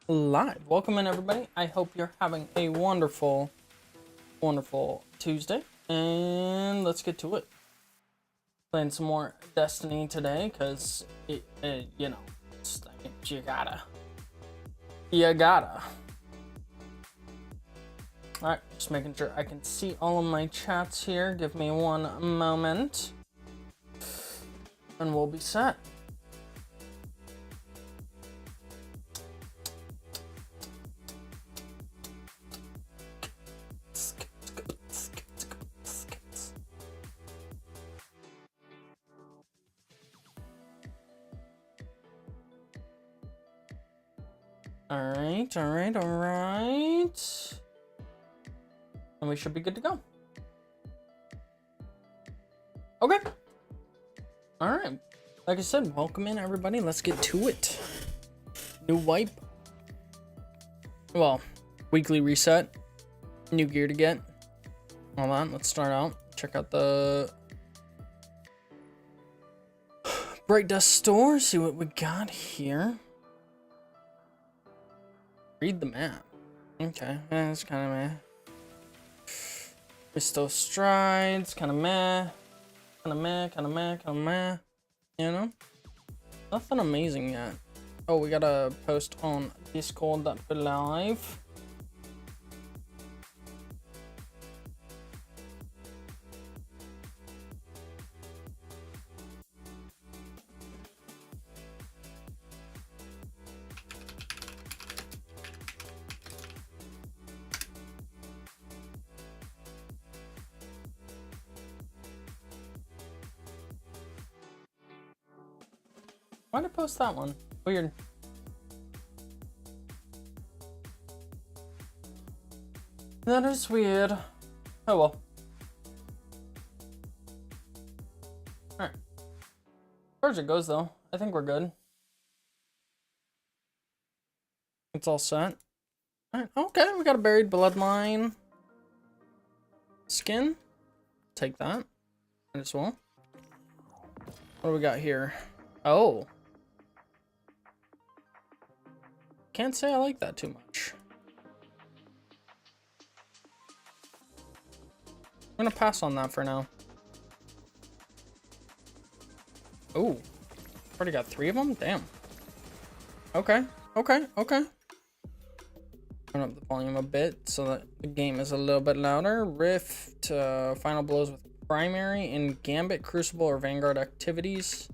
live. Welcome in, everybody. I hope you're having a wonderful, wonderful Tuesday. And let's get to it. Playing some more Destiny today, because, you know, it's like, you gotta. Alright, just making sure I can see all of my chats here. Give me one moment. And we'll be set. Alright. And we should be good to go. Okay. Alright. Like I said, welcome in, everybody. Let's get to it. New wipe. Well, weekly reset. New gear to get. Hold on, let's start out. Check out the Bright Dust store. See what we got here. Read the map. Okay, that's kind of meh. Bestow strides, kind of meh. Kind of meh. You know? Nothing amazing yet. Oh, we gotta post on Discord.live. Why did I post that one? Weird. That is weird. Oh well. Alright. As far as it goes though, I think we're good. It's all set. Alright, okay, we got a buried bloodline skin. Take that. Might as well. What do we got here? Oh. Can't say I like that too much. I'm gonna pass on that for now. Oh, already got 3 of them? Damn. Okay. Turn up the volume a bit so that the game is a little bit louder. Rift, final blows with primary in Gambit, Crucible, or Vanguard activities.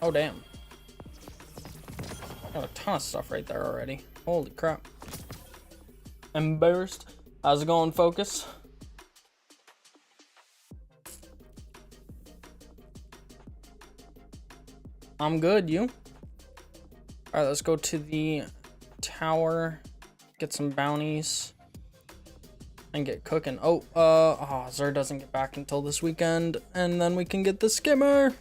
Oh, damn. Got a ton of stuff right there already. Holy crap. Embarrassed. How's it going, Focus? I'm good, you? Alright, let's go to the tower. Get some bounties. And get cooking. Oh, Zer doesn't get back until this weekend. And then we can get the skimmer.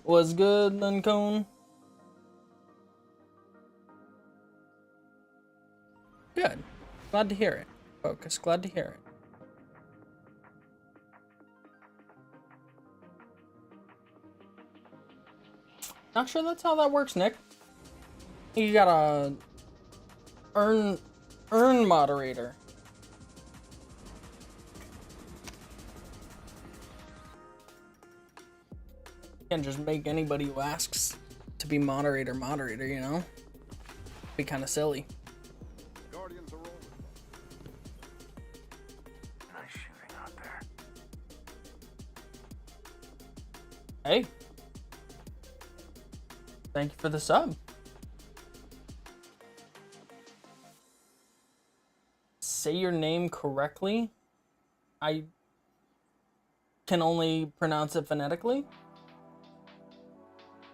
What's good, Lincone? Good. Glad to hear it. Focus. Glad to hear it. Not sure that's how that works, Nick. You gotta earn moderator. Can't just make anybody who asks to be moderator, you know? Be kind of silly. Guardians are rolling. Nice shooting out there. Hey. Thank you for the sub. Say your name correctly. I can only pronounce it phonetically.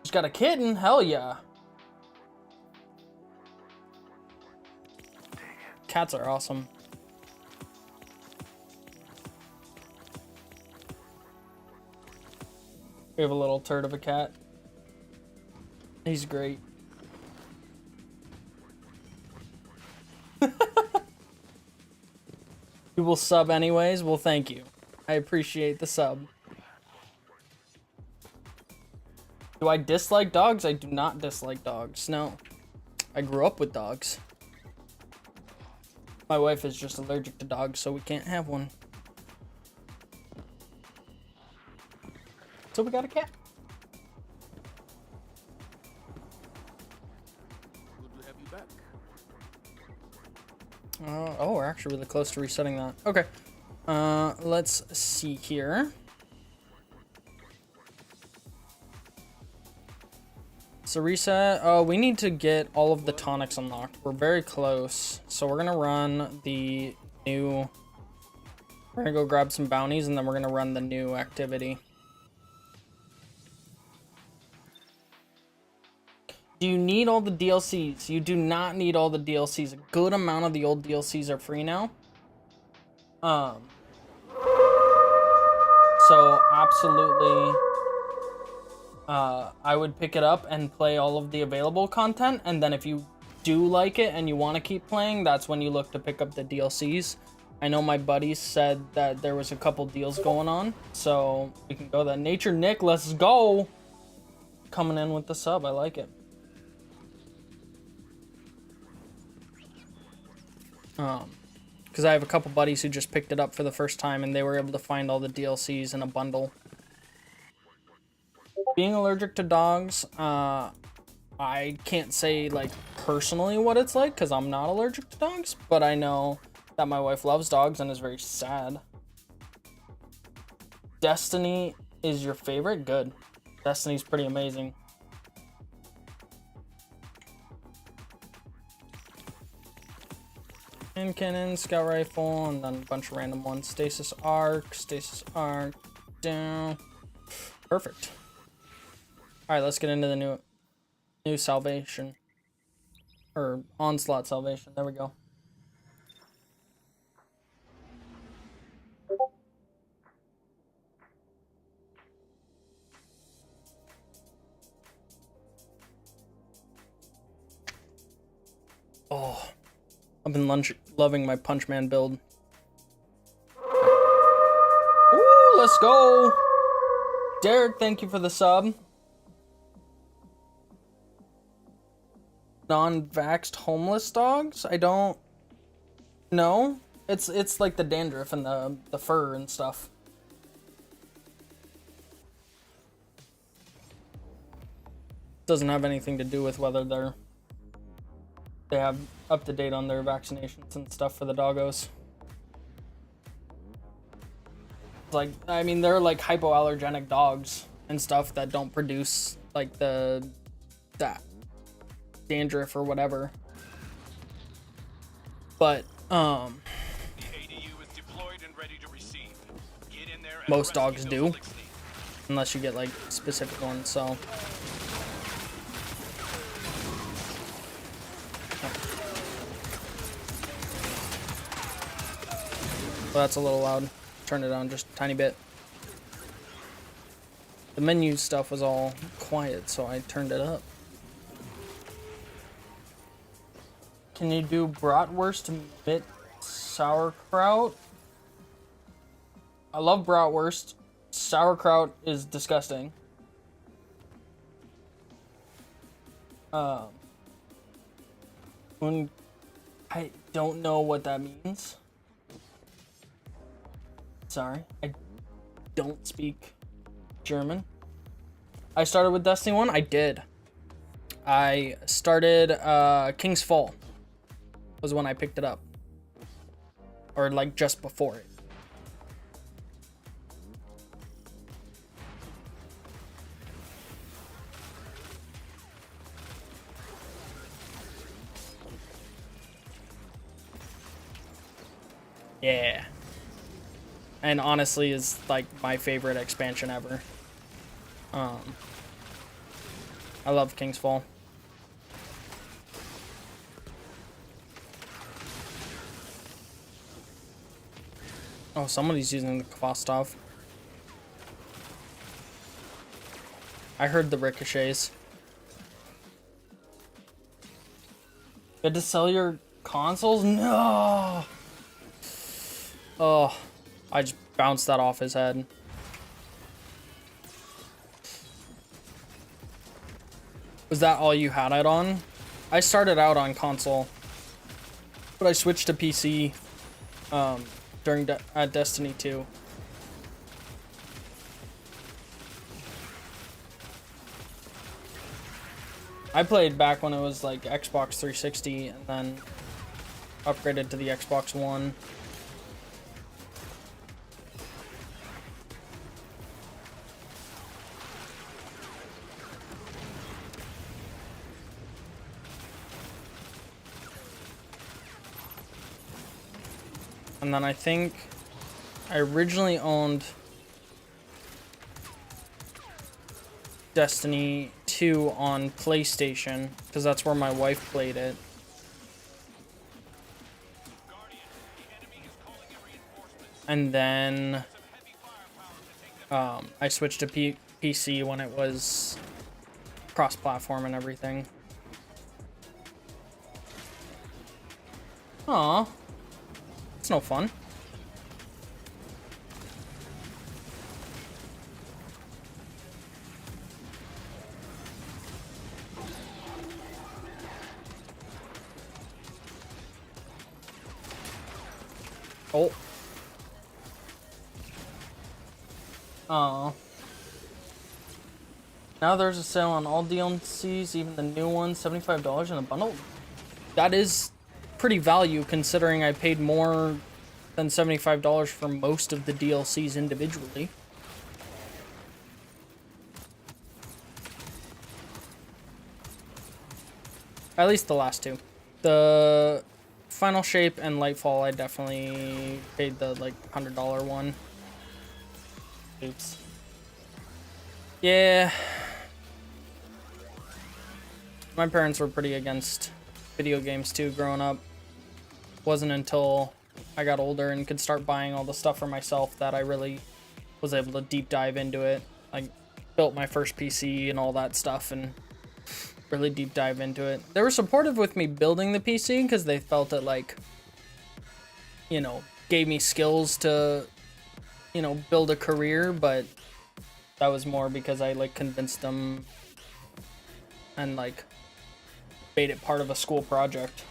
Just got a kitten? Hell yeah. Cats are awesome. We have a little turd of a cat. He's great. You will sub anyways? Well, thank you. I appreciate the sub. Do I dislike dogs? I do not dislike dogs. No. I grew up with dogs. My wife is just allergic to dogs, so we can't have one. So we got a cat. Good to have you back. Oh, we're actually really close to resetting that. Okay. Let's see here. So reset. We need to get all of the tonics unlocked. We're very close. So we're gonna run the new. We're gonna go grab some bounties, and then we're gonna run the new activity. Do you need all the DLCs? You do not need all the DLCs. A good amount of the old DLCs are free now. So absolutely, I would pick it up and play all of the available content. And then if you do like it and you want to keep playing, that's when you look to pick up the DLCs. I know my buddies said that there was a couple deals going on, so we can go that. Nature Nick, let's go. Coming in with the sub, I like it. Because I have a couple buddies who just picked it up for the first time and they were able to find all the DLCs in a bundle. Being allergic to dogs, I can't say like personally what it's like because I'm not allergic to dogs, but I know that my wife loves dogs and is very sad. Destiny is your favorite? Good. Destiny's pretty amazing. And cannon, scout rifle, and then a bunch of random ones. Stasis arc, down. Perfect. All right, let's get into the new salvation, or onslaught salvation. There we go. Oh. I've been loving my Punch Man build. Ooh, let's go. Derek, thank you for the sub. Non-vaxxed homeless dogs? I don't know. It's like the dandruff and the fur and stuff. Doesn't have anything to do with whether they have up to date on their vaccinations and stuff for the doggos. Like, I mean, they're like hypoallergenic dogs and stuff that don't produce like that dandruff or whatever. But most dogs do, unless you get like specific ones. So. Well, that's a little loud. Turn it on just a tiny bit. The menu stuff was all quiet, so I turned it up. Can you do bratwurst mit sauerkraut? I love bratwurst. Sauerkraut is disgusting. When I don't know what that means. Sorry, I don't speak German. I started with Destiny 1? I did. I started King's Fall was when I picked it up. Or like just before it. Yeah. And honestly is like my favorite expansion ever. I love King's Fall. Oh, somebody's using the Kvostov. I heard the ricochets. You had to sell your consoles? No! Oh, I just bounced that off his head. Was that all you had it on? I started out on console, but I switched to PC during Destiny 2. I played back when it was like Xbox 360 and then upgraded to the Xbox One. And then I think I originally owned Destiny 2 on PlayStation because that's where my wife played it. And then I switched to PC when it was cross-platform and everything. Aw. It's no fun. Oh. Aw. Now there's a sale on all DLCs, even the new ones, $75 in a bundle. That is pretty value considering I paid more than $75 for most of the DLCs individually. At least the last two. The Final Shape and Nightfall, I definitely paid the like $100 one. Oops. Yeah. My parents were pretty against video games too growing up. Wasn't until I got older and could start buying all the stuff for myself that I really was able to deep dive into it. I built my first PC and all that stuff and really deep dive into it. They were supportive with me building the PC because they felt it like, you know, gave me skills to, you know, build a career, but that was more because I like convinced them and like made it part of a school project.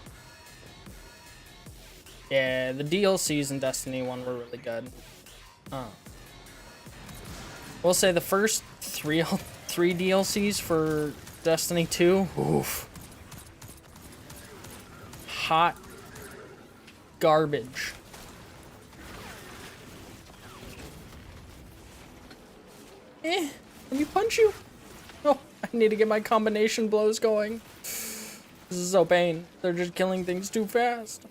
Yeah, the DLCs in Destiny 1 were really good. We'll say the first three DLCs for Destiny 2, oof. Hot garbage. Let me punch you. Oh, I need to get my combination blows going. This is so pain. They're just killing things too fast.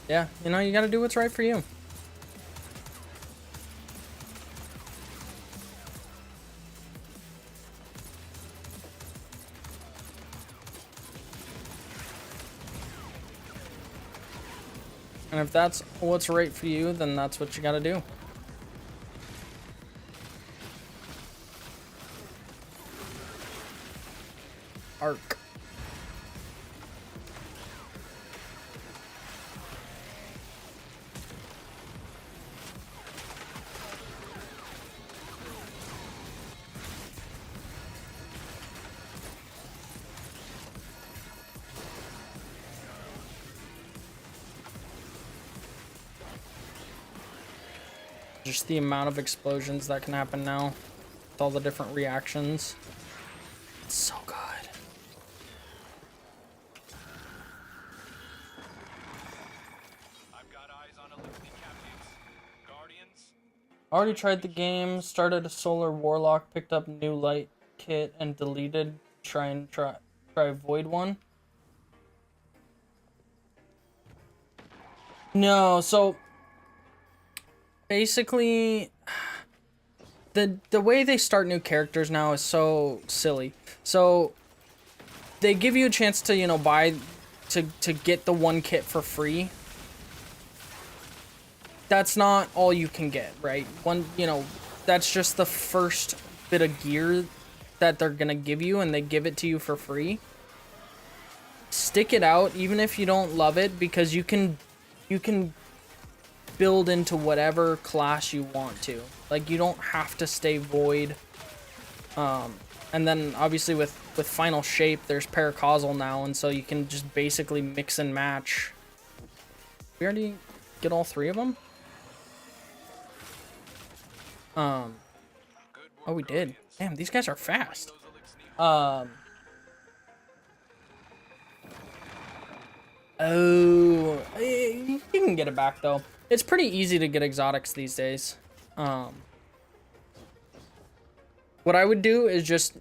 Yeah, you know, you gotta do what's right for you. And if that's what's right for you, then that's what you gotta do. Arc. Just the amount of explosions that can happen now with all the different reactions. It's so good. I've got eyes on elected captives. Guardians. Already tried the game, started a solar warlock, picked up new light kit and deleted. Try void one. No, so basically the way they start new characters now is so silly. So they give you a chance to, you know, buy to get the one kit for free. That's not all you can get, right? One, you know, that's just the first bit of gear that they're gonna give you, and they give it to you for free. Stick it out even if you don't love it, because you can you can build into whatever class you want to. Like, you don't have to stay void. And then obviously with final shape, there's paracausal now, and so you can just basically mix and match. We already get all 3 of them? Oh, we did. Damn, these guys are fast. Oh, you can get it back though. It's pretty easy to get exotics these days. What I would do is just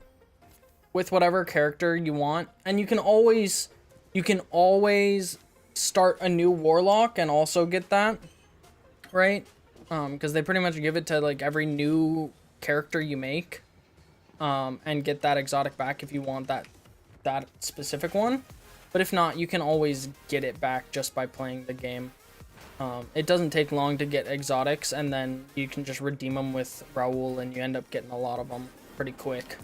with whatever character you want, and you can always start a new warlock and also get that, right? Because they pretty much give it to like every new character you make, and get that exotic back if you want that specific one. But if not, you can always get it back just by playing the game. It doesn't take long to get exotics, and then you can just redeem them with Raoul, and you end up getting a lot of them pretty quick.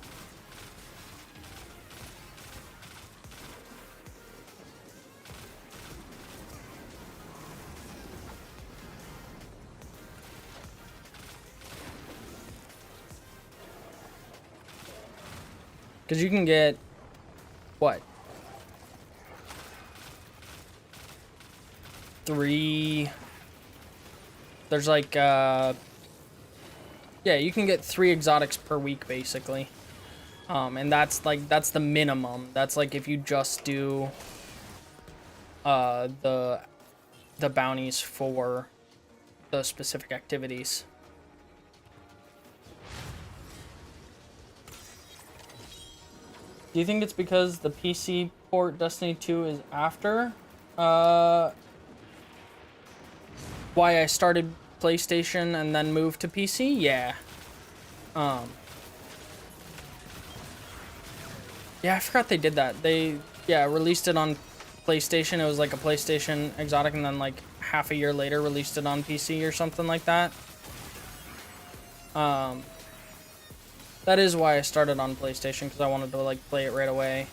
Because you can get, what? 3, there's like, yeah, you can get 3 exotics per week, basically. And that's the minimum. That's like if you just do, the bounties for the specific activities. Do you think it's because the PC port Destiny 2 is after? Why I started PlayStation and then moved to PC? Yeah. Yeah, I forgot they did that. They, yeah, released it on PlayStation. It was like a PlayStation exotic, and then like half a year later released it on PC or something like that. That is why I started on PlayStation, because I wanted to like play it right away.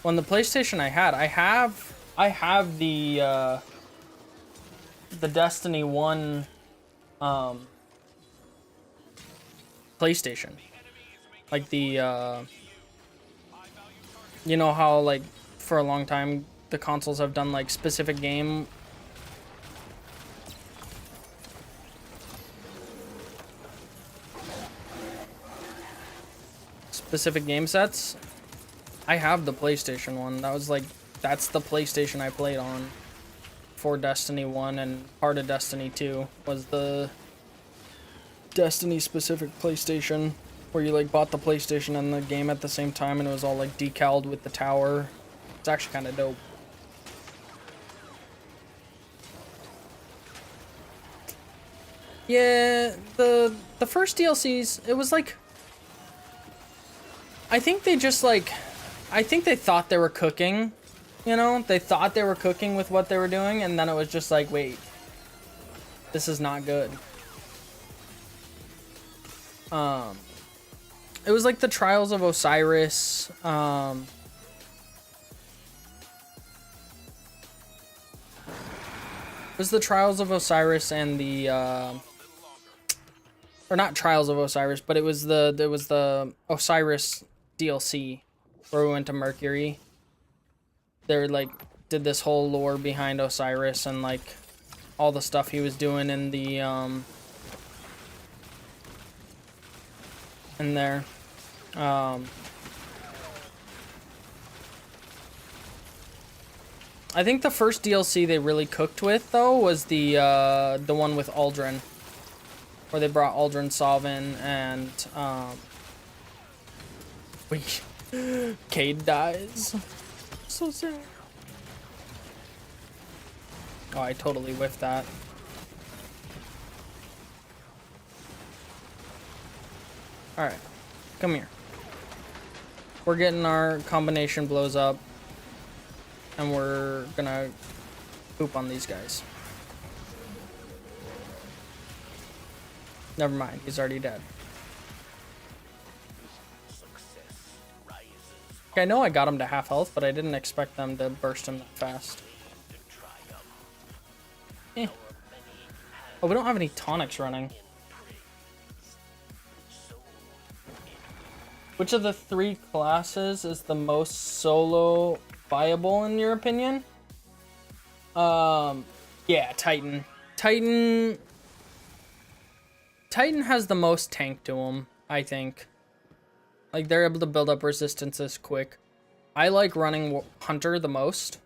On the PlayStation I have the Destiny 1 PlayStation. Like the you know how like for a long time the consoles have done like specific game sets. I have the PlayStation 1. That's the PlayStation I played on for Destiny 1, and part of Destiny 2 was the Destiny specific PlayStation, where you like bought the PlayStation and the game at the same time, and it was all like decaled with the tower. It's actually kind of dope. Yeah, the first DLCs, it was like, I think they thought they were cooking, you know? They thought they were cooking with what they were doing, and then it was just like, wait, this is not good. It was like the Trials of Osiris, it was the Trials of Osiris and the, or not Trials of Osiris, but it was the Osiris DLC, where we went to Mercury. They like did this whole lore behind Osiris and like all the stuff he was doing in the in there. I think the first DLC they really cooked with though was the one with Aldrin, where they brought Aldrin Sovin and Cade dies. So sad. Oh, I totally whiffed that. Alright, come here. We're getting our combination blows up, and we're gonna poop on these guys. Never mind, he's already dead. I know I got them to half health, but I didn't expect them to burst him that fast. Eh. Oh, we don't have any tonics running. Which of the 3 classes is the most solo viable in your opinion? Yeah, Titan. Titan has the most tank to him, I think. Like, they're able to build up resistances quick. I like running Hunter the most.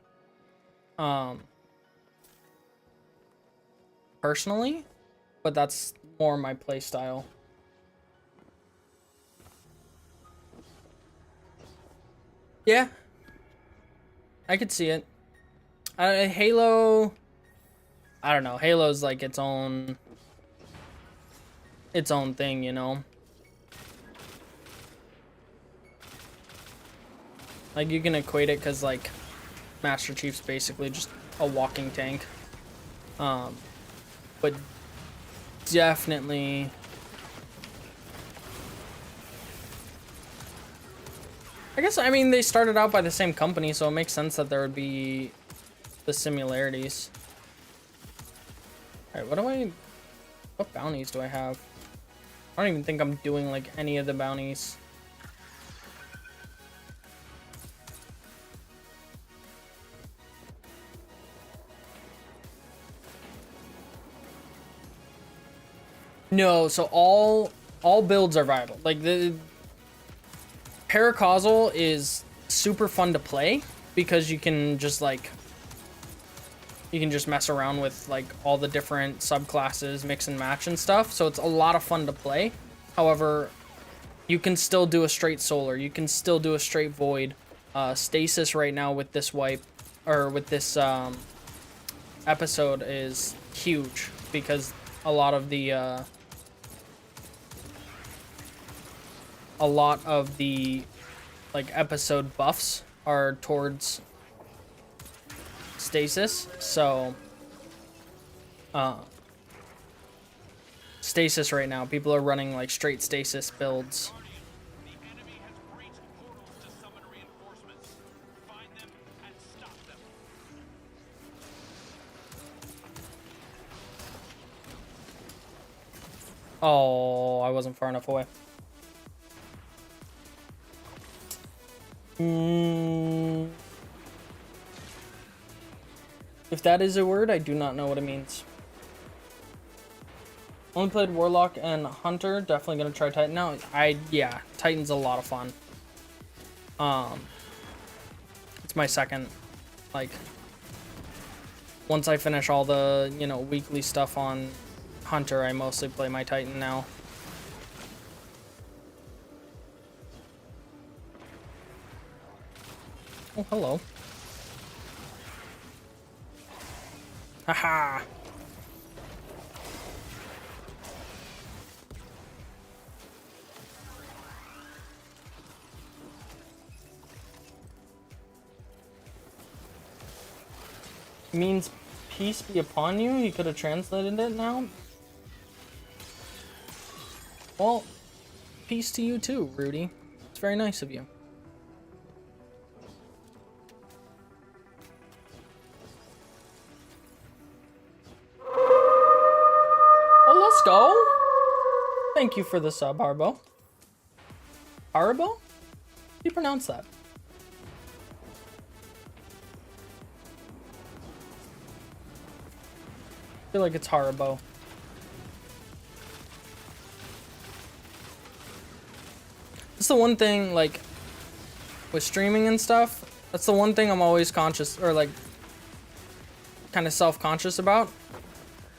Personally, but that's more my playstyle. Yeah, I could see it. Halo, I don't know. Halo's like its own thing, you know. Like, you can equate it because like Master Chief's basically just a walking tank. But definitely, I mean, they started out by the same company, so it makes sense that there would be the similarities. All right, what bounties do I have? I don't even think I'm doing like any of the bounties. No, so all builds are viable. Like, the Paracausal is super fun to play because you can just mess around with like all the different subclasses, mix and match and stuff. So it's a lot of fun to play. However, you can still do a straight solar. You can still do a straight void. Stasis right now with this wipe, or with this episode, is huge because a lot of the like episode buffs are towards stasis. So stasis right now, people are running like straight stasis builds. The enemy has breached portals to summon reinforcements. Find them and stop them. Oh, I wasn't far enough away. If that is a word, I do not know what it means. Only played Warlock and Hunter. Definitely gonna try Titan now. Yeah, Titan's a lot of fun. It's my second. Like, once I finish all the, you know, weekly stuff on Hunter, I mostly play my Titan now. Oh, hello. Haha. Means peace be upon you? You could have translated it now? Well, peace to you too, Rudy. It's very nice of you. Oh, let's go. Thank you for the sub, Harbo. Harbo? How do you pronounce that? I feel like it's Haribo. That's the one thing, like, with streaming and stuff, that's the one thing I'm always conscious, or like, kind of self-conscious about.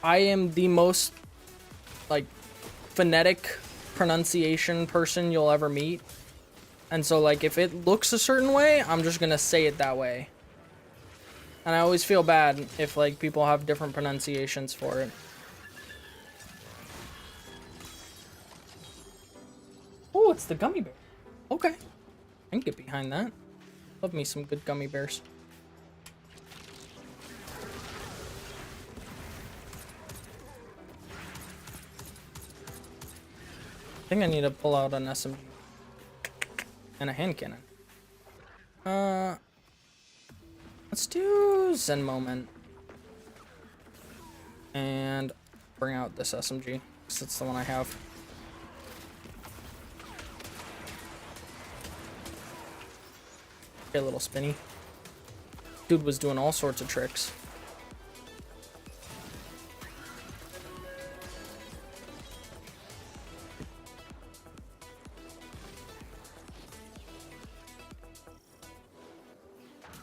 I am the most, like, phonetic pronunciation person you'll ever meet. And so, like, if it looks a certain way, I'm just gonna say it that way. And I always feel bad if, like, people have different pronunciations for it. Oh, it's the gummy bear. Okay. I can get behind that. Love me some good gummy bears. I think I need to pull out an SMG. And a hand cannon. Let's do Zen Moment. And bring out this SMG, because it's the one I have. Okay, a little spinny. Dude was doing all sorts of tricks.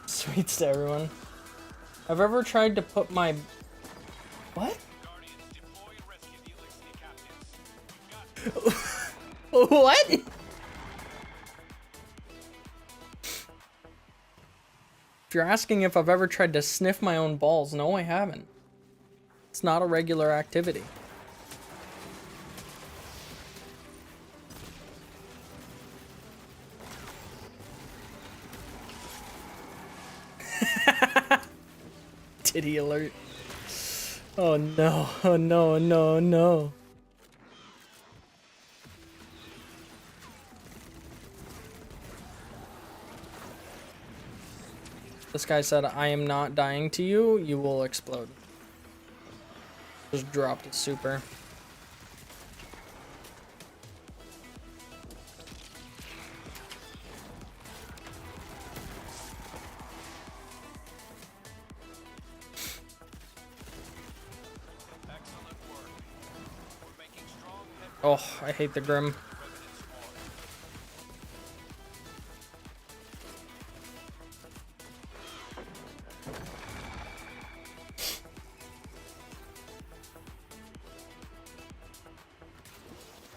Sweets to everyone. I've ever tried to put my... What? What? If you're asking if I've ever tried to sniff my own balls, no, I haven't. It's not a regular activity. Titty alert. Oh no, oh no, no, no. This guy said, I am not dying to you, you will explode. Just dropped it super. Oh, I hate the Grim.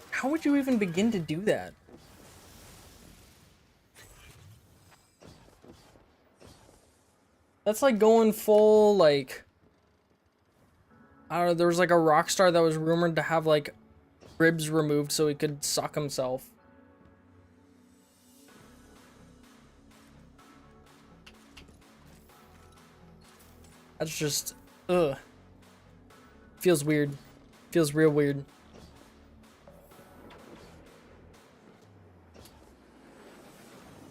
How would you even begin to do that? That's like going full, like... I don't know, there was like a rock star that was rumored to have like ribs removed so he could suck himself. That's just... Ugh. Feels weird. Feels real weird.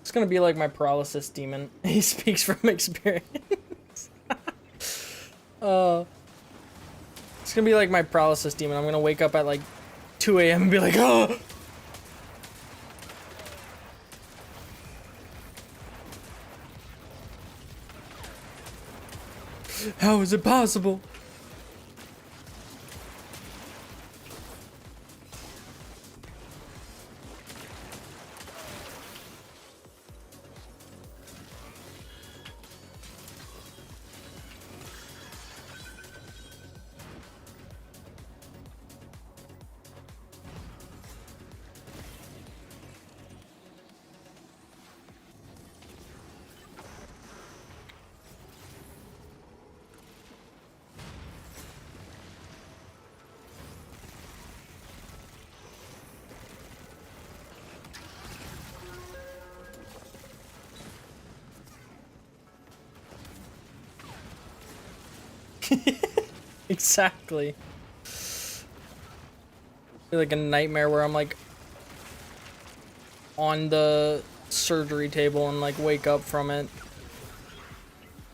It's gonna be like my paralysis demon. He speaks from experience. It's gonna be like my paralysis demon. I'm gonna wake up at like 2 a.m. and be like, oh! How is it possible? Exactly. Feel like a nightmare where I'm like on the surgery table and like wake up from it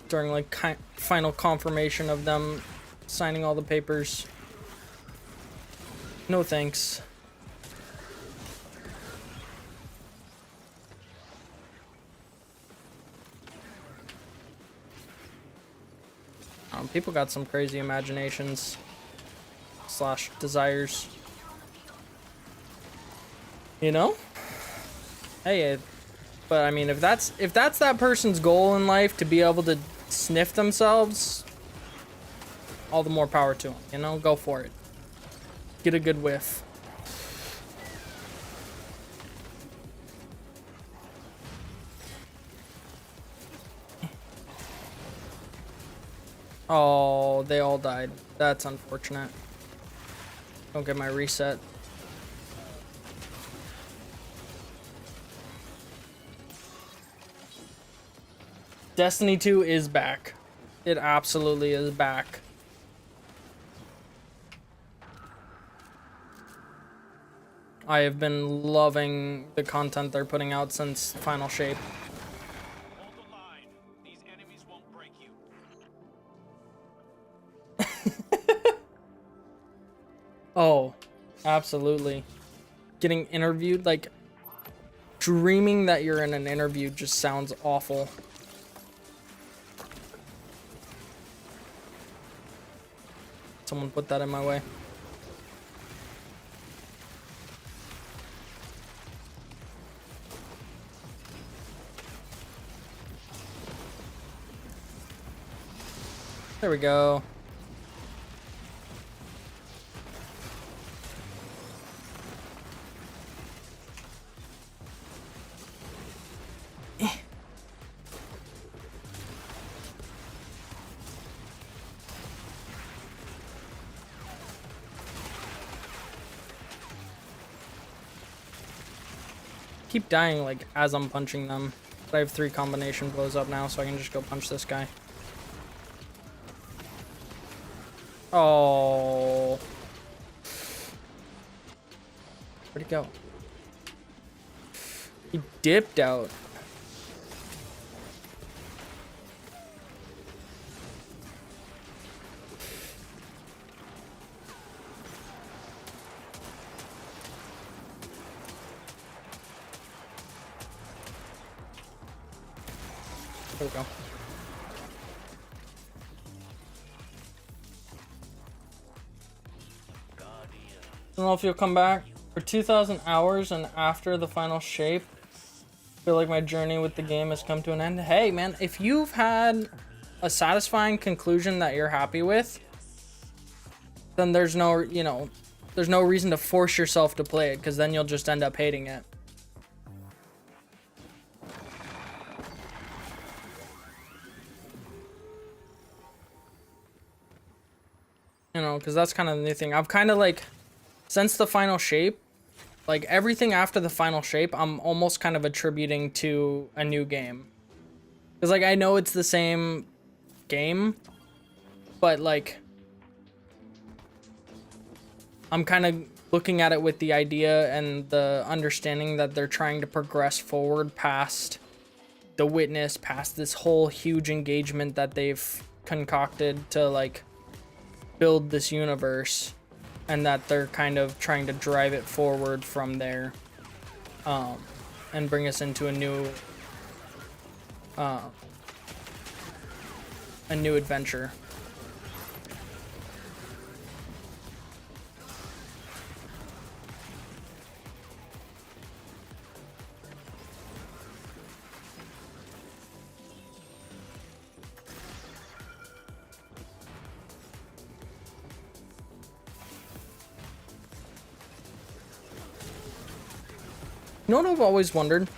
during like final confirmation of them signing all the papers. No thanks. People got some crazy imaginations slash desires. You know? Hey, but I mean, if that's that person's goal in life, to be able to sniff themselves, all the more power to them. You know, go for it. Get a good whiff. Oh, they all died. That's unfortunate. Don't get my reset. Destiny 2 is back. It absolutely is back. I have been loving the content they're putting out since Final Shape. Oh, absolutely. Getting interviewed, like dreaming that you're in an interview just sounds awful. Someone put that in my way. There we go. Keep dying like as I'm punching them. But I have 3 combination blows up now, so I can just go punch this guy. Oh. Where'd he go? He dipped out. There we go. I don't know if you'll come back for 2,000 hours and after the final shape. I feel like my journey with the game has come to an end. Hey man, if you've had a satisfying conclusion that you're happy with, then there's no, you know, there's no reason to force yourself to play it, because then you'll just end up hating it. You know, because that's kind of the new thing. I've kind of like, since the final shape, like everything after the final shape, I'm almost kind of attributing to a new game. Because like I know it's the same game, but like I'm kind of looking at it with the idea and the understanding that they're trying to progress forward past the witness, past this whole huge engagement that they've concocted to like build this universe, and that they're kind of trying to drive it forward from there, and bring us into a new adventure. You know what I've always wondered?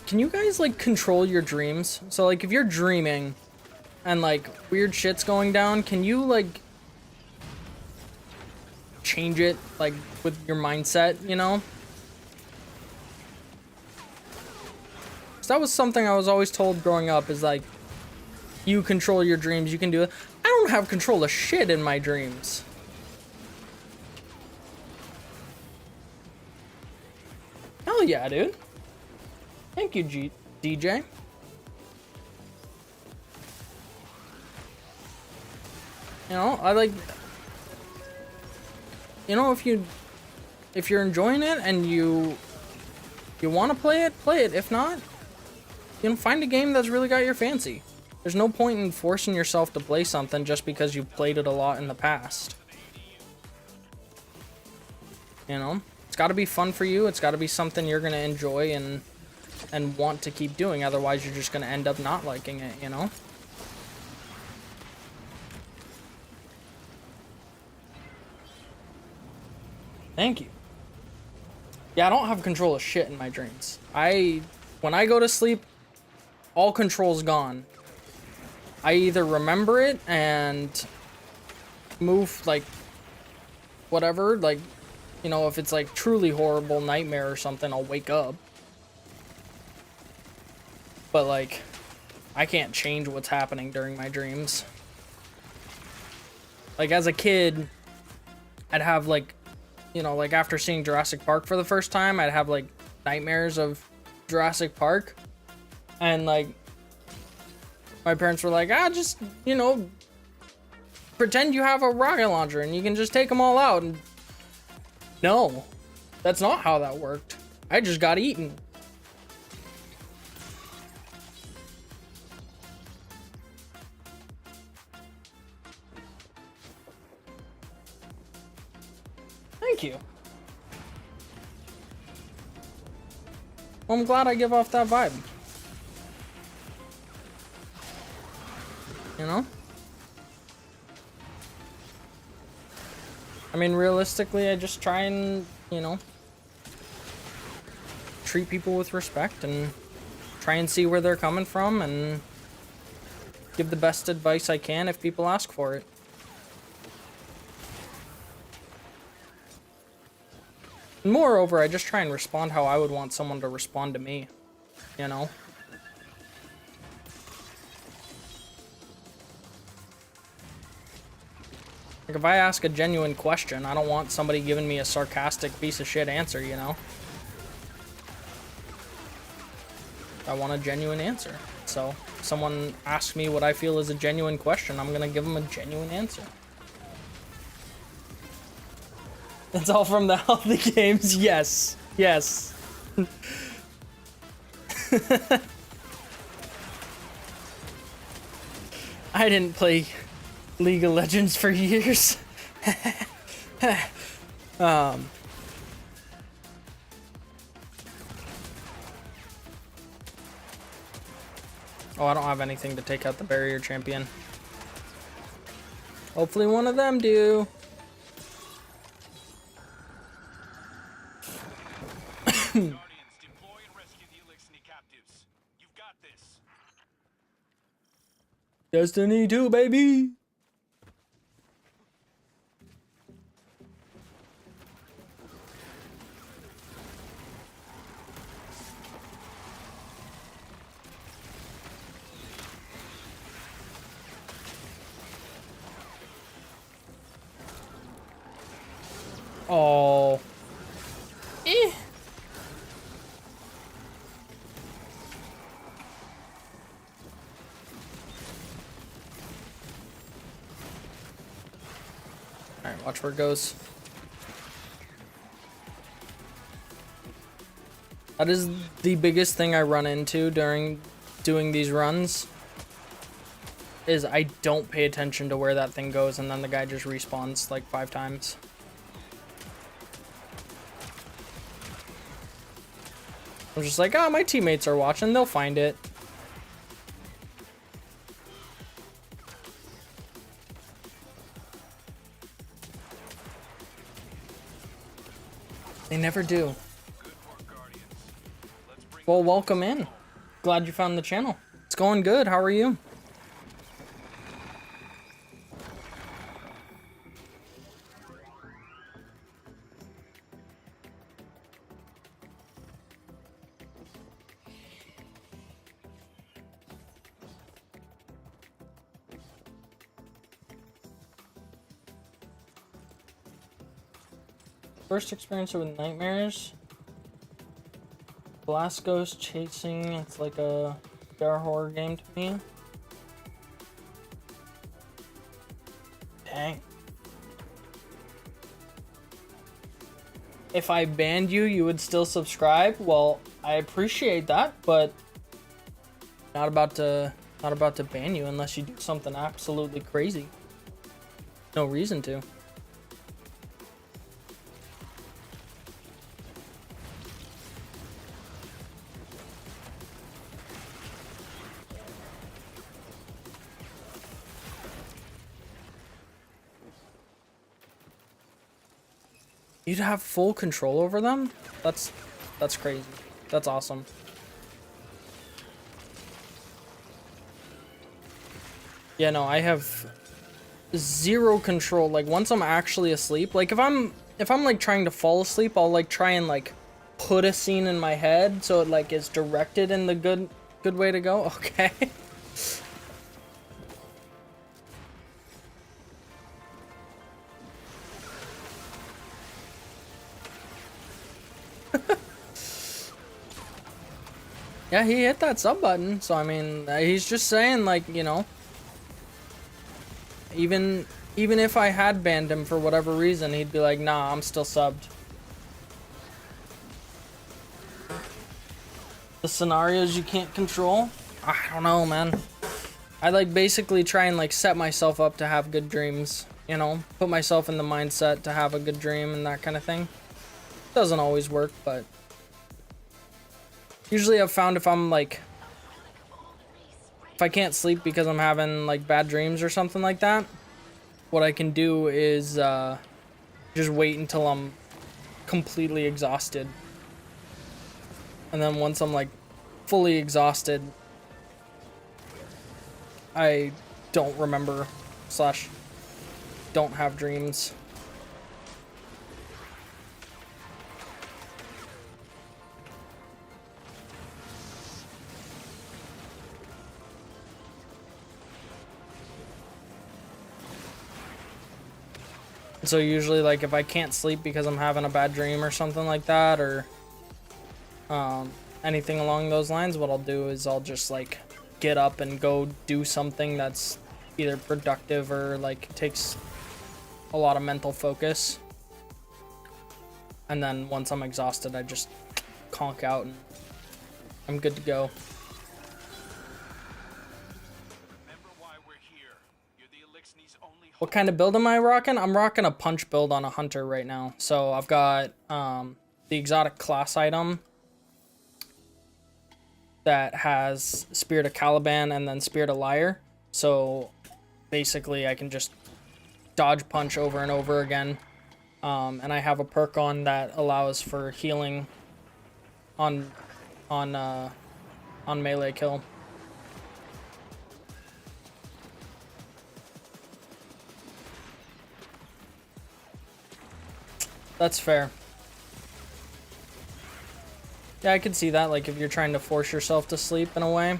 Can you guys like control your dreams? So like if you're dreaming and like weird shit's going down, can you like change it like with your mindset, you know? 'Cause that was something I was always told growing up, is like, you control your dreams, you can do it. I don't have control of shit in my dreams. Hell yeah, dude. Thank you, DJ. You know, I like, you know, if you're enjoying it and you want to play it. If not, you know, find a game that's really got your fancy. There's no point in forcing yourself to play something just because you've played it a lot in the past. You know, it's got to be fun for you. It's got to be something you're going to enjoy and want to keep doing. Otherwise, you're just going to end up not liking it, you know? Thank you. Yeah, I don't have control of shit in my dreams. When I go to sleep, all control's gone. I either remember it and move, like, whatever, like, you know, if it's like truly horrible nightmare or something, I'll wake up. But like, I can't change what's happening during my dreams. Like as a kid, I'd have like, you know, like after seeing Jurassic Park for the first time, I'd have like nightmares of Jurassic Park. And like, my parents were like, just, you know, pretend you have a rocket launcher and you can just take them all out and No, that's not how that worked. I just got eaten. Thank you. Well, I'm glad I give off that vibe. You know? I mean, realistically, I just try and, you know, treat people with respect and try and see where they're coming from and give the best advice I can if people ask for it. And moreover, I just try and respond how I would want someone to respond to me, you know? Like, if I ask a genuine question, I don't want somebody giving me a sarcastic piece of shit answer, you know? I want a genuine answer. So, if someone asks me what I feel is a genuine question, I'm gonna give them a genuine answer. It's all from the healthy games. Yes. Yes. I didn't play League of Legends for years. Oh, I don't have anything to take out the barrier champion. Hopefully one of them do. Guardians, deploy and rescue the Elixir captives. You've got this. Destiny 2, baby. Oh. Eh. Alright, watch where it goes. That is the biggest thing I run into during doing these runs. Is I don't pay attention to where that thing goes and then the guy just respawns like 5 times. I'm just like, oh, my teammates are watching, they'll find it. They never do. Well, welcome in. Glad you found the channel. It's going good. How are you? First experience with nightmares. Blast Ghost chasing, it's like a VR horror game to me. Dang. If I banned you, you would still subscribe? Well, I appreciate that, but not about to ban you unless you do something absolutely crazy. No reason to. You'd have full control over them? That's crazy. That's awesome. Yeah, no, I have zero control. Like once I'm actually asleep, like if I'm like trying to fall asleep, I'll like try and like put a scene in my head so it like is directed in the good way to go. Okay. Yeah, he hit that sub button, so I mean, he's just saying, like, you know, even if I had banned him for whatever reason, he'd be like, nah, I'm still subbed. The scenarios you can't control? I don't know, man. I like basically try and like set myself up to have good dreams, you know, put myself in the mindset to have a good dream and that kind of thing. Doesn't always work, but usually I've found if I can't sleep because I'm having like bad dreams or something like that, what I can do is just wait until I'm completely exhausted. And then once I'm like fully exhausted, I don't remember / don't have dreams. So usually like if I can't sleep because I'm having a bad dream or something like that, or anything along those lines, what I'll do is I'll just like get up and go do something that's either productive or like takes a lot of mental focus. And then once I'm exhausted, I just conk out and I'm good to go. What kind of build am I rocking? I'm rocking a punch build on a hunter right now. So I've got the exotic class item that has Spirit of Caliban and then Spirit of Liar. So basically I can just dodge punch over and over again. And I have a perk on that allows for healing on melee kill. That's fair. Yeah, I could see that, like, if you're trying to force yourself to sleep in a way.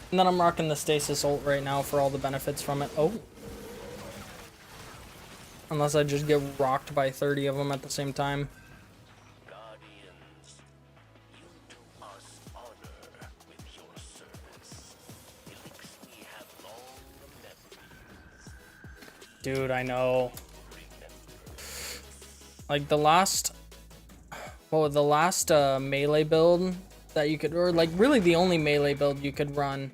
And then I'm rocking the stasis ult right now for all the benefits from it. Oh. Unless I just get rocked by 30 of them at the same time. Guardians, you do us honor with your service. Elixir have long memories. Dude, I know. Like the last melee build that you could, or like really the only melee build you could run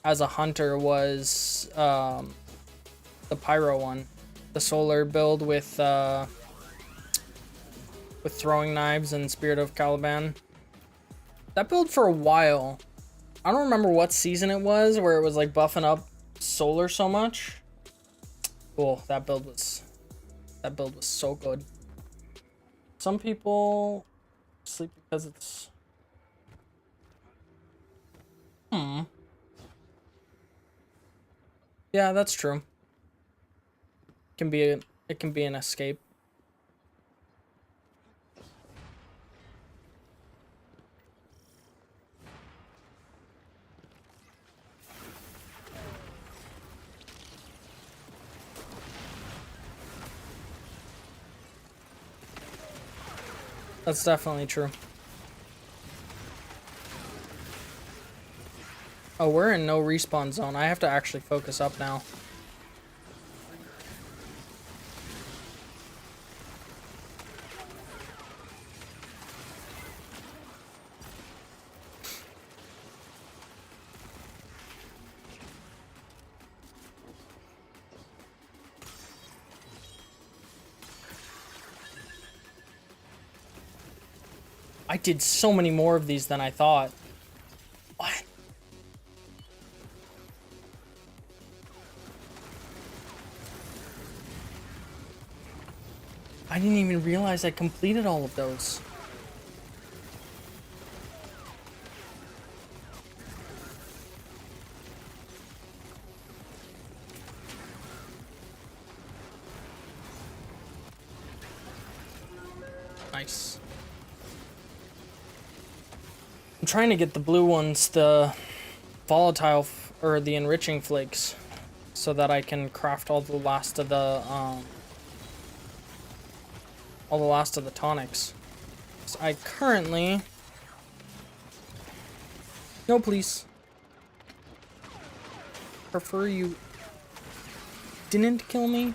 as a hunter was the pyro one, the solar build with throwing knives and Spirit of Caliban. That build for a while, I don't remember what season it was where it was like buffing up solar so much. Cool, that build was so good. Some people sleep because it's yeah, that's true. It can be an escape. That's definitely true. Oh, we're in no respawn zone. I have to actually focus up now. I did so many more of these than I thought. What? I didn't even realize I completed all of those. Nice. I'm trying to get the blue ones, the volatile or the enriching flakes so that I can craft all the last of the tonics. So I currently, no please, prefer you didn't kill me.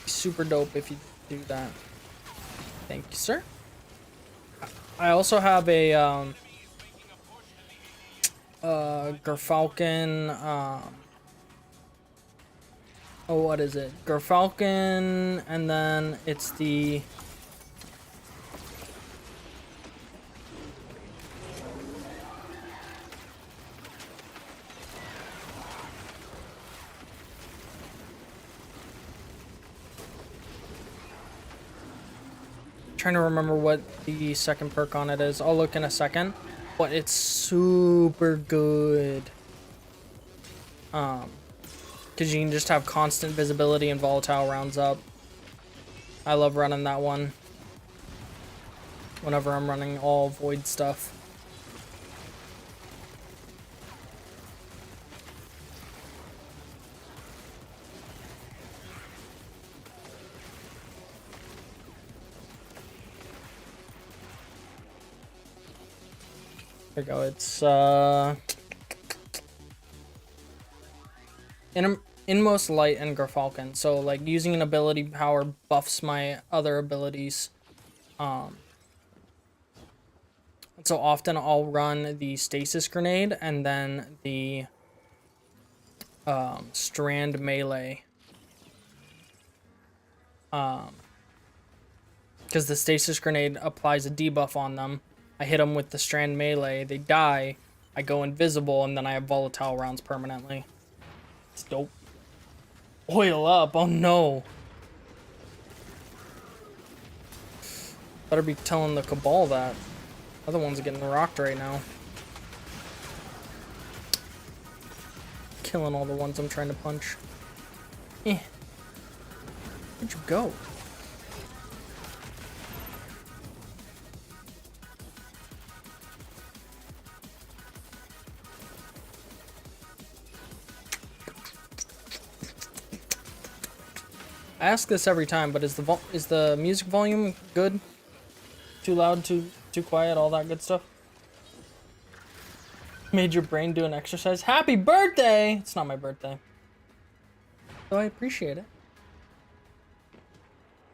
Super dope if you do that. Thank you, sir. I also have a Gerfalcon, oh, what is it? Gerfalcon, and then it's the trying to remember what the second perk on it is. I'll look in a second, but it's super good. Because you can just have constant visibility and volatile rounds up. I love running that one whenever I'm running all void stuff. There we go. It's Inmost Light and Gerfalcon. So like using an ability power buffs my other abilities. So often I'll run the Stasis Grenade and then the Strand Melee. Because the Stasis Grenade applies a debuff on them. I hit them with the Strand Melee, they die, I go invisible, and then I have volatile rounds permanently. It's dope. Oil up, oh no. Better be telling the Cabal that. Other one's getting rocked right now. Killing all the ones I'm trying to punch. Eh. Where'd you go? I ask this every time, but is the music volume good? Too loud, too quiet, all that good stuff? Made your brain do an exercise. Happy birthday! It's not my birthday. So I appreciate it.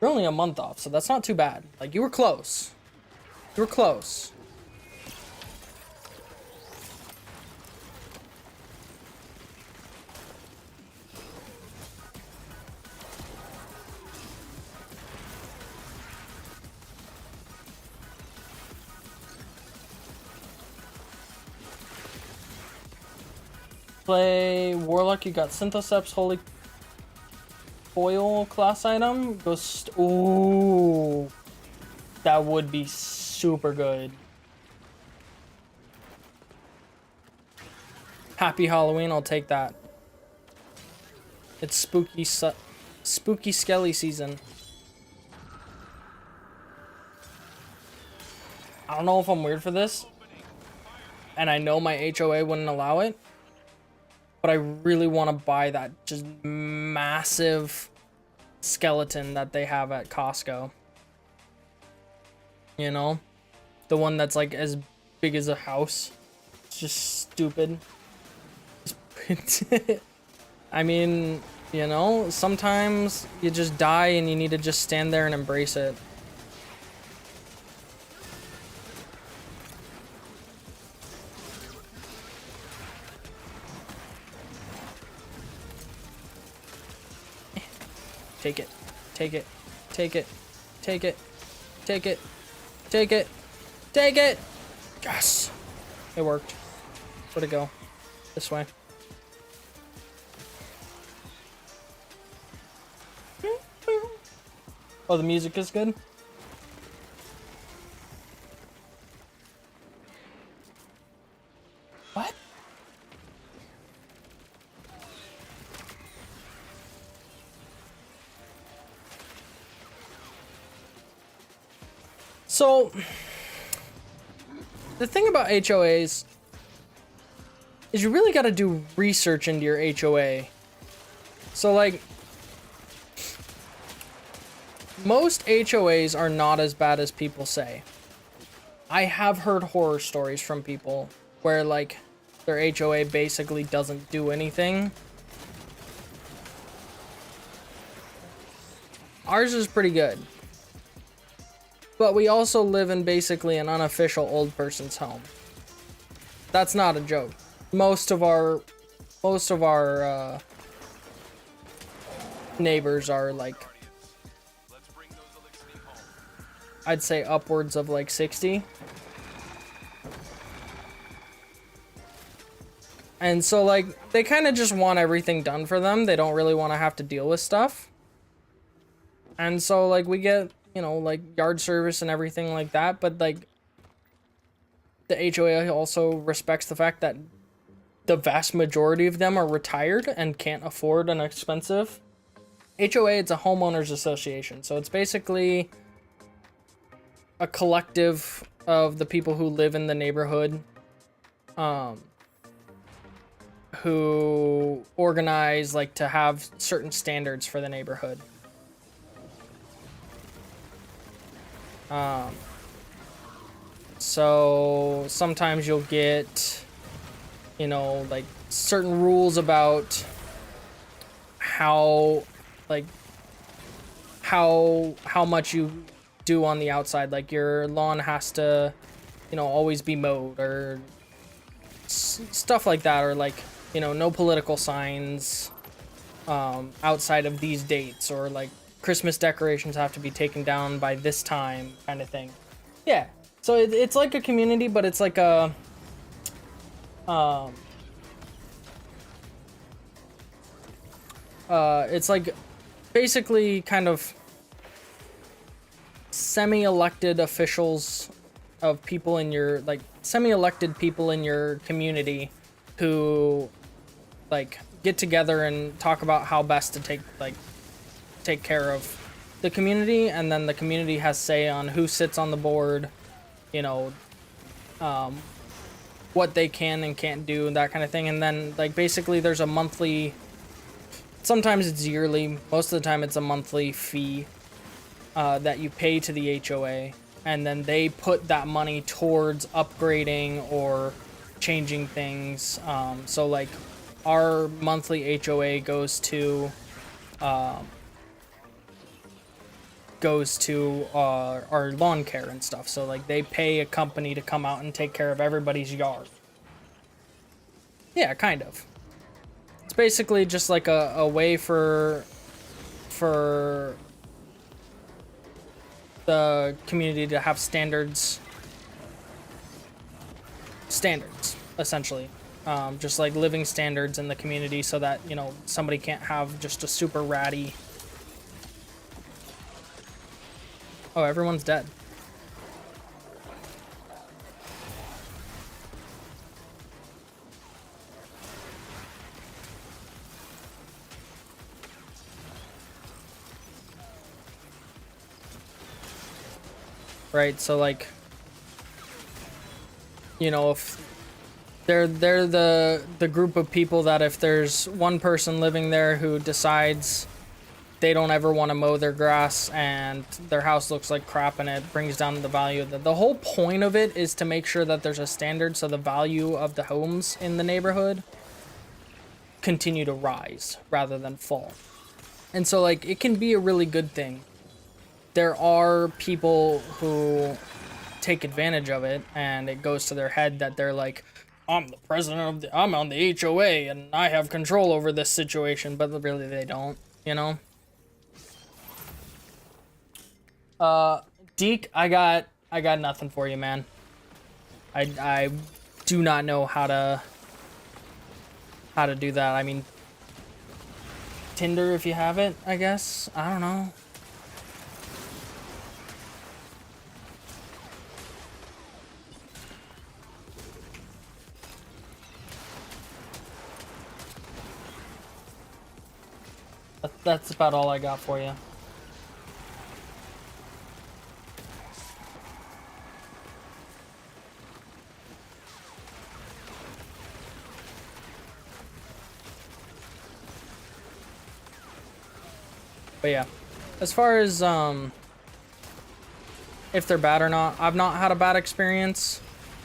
You're only a month off, so that's not too bad. Like, you were close. You were close. Play Warlock, you got Synthoceps, Holy Foil class item. Ghost. Ooh. That would be super good. Happy Halloween, I'll take that. It's spooky skelly season. I don't know if I'm weird for this, and I know my HOA wouldn't allow it, but I really want to buy that just massive skeleton that they have at Costco. You know? The one that's like as big as a house. It's just stupid. I mean, you know, sometimes you just die and you need to just stand there and embrace it. Take it. Take it. Take it. Take it. Take it. Take it. Take it. Yes. It worked. Where'd it go? This way. Oh, the music is good? What? So, the thing about HOAs is you really got to do research into your HOA. So like, most HOAs are not as bad as people say. I have heard horror stories from people where like their HOA basically doesn't do anything. Ours is pretty good. But we also live in basically an unofficial old person's home. That's not a joke. Most of our neighbors are like, Let's bring those elixir home. I'd say upwards of like 60. And so like they kind of just want everything done for them. They don't really want to have to deal with stuff. And so like we get, you know, like yard service and everything like that, but like the HOA also respects the fact that the vast majority of them are retired and can't afford an expensive HOA. It's a homeowners association, so it's basically a collective of the people who live in the neighborhood, who organize like to have certain standards for the neighborhood. So sometimes you'll get, you know, like certain rules about how much you do on the outside. Like your lawn has to, you know, always be mowed or stuff like that, or like, you know, no political signs outside of these dates, or like Christmas decorations have to be taken down by this time, kind of thing. Yeah, so it's like a community, but it's like a it's like basically kind of semi-elected officials of people in your, like semi-elected people in your community who like get together and talk about how best to take care of the community, and then the community has say on who sits on the board, you know, what they can and can't do and that kind of thing. And then like basically there's a monthly, sometimes it's yearly, most of the time it's a monthly fee that you pay to the HOA, and then they put that money towards upgrading or changing things. So like our monthly HOA goes to our lawn care and stuff. So like they pay a company to come out and take care of everybody's yard. Yeah, kind of. It's basically just like a way for the community to have standards essentially, just like living standards in the community, so that, you know, somebody can't have just a super ratty. Oh, everyone's dead. Right, so like, you know, if they're the group of people that if there's one person living there who decides they don't ever want to mow their grass and their house looks like crap and it brings down the value of the whole point of it is to make sure that there's a standard so the value of the homes in the neighborhood continue to rise rather than fall. And so like it can be a really good thing. There are people who take advantage of it, and it goes to their head that they're like, I'm the president of I'm on the HOA and I have control over this situation, but really they don't, you know? Deke, I got nothing for you, man. I do not know how to do that. I mean, Tinder if you have it, I guess. I don't know. That's about all I got for you. But yeah, as far as if they're bad or not, I've not had a bad experience,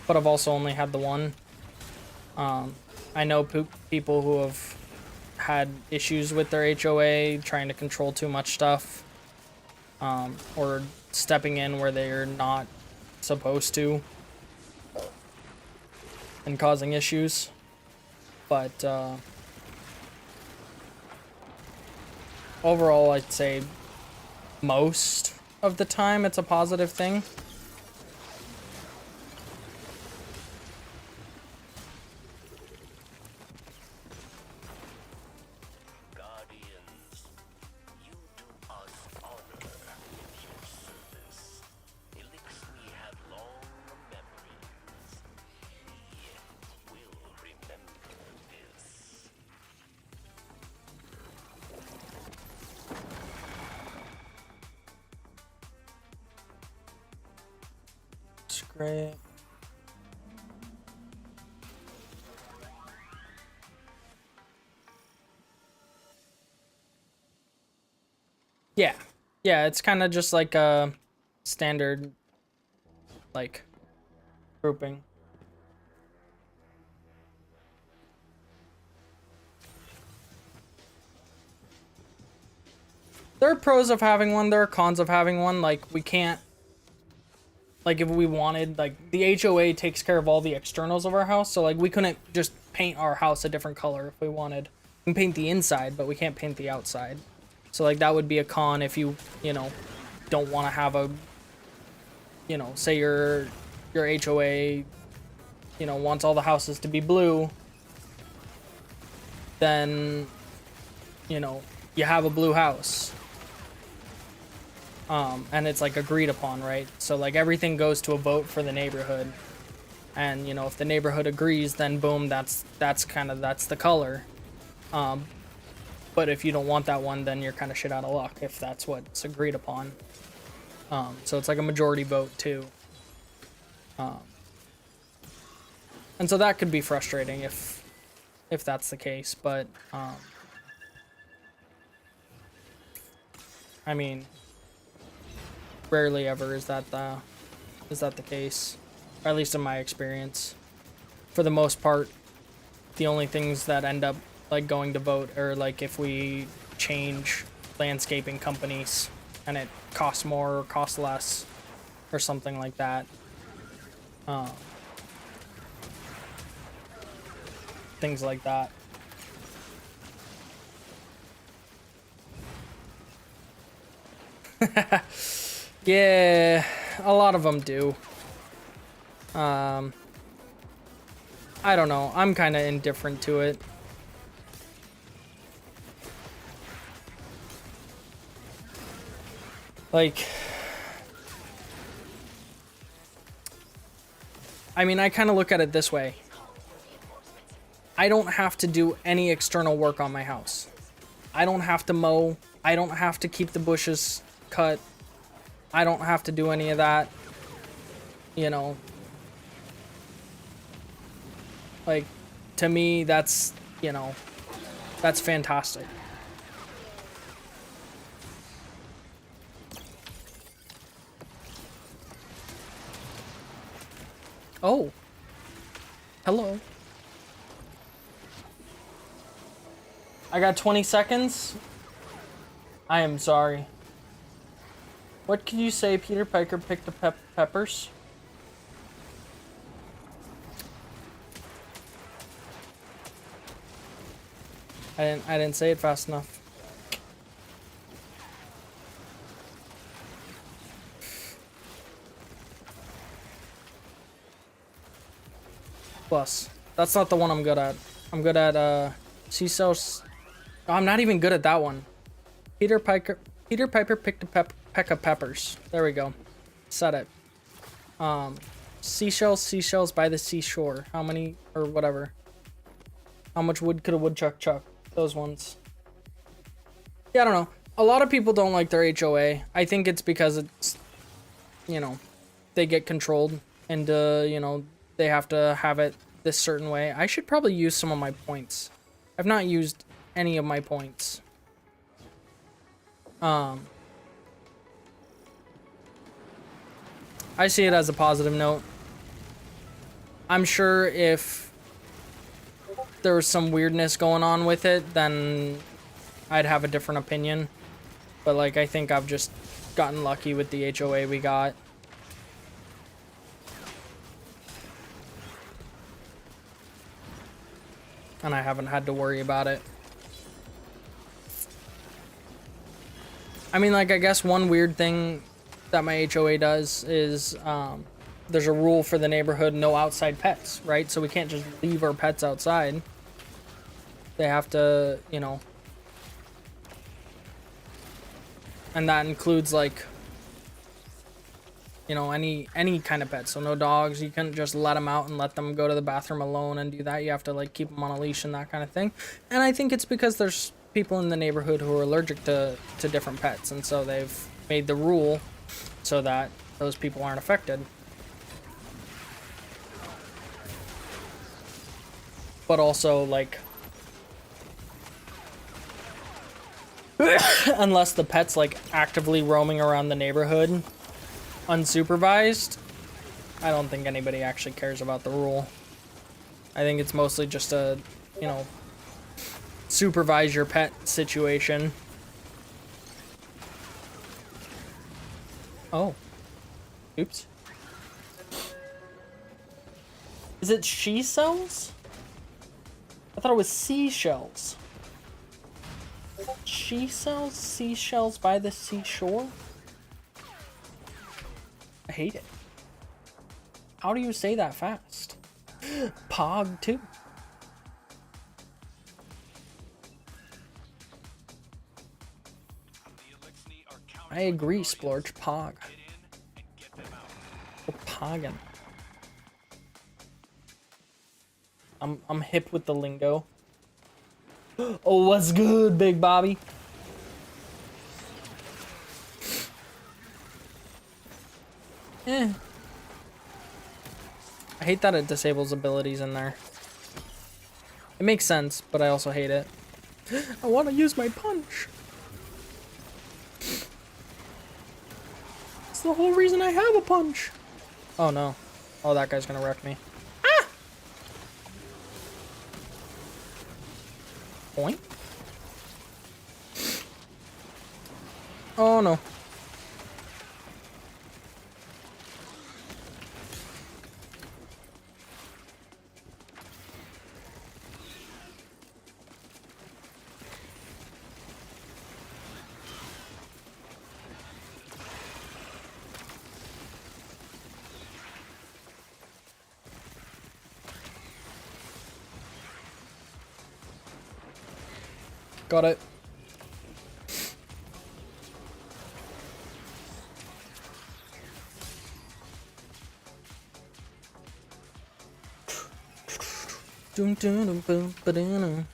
but I've also only had the one. I know people who have had issues with their HOA, trying to control too much stuff, or stepping in where they're not supposed to, and causing issues. But overall, I'd say most of the time it's a positive thing. Guardians, you do us honor with your service. Elixir have long memories. He will remember this. Scrape. Yeah. Yeah, it's kind of just like a standard, like, grouping. There are pros of having one, there are cons of having one. Like, we can't, like, if we wanted, like, the HOA takes care of all the externals of our house, so, like, we couldn't just paint our house a different color if we wanted. We can paint the inside, but we can't paint the outside. So, like, that would be a con if you know, don't want to have a, you know, say your HOA, you know, wants all the houses to be blue, then, you know, you have a blue house. And it's, like, agreed upon, right? So, like, everything goes to a vote for the neighborhood. And, you know, if the neighborhood agrees, then boom, that's the color. But if you don't want that one, then you're kind of shit out of luck if that's what's agreed upon. So it's like a majority vote too. And so that could be frustrating if that's the case, but I mean, rarely ever is that the case, or at least in my experience. For the most part, the only things that end up like going to vote are like if we change landscaping companies and it costs more or costs less or something like that. Things like that. Yeah, a lot of them do. I don't know. I'm kind of indifferent to it. Like, I mean, I kind of look at it this way. I don't have to do any external work on my house. I don't have to mow. I don't have to keep the bushes cut. I don't have to do any of that. You know. Like, to me, that's, you know, that's fantastic. Oh. Hello. I got 20 seconds. I am sorry. What could you say Peter Piper picked the peppers? I didn't say it fast enough. Plus, that's not the one I'm good at. I'm good at seashells. I'm not even good at that one. Peter Piper picked a peck of peppers. There we go. Said it. Seashells by the seashore. How many, or whatever. How much wood could a woodchuck chuck? Those ones. Yeah, I don't know. A lot of people don't like their HOA. I think it's because it's, you know, they get controlled and, you know, they have to have it this certain way. I should probably use some of my points. I've not used any of my points. I see it as a positive note. I'm sure if there was some weirdness going on with it, then I'd have a different opinion. But like, I think I've just gotten lucky with the HOA we got. And I haven't had to worry about it. I mean, like, I guess one weird thing that my HOA does is there's a rule for the neighborhood, no outside pets, right? So we can't just leave our pets outside. They have to, you know, and that includes like, you know, any kind of pet. So no dogs, you can't just let them out and let them go to the bathroom alone and do that. You have to like keep them on a leash and that kind of thing. And I think it's because there's people in the neighborhood who are allergic to different pets, and so they've made the rule so that those people aren't affected. But also, like, unless the pet's like actively roaming around the neighborhood unsupervised, I don't think anybody actually cares about the rule. I think it's mostly just a, you know, supervise your pet situation. Oh. Oops. Is it she cells? I thought it was seashells. She sells seashells by the seashore? I hate it. How do you say that fast? Pog too. I agree, Splorch. Pog. We're pogging. I'm hip with the lingo. Oh, what's good, Big Bobby? Eh. I hate that it disables abilities in there. It makes sense, but I also hate it. I want to use my punch. It's the whole reason I have a punch. Oh no. Oh, that guy's gonna wreck me. Ah! Point. Oh no. Got it. Dun, dun, dun, boom, ba-dun.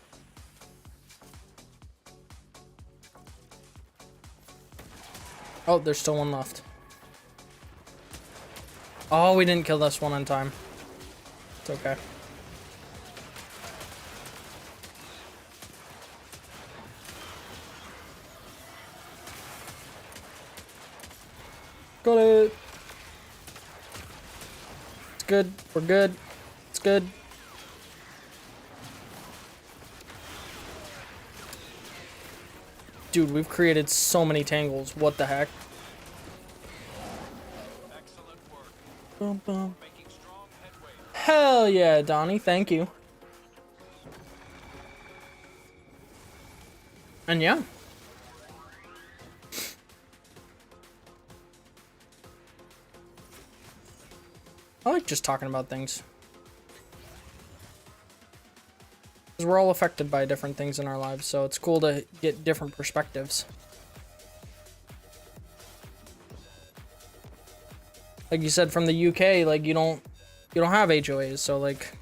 Oh, there's still one left. Oh, we didn't kill this one in time. It's okay. Got it. It's good. We're good. It's good. Dude, we've created so many tangles. What the heck? Excellent work. Boom, boom. Making strong headway. Hell yeah, Donnie. Thank you. And yeah. I like just talking about things. Because we're all affected by different things in our lives, so it's cool to get different perspectives. Like you said, from the UK, like you don't have HOAs, so like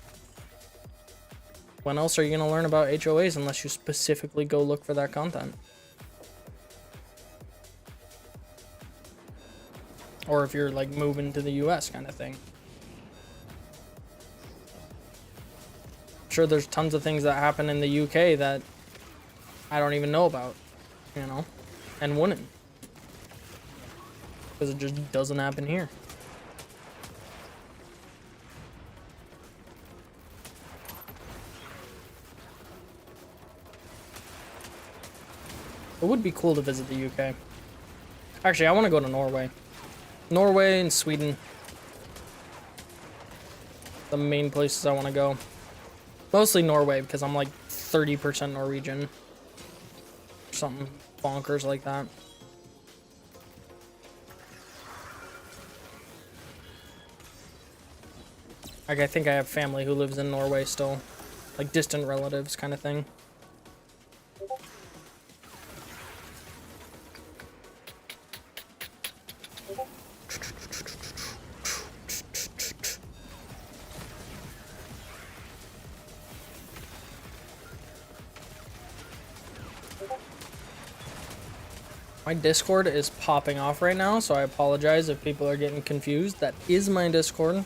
when else are you gonna learn about HOAs unless you specifically go look for that content? Or if you're like moving to the US kind of thing. Sure, there's tons of things that happen in the UK that I don't even know about, you know? and wouldn't. Because it just doesn't happen here. It would be cool to visit the UK. Actually, I want to go to Norway. Norway and Sweden. The main places I want to go. Mostly Norway, because I'm like 30% Norwegian. Or something bonkers like that. Like, I think I have family who lives in Norway still. Like, distant relatives kind of thing. My Discord is popping off right now, so I apologize if people are getting confused. That is my Discord,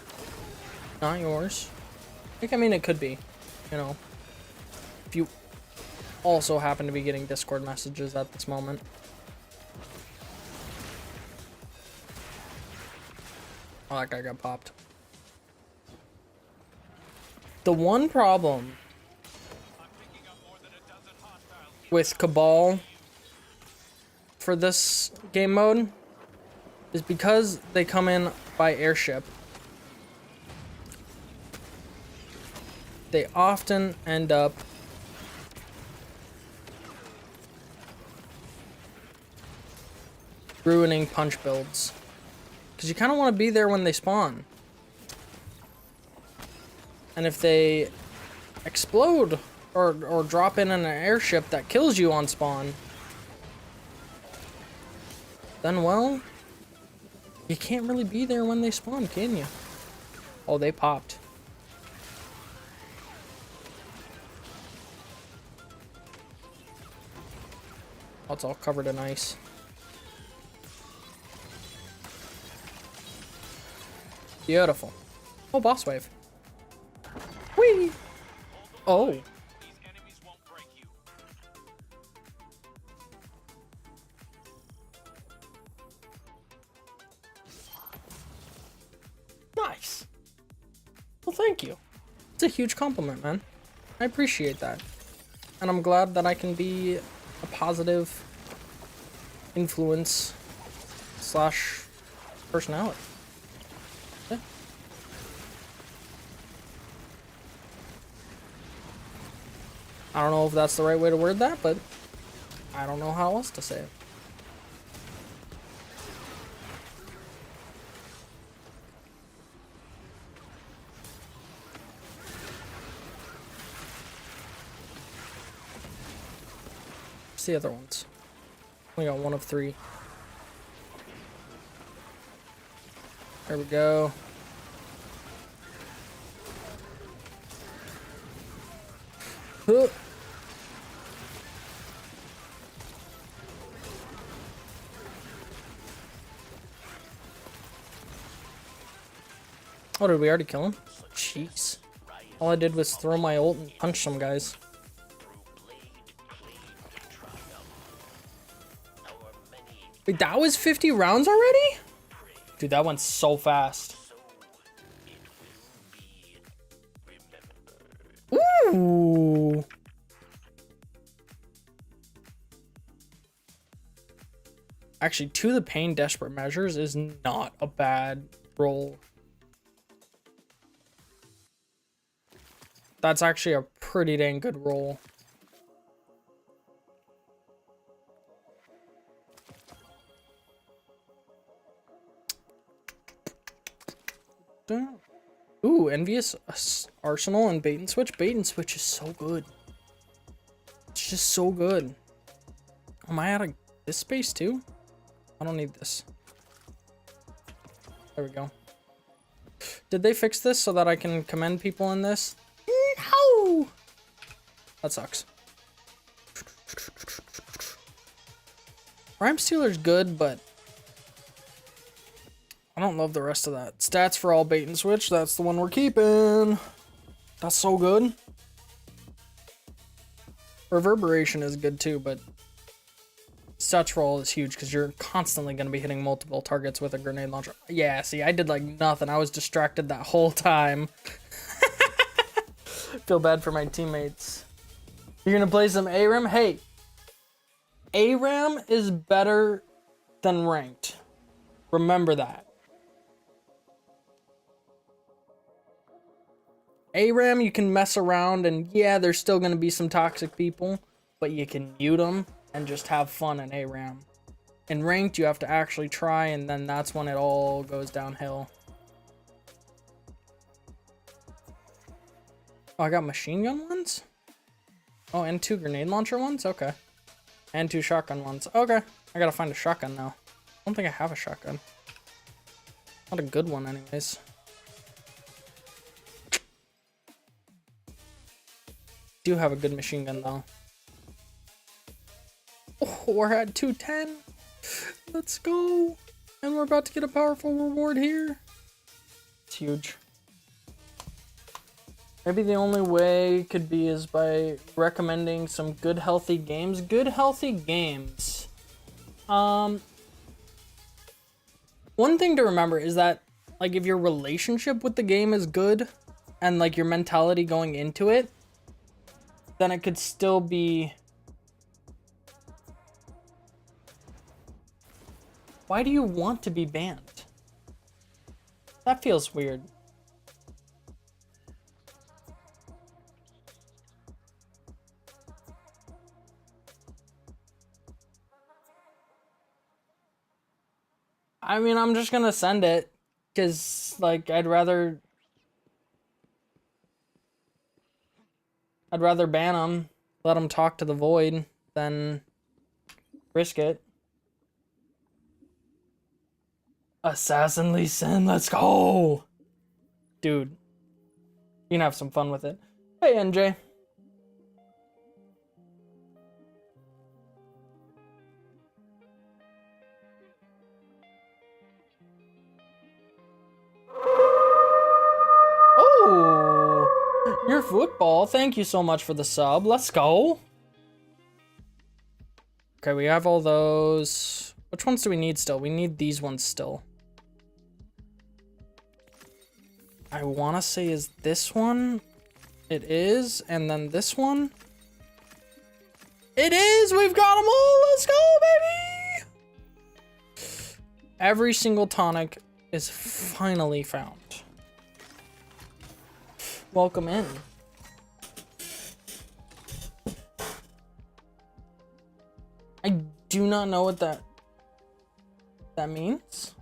not yours. I mean, it could be, you know, if you also happen to be getting Discord messages at this moment. Oh, that guy got popped. The one problem with Cabal for this game mode is because they come in by airship. They often end up ruining punch builds. Because you kind of want to be there when they spawn. And if they explode or drop in an airship that kills you on spawn, then, well, you can't really be there when they spawn, can you? Oh, they popped. Oh, it's all covered in ice. Beautiful. Oh, boss wave. Whee! Oh. Nice. Well, thank you. It's a huge compliment, man. I appreciate that. And I'm glad that I can be a positive influence / personality. Yeah. I don't know if that's the right way to word that, but I don't know how else to say it. What's the other ones? We got one of 3. There we go. Huh. Oh, did we already kill him? Jeez. All I did was throw my ult and punch some guys. Wait, that was 50 rounds already? Dude, that went so fast. Ooh. Actually, To the Pain Desperate Measures is not a bad roll. That's actually a pretty dang good roll. Ooh, Envious Arsenal and Bait and Switch. Bait and Switch is so good. It's just so good. Am I out of this space too? I don't need this. There we go. Did they fix this so that I can commend people in this? No! That sucks. Rhyme Stealer's good, but I don't love the rest of that. Stats for all Bait and Switch. That's the one we're keeping. That's so good. Reverberation is good too, but such role is huge because you're constantly going to be hitting multiple targets with a grenade launcher. Yeah, see, I did like nothing. I was distracted that whole time. Feel bad for my teammates. You're going to play some ARAM? Hey, ARAM is better than ranked. Remember that. ARAM, you can mess around, and yeah, there's still going to be some toxic people, but you can mute them and just have fun in ARAM. In ranked, you have to actually try, and then that's when it all goes downhill. Oh, I got machine gun ones? Oh, and 2 grenade launcher ones? Okay. And 2 shotgun ones. Okay. I gotta find a shotgun now. I don't think I have a shotgun. Not a good one anyways. Do have a good machine gun though. Oh, we're at 210. Let's go. And we're about to get a powerful reward here. It's huge. Maybe the only way could be is by recommending some good healthy games. Good healthy games. One thing to remember is that like if your relationship with the game is good and like your mentality going into it, then it could still be... Why do you want to be banned? That feels weird. I mean, I'm just gonna send it, because, like, I'd rather ban them, let them talk to the void, than risk it. Assassin Lee Sin, let's go! Dude, you can have some fun with it. Hey, NJ. Oh, your football. Thank you so much for the sub. Let's go. Okay, we have all those. Which ones do we need still? We need these ones still. I want to say is this one. It is. And then this one. It is. We've got them all. Let's go, baby. Every single tonic is finally found. Welcome in. I do not know what that means.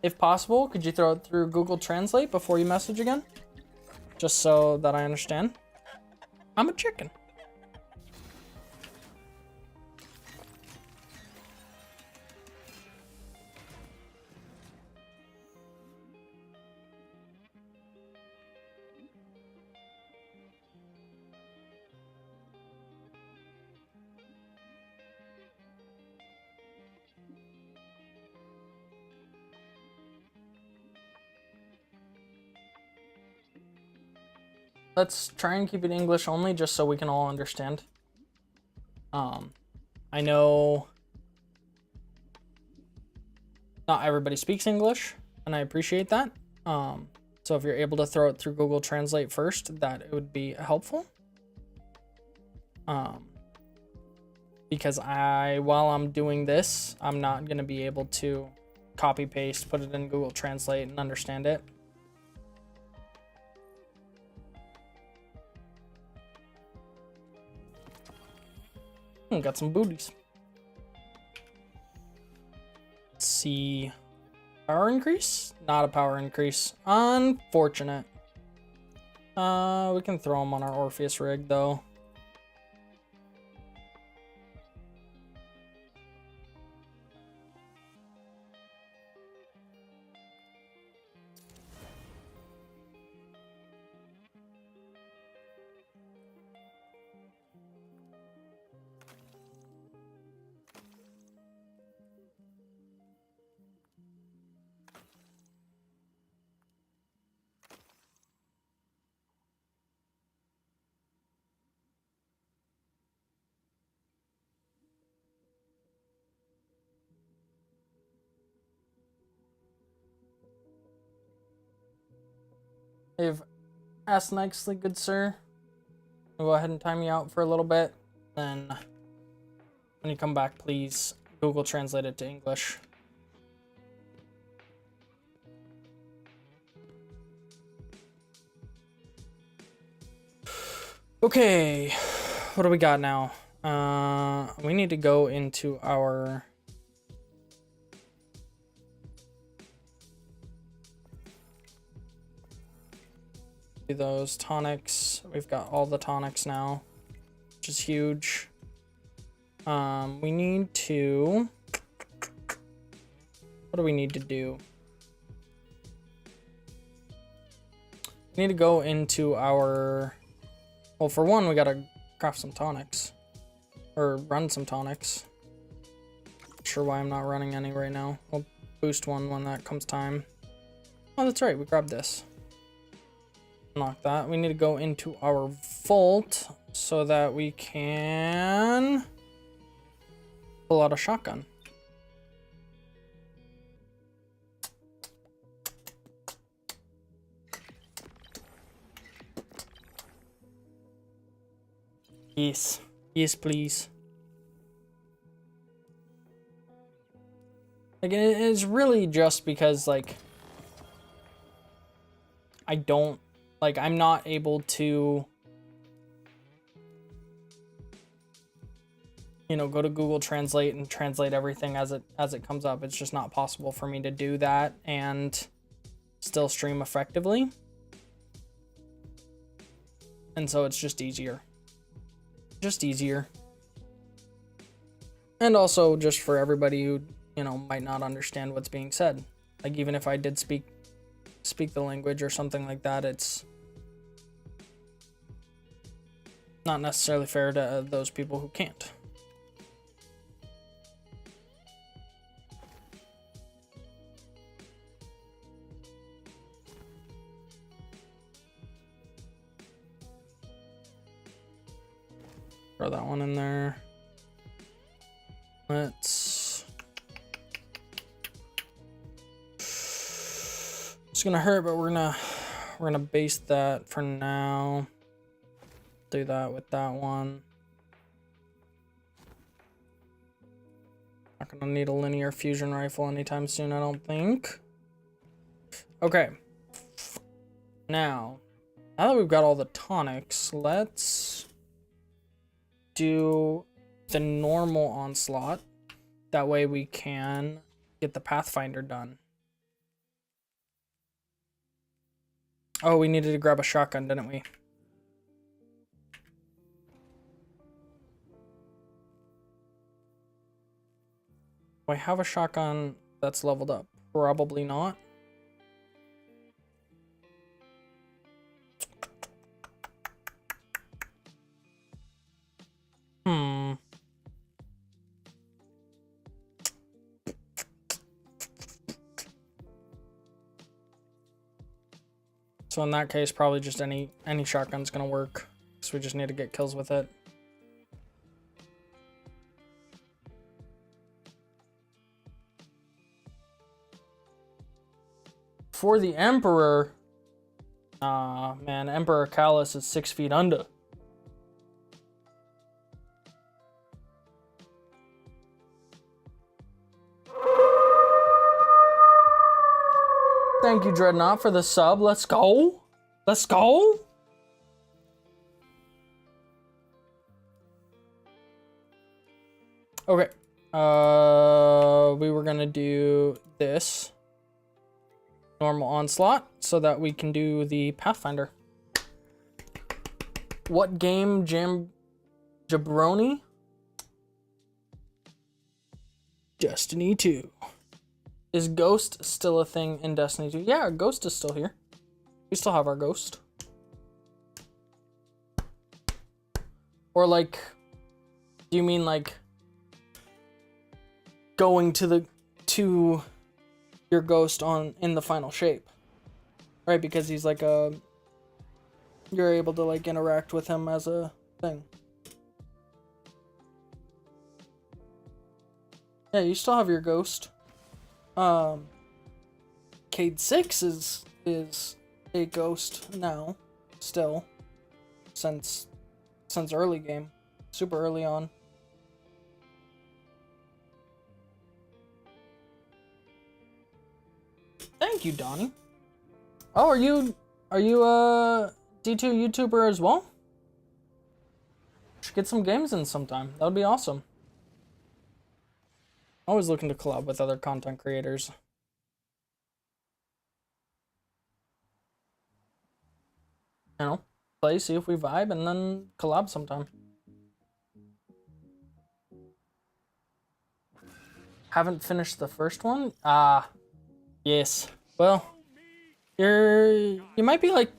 If possible, could you throw it through Google Translate before you message again? Just so that I understand. I'm a chicken. Let's try and keep it English only, just so we can all understand. I know not everybody speaks English, and I appreciate that. So if you're able to throw it through Google Translate first, that would be helpful. Because while I'm doing this, I'm not gonna be able to copy paste, put it in Google Translate, and understand it. Got some booties. Let's see. Power increase? Not a power increase. Unfortunate. We can throw them on our Orpheus rig though. They've asked nicely, good sir. I'll go ahead and time you out for a little bit. Then when you come back, please Google Translate it to English. Okay, what do we got now? We need to go into our those tonics. We've got all the tonics now, which is huge. We need to, what do we need to do? We need to go into our, well, for one, we gotta craft some tonics, or run some tonics. Not sure why I'm not running any right now. We'll boost one when that comes time. Oh, that's right, we grabbed this. Unlock that. We need to go into our vault so that we can pull out a shotgun. Yes. Yes, please. Like, it is really just because, like, I don't, like, I'm not able to, you know, go to Google Translate and translate everything as it comes up. It's just not possible for me to do that and still stream effectively. And so it's just easier. Just easier. And also just for everybody who, you know, might not understand what's being said. Like, even if I did speak the language or something like that, it's not necessarily fair to those people who can't. Throw that one in there. Let's, it's gonna hurt, but we're gonna base that for now. Do that with that one. Not gonna need a linear fusion rifle anytime soon, I don't think. Okay. Now that we've got all the tonics, let's do the normal Onslaught. That way we can get the Pathfinder done. Oh, we needed to grab a shotgun, didn't we? Do I have a shotgun that's leveled up? Probably not. So in that case, probably just any shotgun's gonna work. So we just need to get kills with it. For the Emperor, man, Emperor Callus is 6 feet under. Thank you, Dreadnought, for the sub. Let's go. Let's go. Okay. We were gonna do this. Normal Onslaught, so that we can do the Pathfinder. What game, Jabroni? Destiny 2. Is Ghost still a thing in Destiny 2? Yeah, Ghost is still here. We still have our Ghost. Or like, do you mean like going to your Ghost in the final shape? Right, because he's like you're able to like interact with him as a thing. Yeah, you still have your Ghost. Cade 6 is a ghost now, still, since early game, super early on. Thank you, Donnie. Oh, are you a D2 YouTuber as well? Should get some games in sometime. That would be awesome. Always looking to collab with other content creators. You know, play, see if we vibe, and then collab sometime. Haven't finished the first one? Ah, yes. Well, you might be like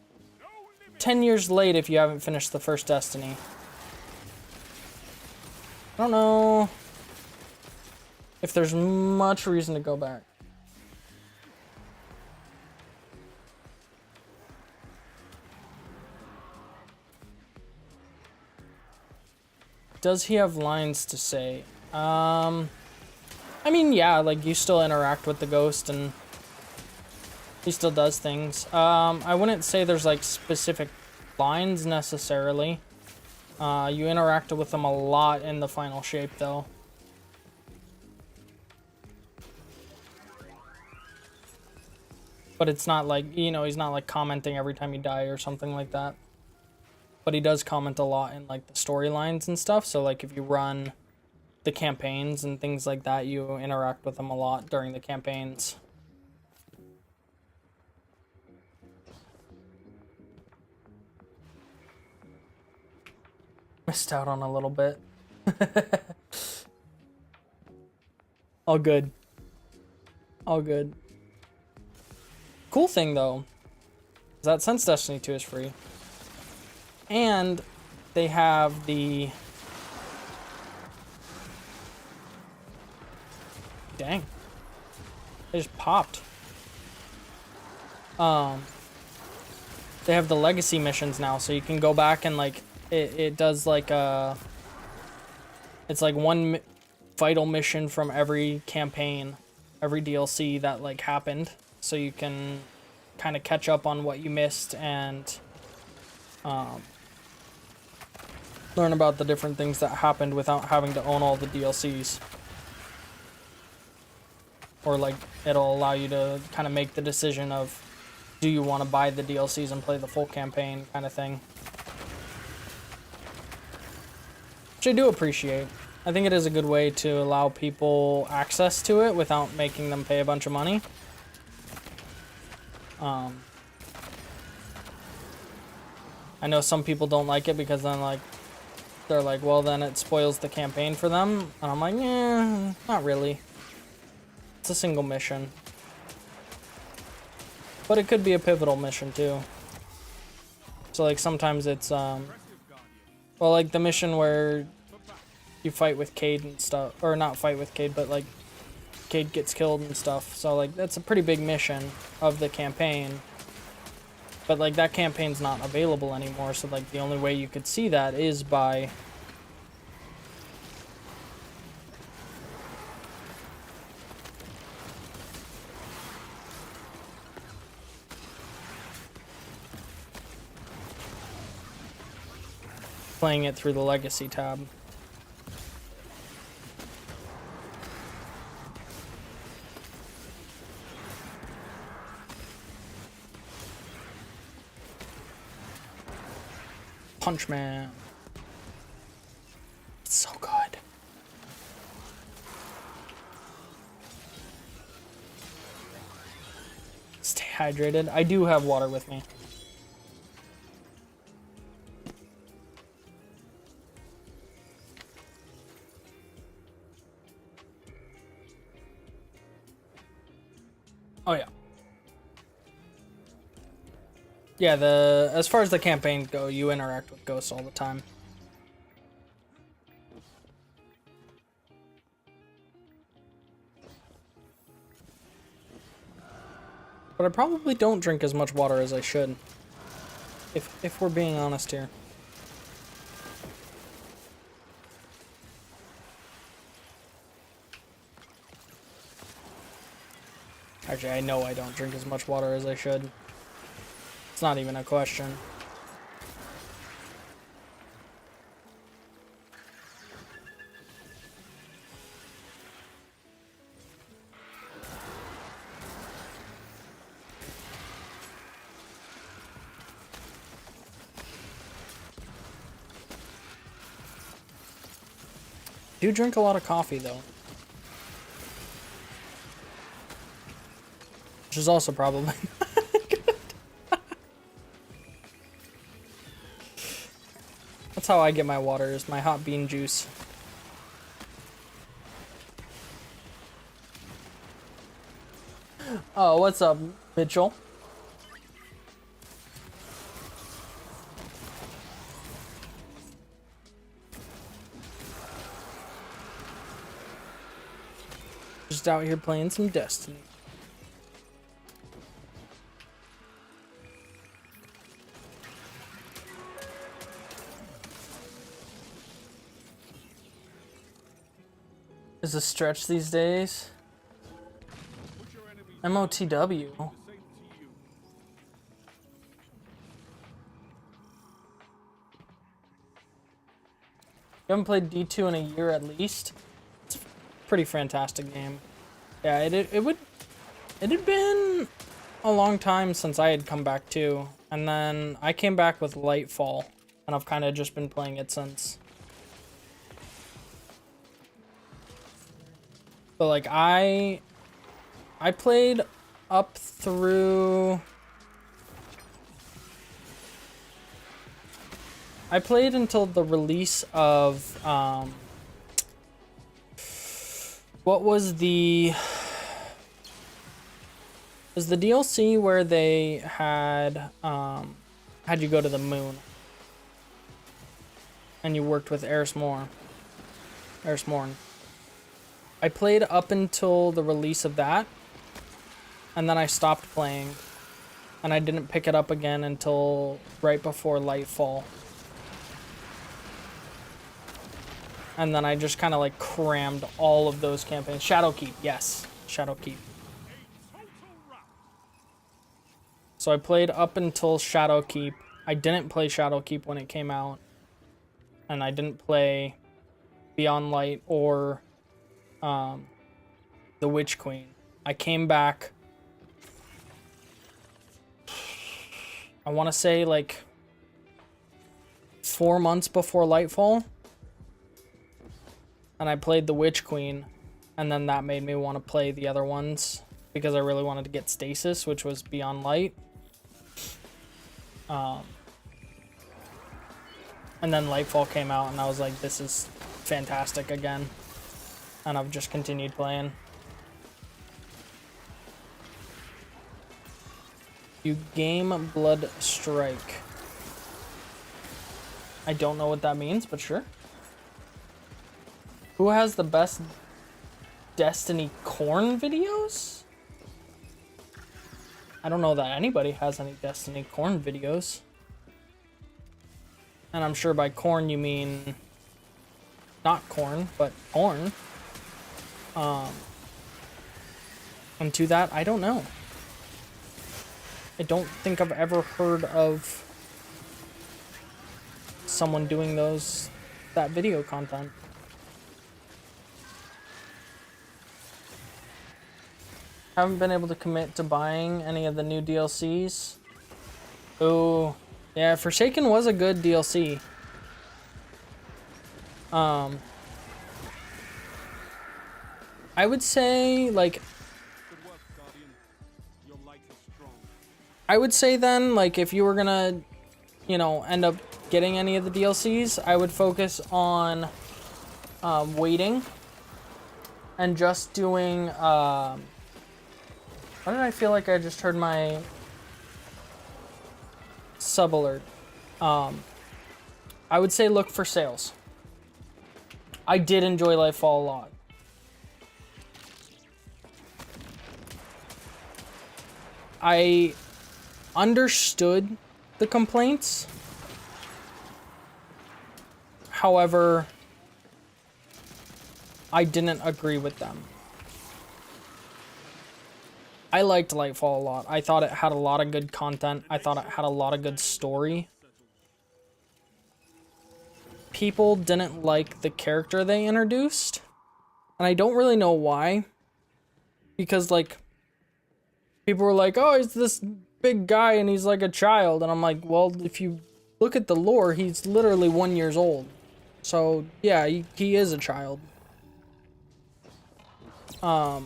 10 years late if you haven't finished the first Destiny. I don't know if there's much reason to go back. Does he have lines to say? I mean, yeah, like you still interact with the ghost and he still does things. I wouldn't say there's like specific lines necessarily. You interact with him a lot in the final shape though. But it's not like, you know, he's not like commenting every time you die or something like that. But he does comment a lot in like the storylines and stuff. So like if you run the campaigns and things like that, you interact with him a lot during the campaigns. Missed out on a little bit. All good. All good. Cool thing though is that since Destiny 2 is free and they have the dang, they just popped. They have the legacy missions now, so you can go back and like it does like it's like one vital mission from every campaign, every DLC that like happened, so you can kind of catch up on what you missed and learn about the different things that happened without having to own all the DLCs. Or like it'll allow you to kind of make the decision of, do you want to buy the DLCs and play the full campaign kind of thing. Which I do appreciate. I think it is a good way to allow people access to it without making them pay a bunch of money. I know some people don't like it because then like they're like, well then it spoils the campaign for them. And I'm like, yeah, not really. It's a single mission. But it could be a pivotal mission too. So like sometimes it's well, like the mission where you fight with Cade and stuff, or not fight with Cade, but like Cade gets killed and stuff. So like that's a pretty big mission of the campaign. But like that campaign's not available anymore, so like the only way you could see that is by playing it through the legacy tab. Punch Man. It's so good. Stay hydrated. I do have water with me. Oh yeah. Yeah, as far as the campaigns go, you interact with ghosts all the time. But I probably don't drink as much water as I should. If we're being honest here. Actually, I know I don't drink as much water as I should. It's not even a question. Do drink a lot of coffee though. Which is also probably good. That's how I get my water, is my hot bean juice. Oh, what's up, Mitchell? Just out here playing some Destiny. Is a stretch these days. MOTW. You haven't played D2 in a year at least? It's a pretty fantastic game. Yeah, it had been a long time since I had come back too. And then I came back with Nightfall, and I've kind of just been playing it since. But like I played up through... I played until the release of, what was the... Was the DLC where they had you go to the moon? And you worked with Eris Morn. I played up until the release of that, and then I stopped playing, and I didn't pick it up again until right before Nightfall. And then I just kind of like crammed all of those campaigns. Shadowkeep, yes, Shadowkeep. So I played up until Shadowkeep. I didn't play Shadowkeep when it came out, and I didn't play Beyond Light or the Witch Queen. I came back, I want to say like 4 months before Nightfall, and I played the Witch Queen, and then that made me want to play the other ones because I really wanted to get Stasis, which was Beyond Light. And then Nightfall came out, and I was like, this is fantastic again. And I've just continued playing. You game Blood Strike. I don't know what that means, but sure. Who has the best Destiny corn videos? I don't know that anybody has any Destiny corn videos. And I'm sure by corn you mean not corn, but corn. And to that, I don't know. I don't think I've ever heard of someone doing that video content. Haven't been able to commit to buying any of the new DLCs. Oh, yeah, Forsaken was a good DLC. I would say, like, I would say then, like, if you were gonna, you know, end up getting any of the DLCs, I would focus on waiting and just doing, why did I feel like I just heard my sub alert? I would say look for sales. I did enjoy Nightfall a lot. I understood the complaints. However, I didn't agree with them. I liked Nightfall a lot. I thought it had a lot of good content. I thought it had a lot of good story. People didn't like the character they introduced, and I don't really know why. Because, like, people were like, oh, he's this big guy and he's like a child. And I'm like, well, if you look at the lore, he's literally 1 year old. So, yeah, he is a child. But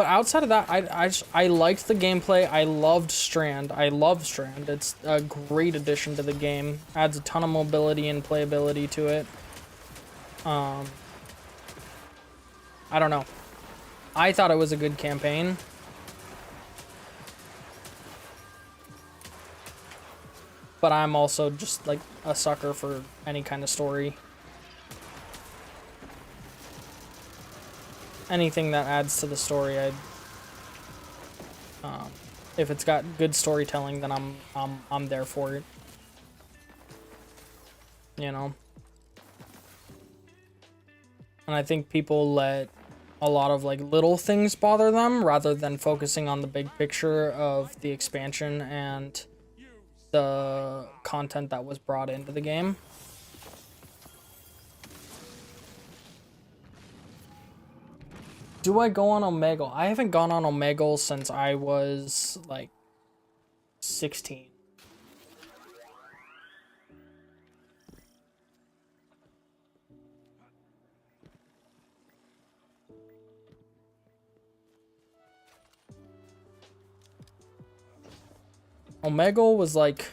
outside of that, I liked the gameplay. I loved Strand. I love Strand. It's a great addition to the game. Adds a ton of mobility and playability to it. I don't know. I thought it was a good campaign. But I'm also just like a sucker for any kind of story. Anything that adds to the story, if it's got good storytelling, then I'm there for it. You know. And I think people let a lot of like little things bother them rather than focusing on the big picture of the expansion and the content that was brought into the game. Do I go on Omegle? I haven't gone on Omegle since I was like 16. Omegle was like,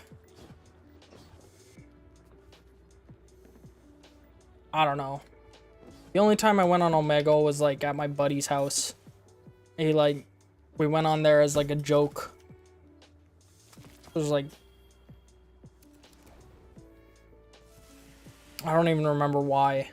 I don't know. The only time I went on Omegle was like at my buddy's house. We went on there as like a joke. It was like, I don't even remember why.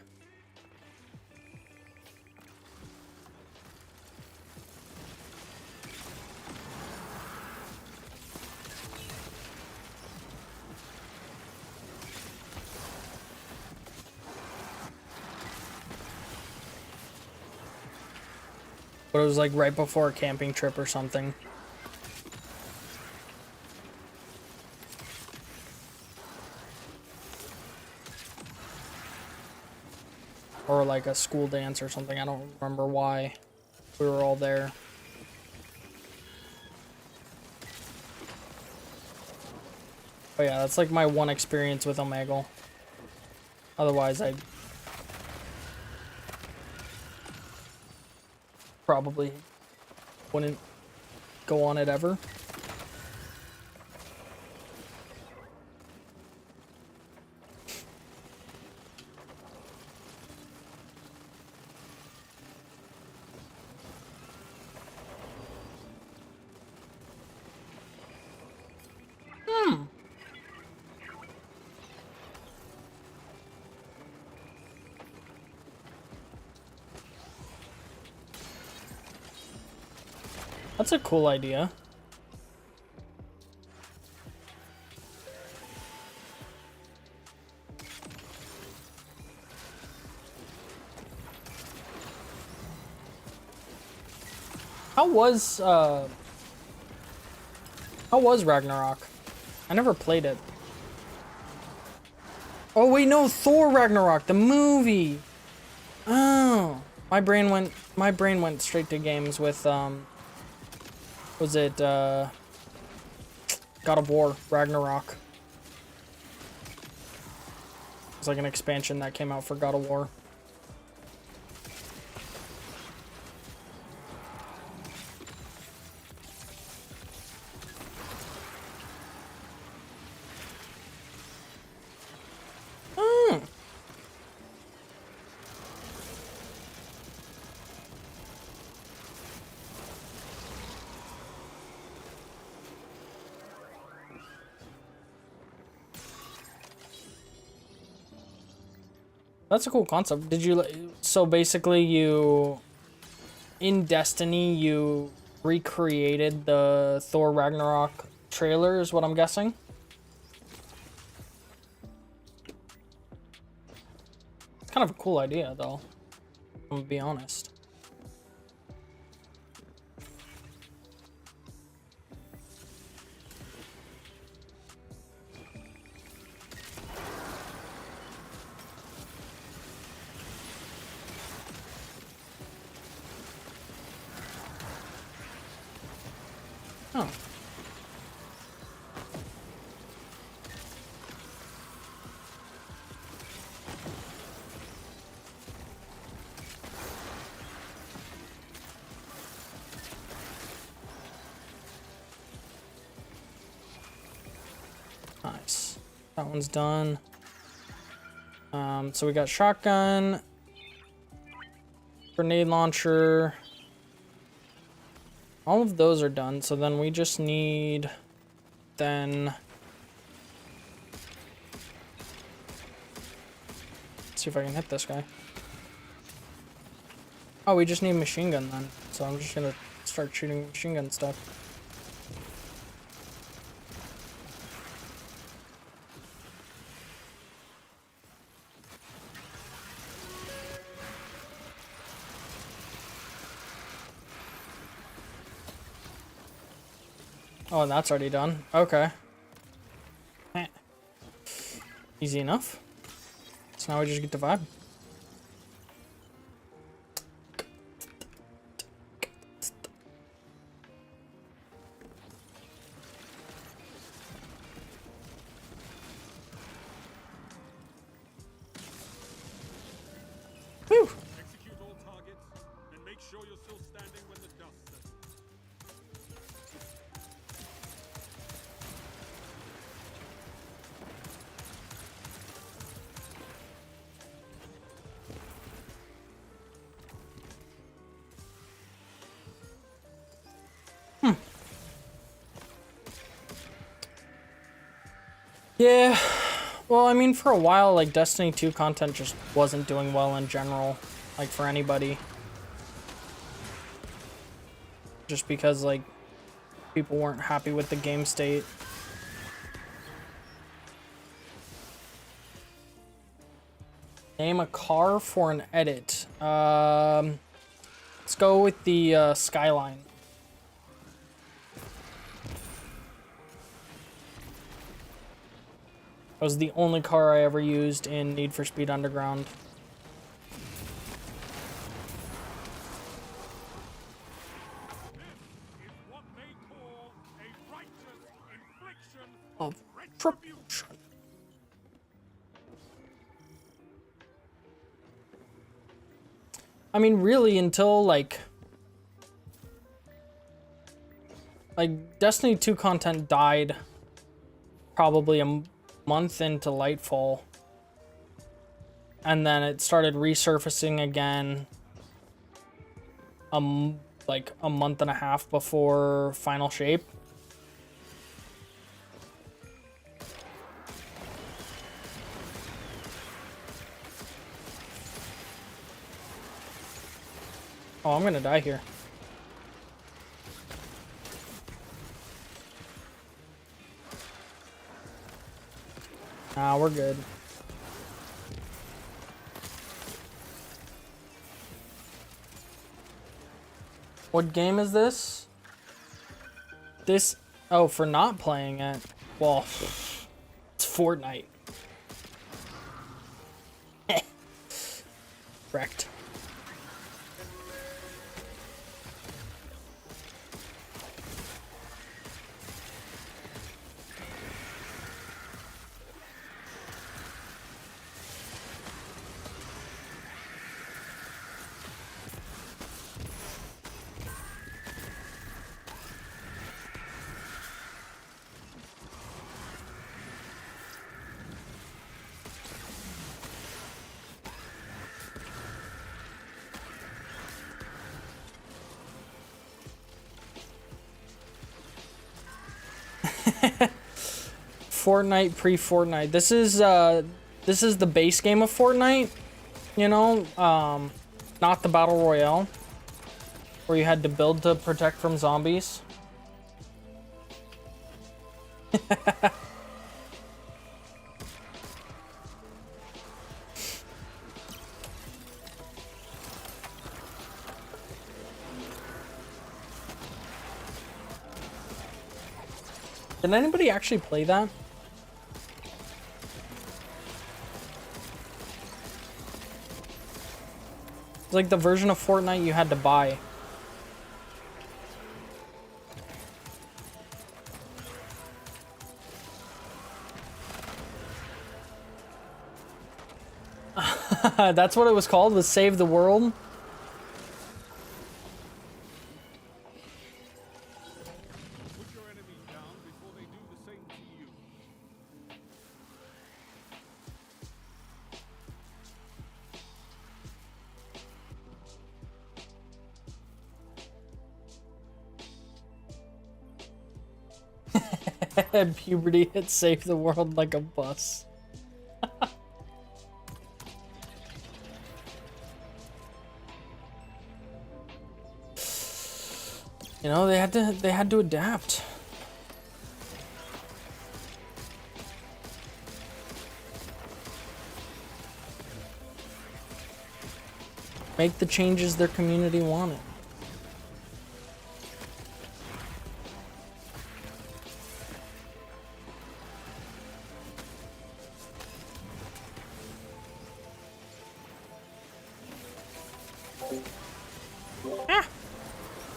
But it was like right before a camping trip or something. Or like a school dance or something. I don't remember why we were all there. But yeah, that's like my one experience with Omegle. Otherwise, I probably wouldn't go on it ever. That's a cool idea. How was Ragnarok? I never played it. Oh wait, no, Thor Ragnarok, the movie. Oh, my brain went straight to games with was it God of War Ragnarok? It's like an expansion that came out for God of War. That's a cool concept. Did you, so basically you, in Destiny, you recreated the Thor Ragnarok trailer is what I'm guessing? It's kind of a cool idea though, I'm gonna be honest. Oh. Nice. That one's done. So we got shotgun, grenade launcher. All of those are done. So then we just need then. Let's see if I can hit this guy. Oh, we just need machine gun then. So I'm just gonna start shooting machine gun stuff. Oh, and that's already done. Okay. Eh. Easy enough. So now we just get the vibe. Whew. Execute all targets and make sure you're still standing when the dust settles. Yeah. Well, I mean, for a while, like, Destiny 2 content just wasn't doing well in general, like, for anybody. Just because, like, people weren't happy with the game state. Name a car for an edit. Let's go with the Skyline. It was the only car I ever used in Need for Speed Underground. Is what they call a righteous infliction Of retribution. retribution. I mean, really, until like Destiny 2 content died probably a month into Nightfall, and then it started resurfacing again like a month and a half before Final Shape. Oh, I'm gonna die here. Nah, we're good. What game is this? This, oh, for not playing it. Well, it's Fortnite. Wrecked. Fortnite pre-Fortnite. This is the base game of Fortnite, you know, not the battle royale where you had to build to protect from zombies. Did anybody actually play that? It's like the version of Fortnite you had to buy. That's what it was called, was Save the World. Put your enemies down before they do the same to you. Puberty hit Save the World like a bus. You know, they had to adapt. Make the changes their community wanted.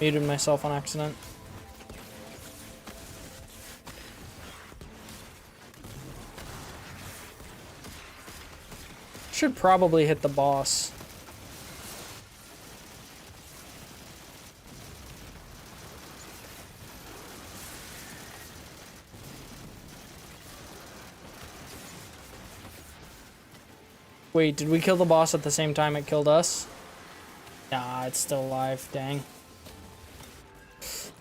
Muted myself on accident. Should probably hit the boss. Wait, did we kill the boss at the same time it killed us? Nah, it's still alive, dang. It's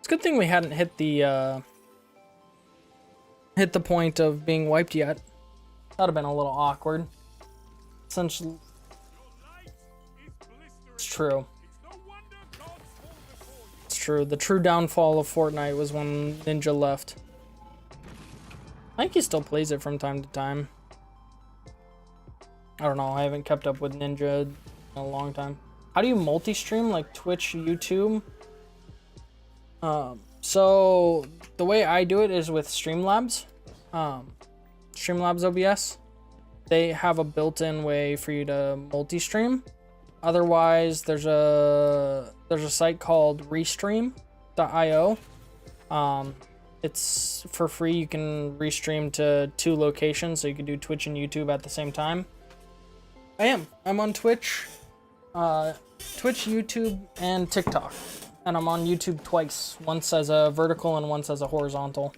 a good thing we hadn't hit the point of being wiped yet. That'd have been a little awkward. Since it's true. It's true. The true downfall of Fortnite was when Ninja left. I think he still plays it from time to time. I don't know, I haven't kept up with Ninja in a long time. How do you multi-stream, like Twitch, YouTube? So the way I do it is with Streamlabs. Streamlabs OBS. They have a built-in way for you to multi-stream. Otherwise, there's a site called restream.io. It's for free. You can restream to 2 locations, so you can do Twitch and YouTube at the same time. I'm on Twitch, YouTube, and TikTok. And I'm on YouTube twice. Once as a vertical and once as a horizontal.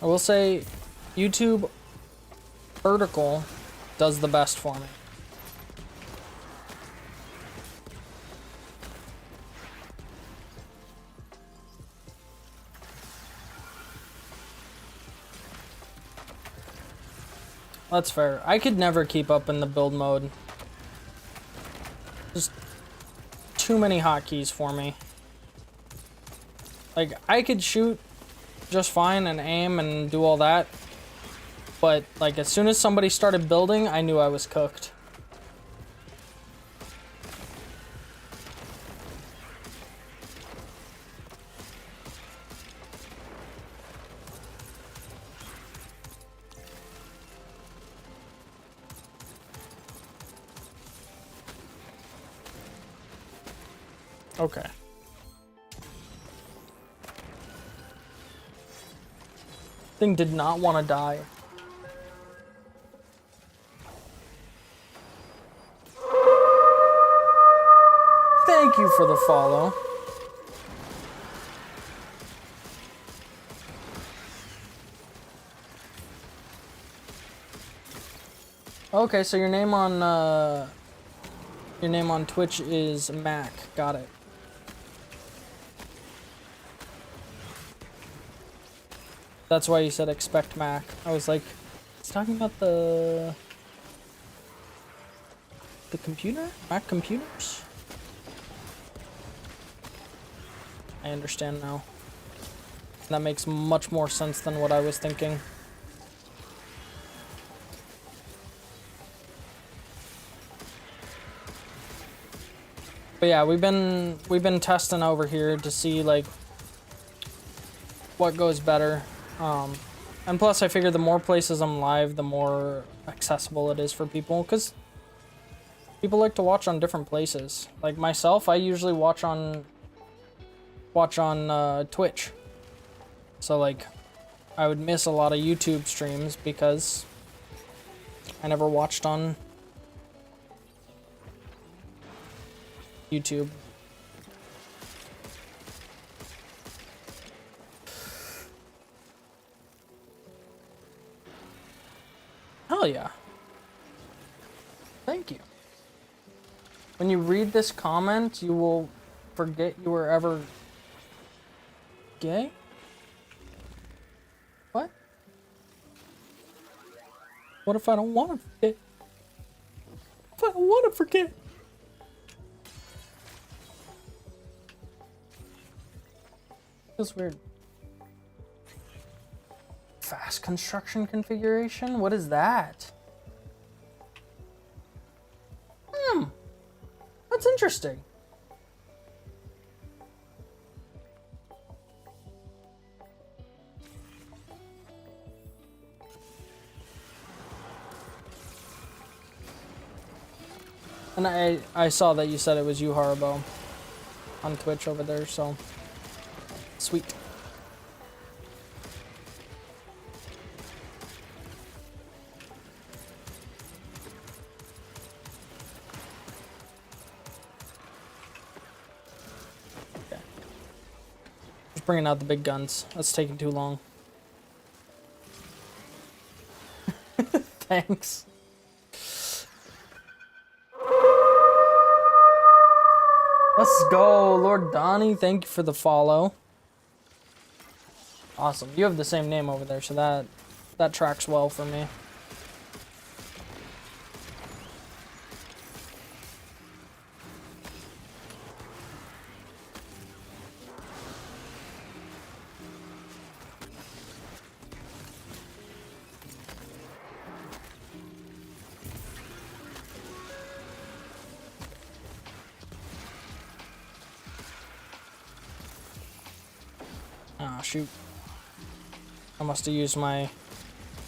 I will say YouTube vertical does the best for me. That's fair. I could never keep up in the build mode. Just too many hotkeys for me. Like, I could shoot just fine and aim and do all that, but like as soon as somebody started building, I knew I was cooked. Okay. Thing did not want to die. Thank you for the follow. Okay, so your name on Twitch is Mac. Got it. That's why you said expect Mac. I was like, it's talking about the computer? Mac computers? I understand now. That makes much more sense than what I was thinking. But yeah, we've been testing over here to see like what goes better. And plus, I figure the more places I'm live, the more accessible it is for people, because people like to watch on different places. Like myself, I usually watch on Twitch. So like, I would miss a lot of YouTube streams because I never watched on YouTube. Hell yeah. Thank you. When you read this comment, you will forget you were ever gay? What? What if I don't want to forget? If I don't want to forget? Feels weird. Fast construction configuration? What is that? That's interesting. And I saw that you said it was you, Haribo, on Twitch over there, so sweet. Okay. Just bringing out the big guns. That's taking too long. Thanks. Let's go, Lord Donnie. Thank you for the follow. Awesome. You have the same name over there, so that tracks well for me. Ah, shoot. I must have used my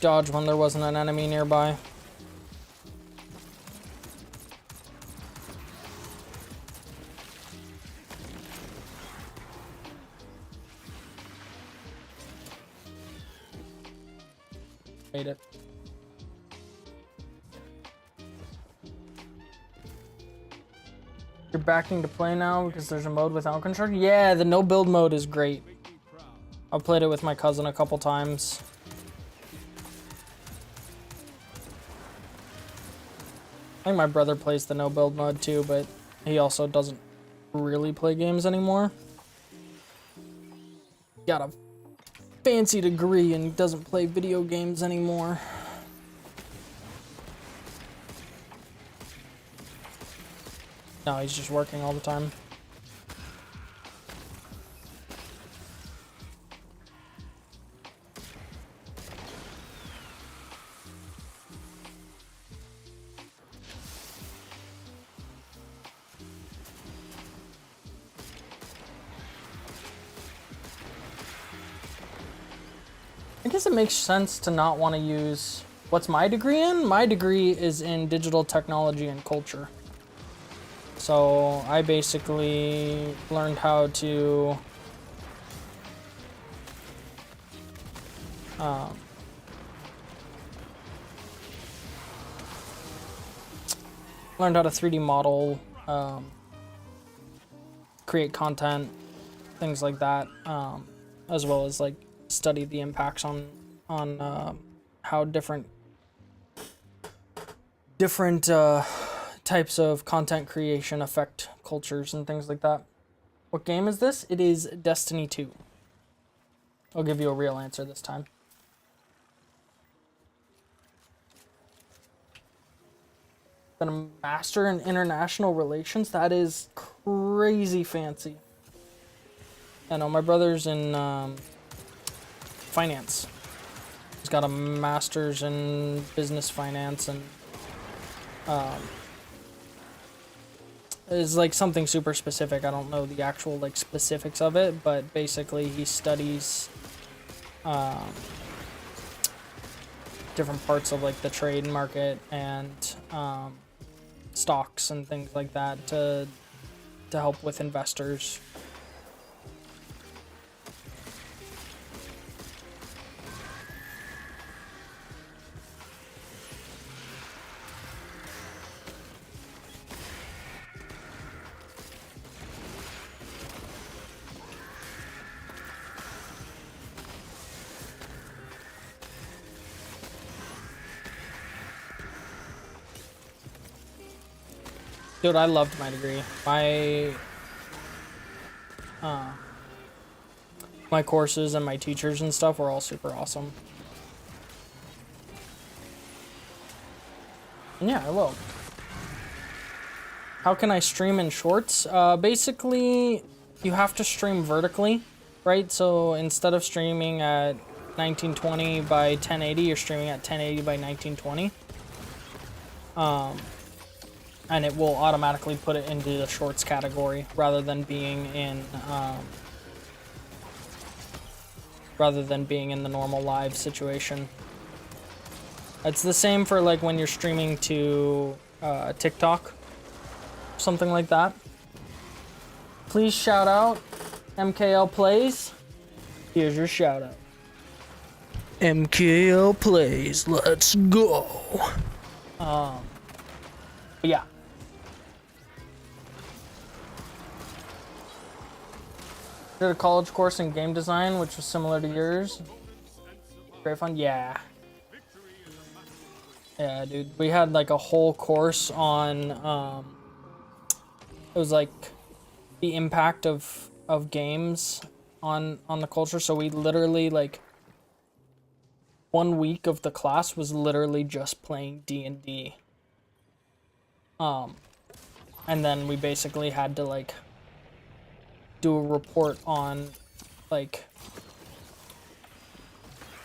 dodge when there wasn't an enemy nearby. Made it. You're backing to play now because there's a mode without construction? Yeah, the no build mode is great. I've played it with my cousin a couple times. I think my brother plays the no build mode too, but he also doesn't really play games anymore. Got a fancy degree and doesn't play video games anymore. No, he's just working all the time. I guess it makes sense to not want to use... What's my degree in? My degree is in digital technology and culture. So I basically learned how to learned how to 3D model, create content, things like that, as well as like study the impacts on how different types of content creation affect cultures and things like that. What game is this? It is Destiny 2. I'll give you a real answer this time. Been a master in international relations? That is crazy fancy. I know my brother's in finance. He's got a master's in business finance and is like something super specific. I don't know the actual like specifics of it, but basically he studies different parts of like the trade market and stocks and things like that to help with investors. Dude, I loved my degree. My courses and my teachers and stuff were all super awesome. And yeah, I will. How can I stream in shorts? Basically, you have to stream vertically, right? So instead of streaming at 1920 by 1080, you're streaming at 1080 by 1920. And it will automatically put it into the shorts category rather than being in the normal live situation. It's the same for like when you're streaming to TikTok, something like that. Please shout out MKL Plays. Here's your shout out. MKL Plays, let's go. But yeah. Did a college course in game design, which was similar to yours. Great fun, yeah. Yeah, dude. We had like a whole course on, it was like the impact of games on the culture. So we literally like 1 week of the class was literally just playing D&D. And then we basically had to like do a report on like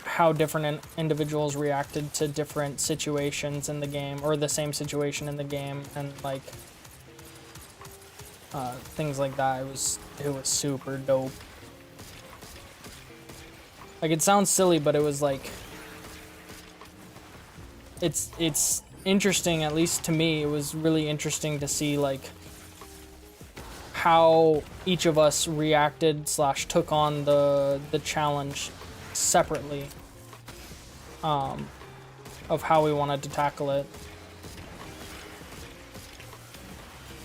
how different individuals reacted to different situations in the game or the same situation in the game, and like things like that. It was super dope. Like, it sounds silly, but it was like it's interesting, at least to me. It was really interesting to see like how each of us reacted / took on the challenge separately, of how we wanted to tackle it,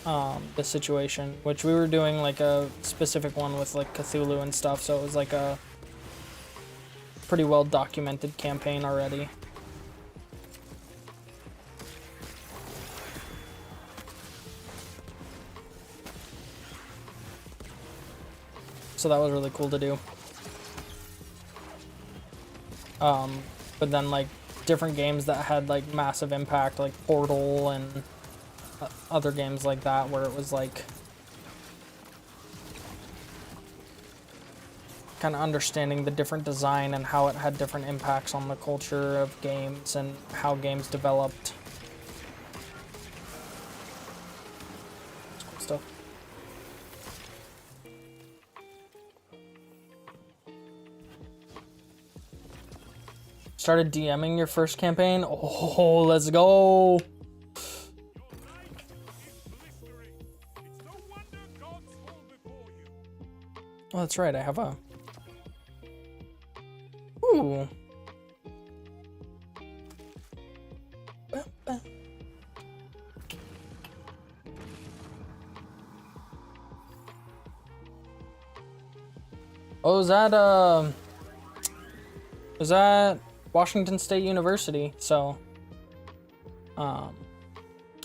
the situation, which we were doing like a specific one with like Cthulhu and stuff, so it was like a pretty well documented campaign already. So that was really cool to do. But then like different games that had like massive impact, like Portal and other games like that, where it was like kind of understanding the different design and how it had different impacts on the culture of games and how games developed. That's cool stuff. Started DMing your first campaign? Oh, let's go! Oh, that's right, I have a... Ooh. Oh, is that Washington State University? So,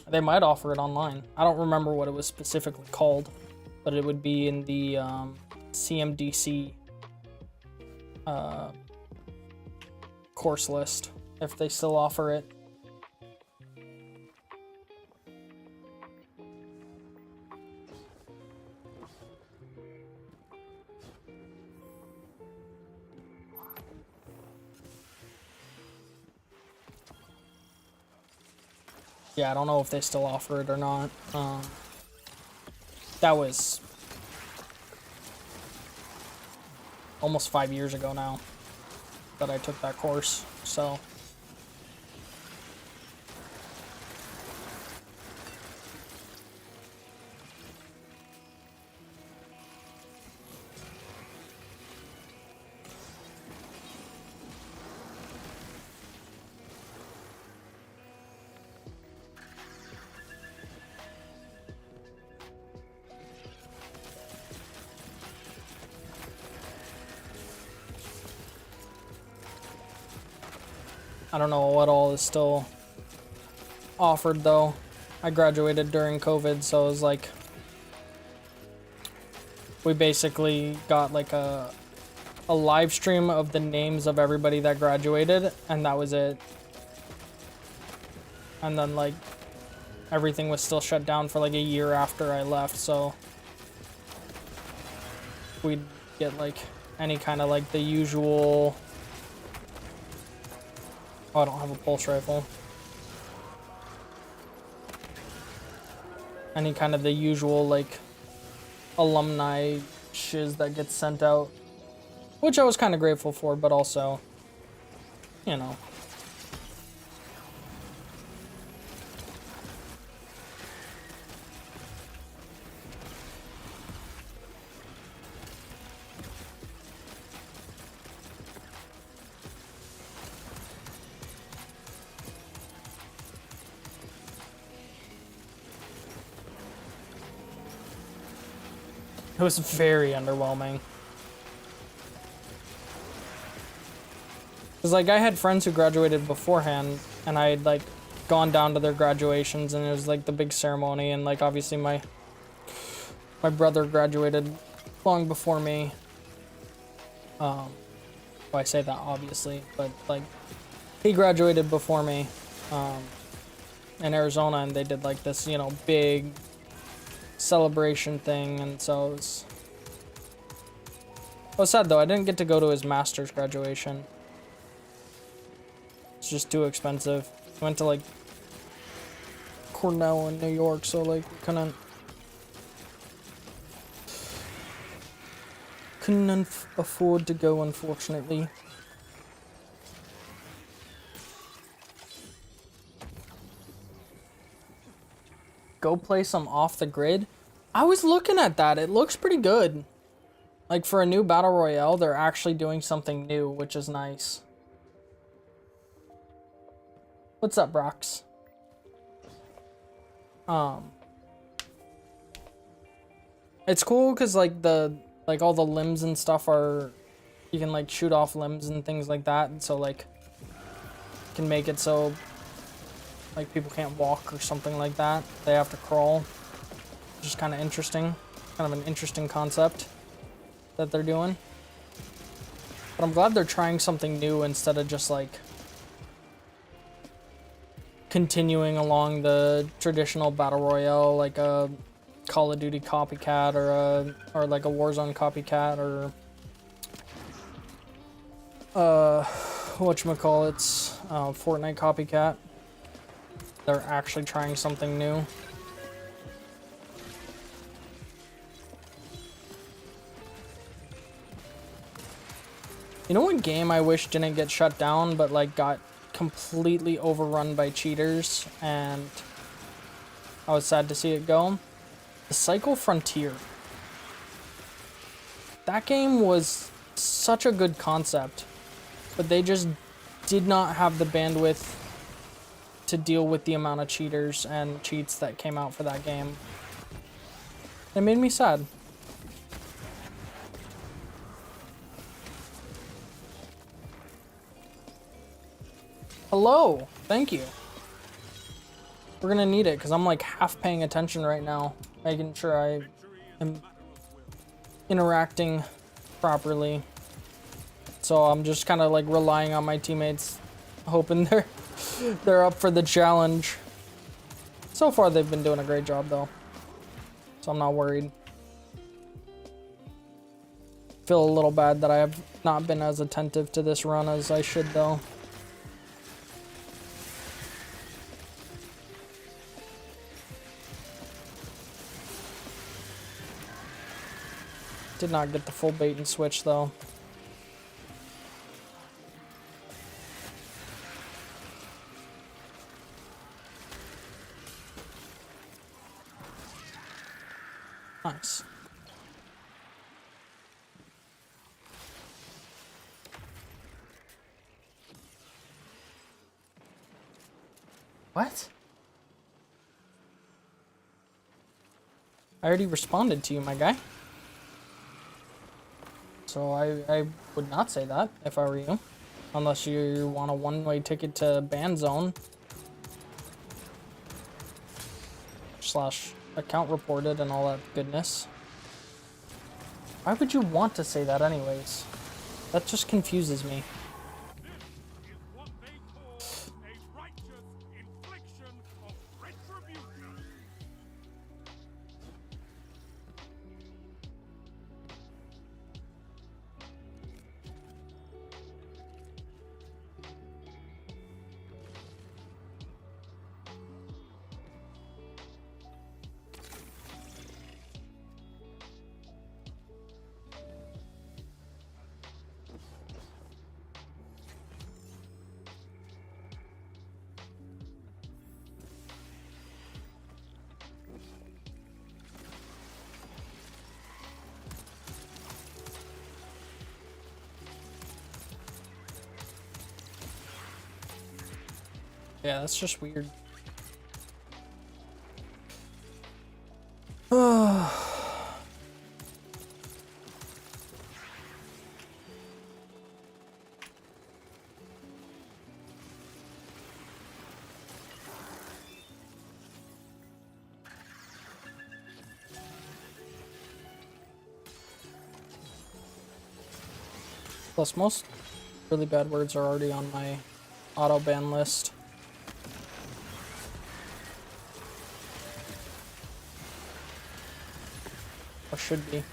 they might offer it online. I don't remember what it was specifically called, but it would be in the CMDC course list, if they still offer it. Yeah, I don't know if they still offer it or not. That was almost 5 years ago now that I took that course, so I don't know what all is still offered though. I graduated during COVID, so it was like we basically got like a live stream of the names of everybody that graduated, and that was it. And then like everything was still shut down for like a year after I left, so we'd get like any kind of like the usual. Oh, I don't have a pulse rifle. Any kind of the usual like alumni shiz that gets sent out, which I was kind of grateful for, but also, you know. It was very underwhelming. Cause like I had friends who graduated beforehand, and I had like gone down to their graduations, and it was like the big ceremony, and like obviously my brother graduated long before me. Well, I say that obviously, but like he graduated before me in Arizona, and they did like this, you know, big celebration thing, and so it was sad though. I didn't get to go to his master's graduation. It's just too expensive. I went to like Cornell in New York, so like couldn't afford to go, unfortunately. Go play some off the grid. I was looking at that. It looks pretty good. Like for a new battle royale, they're actually doing something new, which is nice. What's up, Brox? It's cool because like all the limbs and stuff are, you can like shoot off limbs and things like that, and so like can make it so like people can't walk or something like that. They have to crawl, which is kind of interesting. Kind of an interesting concept that they're doing. But I'm glad they're trying something new instead of just like continuing along the traditional battle royale, like a Call of Duty copycat or like a Warzone copycat or whatchamacallits, Fortnite copycat. They're actually trying something new. You know what game I wish didn't get shut down but like got completely overrun by cheaters, and I was sad to see it go? The Cycle Frontier. That game was such a good concept, but they just did not have the bandwidth to deal with the amount of cheaters and cheats that came out for that game. It made me sad. Hello, thank you. We're gonna need it because I'm like half paying attention right now, making sure I am interacting properly. So I'm just kind of like relying on my teammates, hoping they're up for the challenge. So far they've been doing a great job though, so I'm not worried. Feel a little bad that I have not been as attentive to this run as I should though. Did not get the full bait and switch though. Nice. What? I already responded to you, my guy. So I would not say that if I were you. Unless you want a one-way ticket to ban zone. / account reported and all that goodness. Why would you want to say that anyways? That just confuses me. This is what they call a righteous infliction of retribution. Yeah, that's just weird. Plus, most really bad words are already on my auto ban list. Or should be.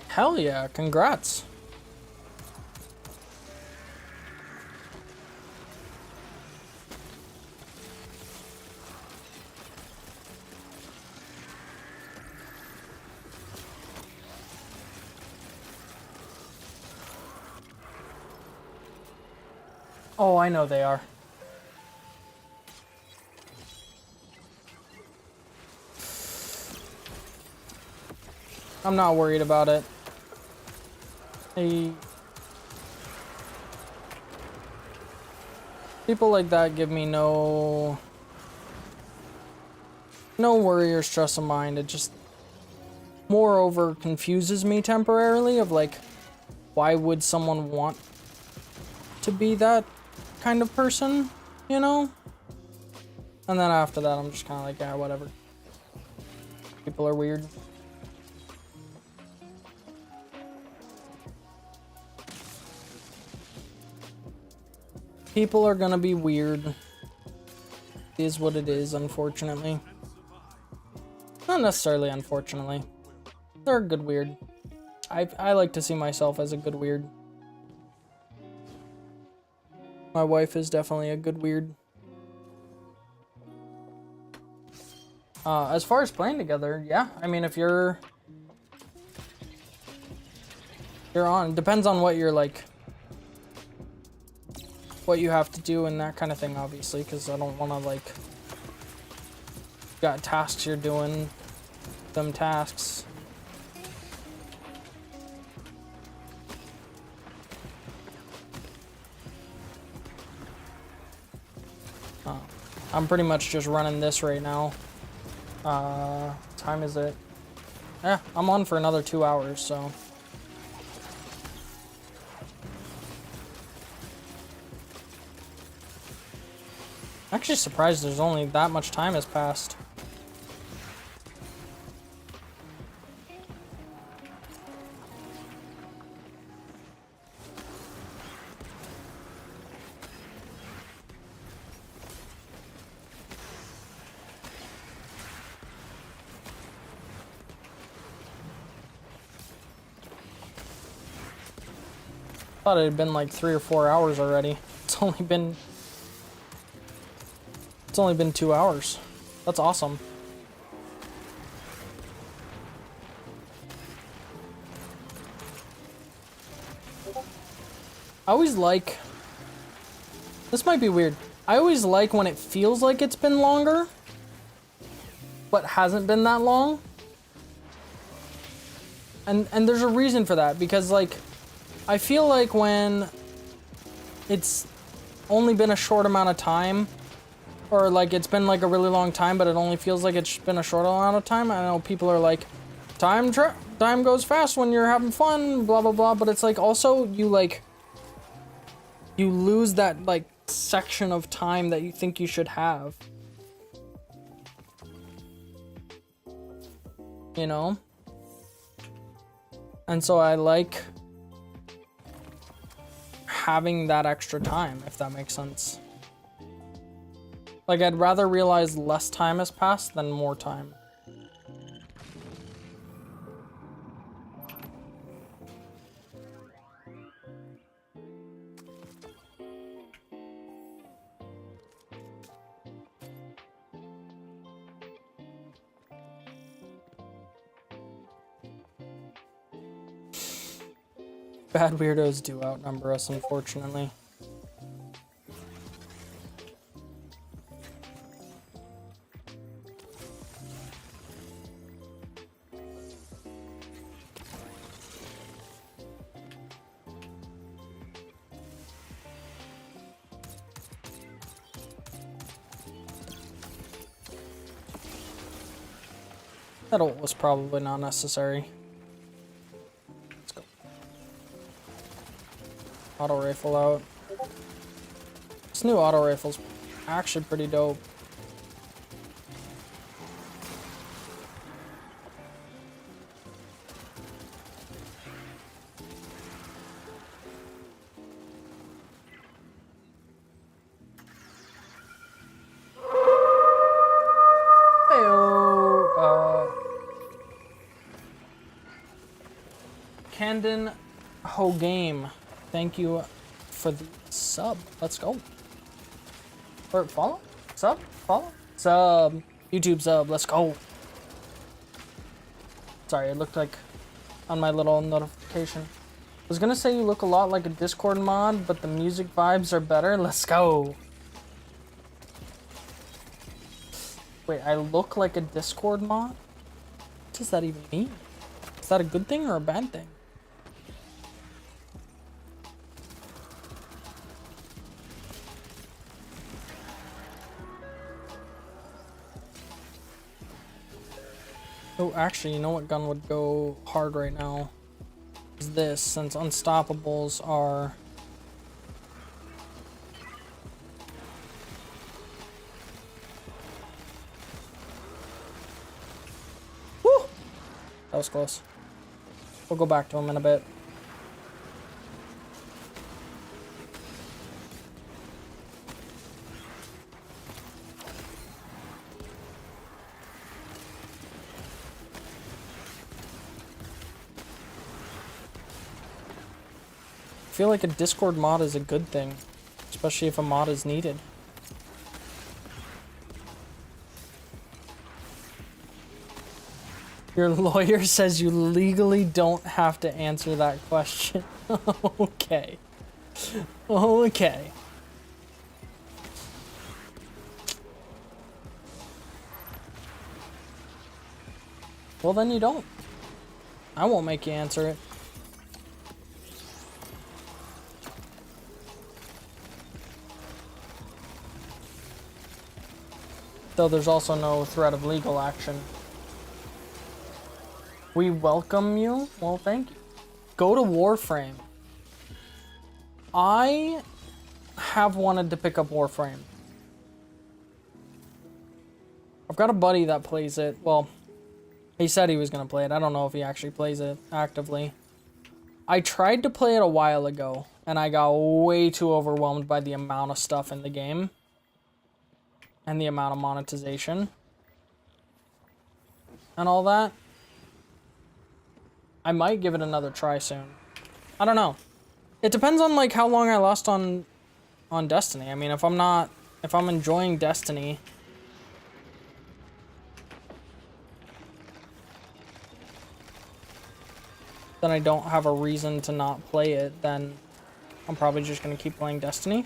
Hell yeah, congrats. Oh, I know they are. I'm not worried about it. People like that give me no worry or stress of mind. It just moreover confuses me temporarily of like, why would someone want to be that kind of person, you know? And then after that, I'm just kind of like, yeah, whatever. People are weird. People are gonna be weird. It is what it is, unfortunately. Not necessarily unfortunately. They're a good weird. I like to see myself as a good weird. My wife is definitely a good weird. As far as playing together, yeah. I mean, if you're on, depends on what you're like, what you have to do and that kind of thing, obviously, because I don't want to like, got tasks you're doing, them tasks. I'm pretty much just running this right now. What time is it? Yeah, I'm on for another 2 hours, so. I'm actually surprised there's only that much time has passed. Thought it had been like 3 or 4 hours already. It's only been 2 hours. That's awesome. I always like, this might be weird. I always like when it feels like it's been longer, but hasn't been that long. And there's a reason for that, because like I feel like when it's only been a short amount of time, or like it's been like a really long time but it only feels like it's been a short amount of time, I know people are like, time goes fast when you're having fun, blah blah blah, but it's like also you lose that like section of time that you think you should have, you know? And so I like having that extra time, if that makes sense. Like, I'd rather realize less time has passed than more time. Bad weirdos do outnumber us, unfortunately. That ult was probably not necessary. Let's go. Auto rifle out. This new auto rifle's actually pretty dope. Candon Ho Game, thank you for the sub. Let's go. Or follow? Sub? Follow? Sub. YouTube sub. Let's go. Sorry, it looked like on my little notification. I was gonna say you look a lot like a Discord mod, but the music vibes are better. Let's go. Wait, I look like a Discord mod? What does that even mean? Is that a good thing or a bad thing? Oh, actually, you know what gun would go hard right now? Is this, since unstoppables are... Woo! That was close. We'll go back to him in a bit. I feel like a Discord mod is a good thing, especially if a mod is needed. Your lawyer says you legally don't have to answer that question. Okay. Okay. Well, then you don't. I won't make you answer it. Though there's also no threat of legal action. We welcome you? Well, thank you. Go to Warframe. I have wanted to pick up Warframe. I've got a buddy that plays it. Well, he said he was going to play it. I don't know if he actually plays it actively. I tried to play it a while ago, and I got way too overwhelmed by the amount of stuff in the game. And the amount of monetization. And all that. I might give it another try soon. I don't know. It depends on like how long I lost on Destiny. I mean, if I'm enjoying Destiny, then I don't have a reason to not play it, then I'm probably just going to keep playing Destiny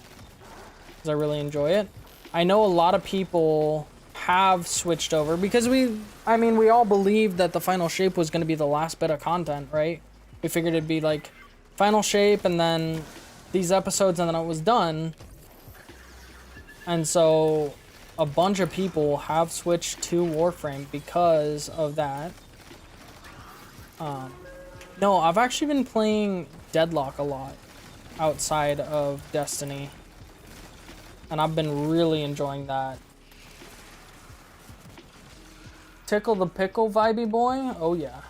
because I really enjoy it. I know a lot of people have switched over because I mean, we all believed that the final shape was going to be the last bit of content, right? We figured it'd be like final shape and then these episodes and then it was done. And so a bunch of people have switched to Warframe because of that. No, I've actually been playing Deadlock a lot outside of Destiny. And I've been really enjoying that. Tickle the pickle vibey boy? Oh yeah.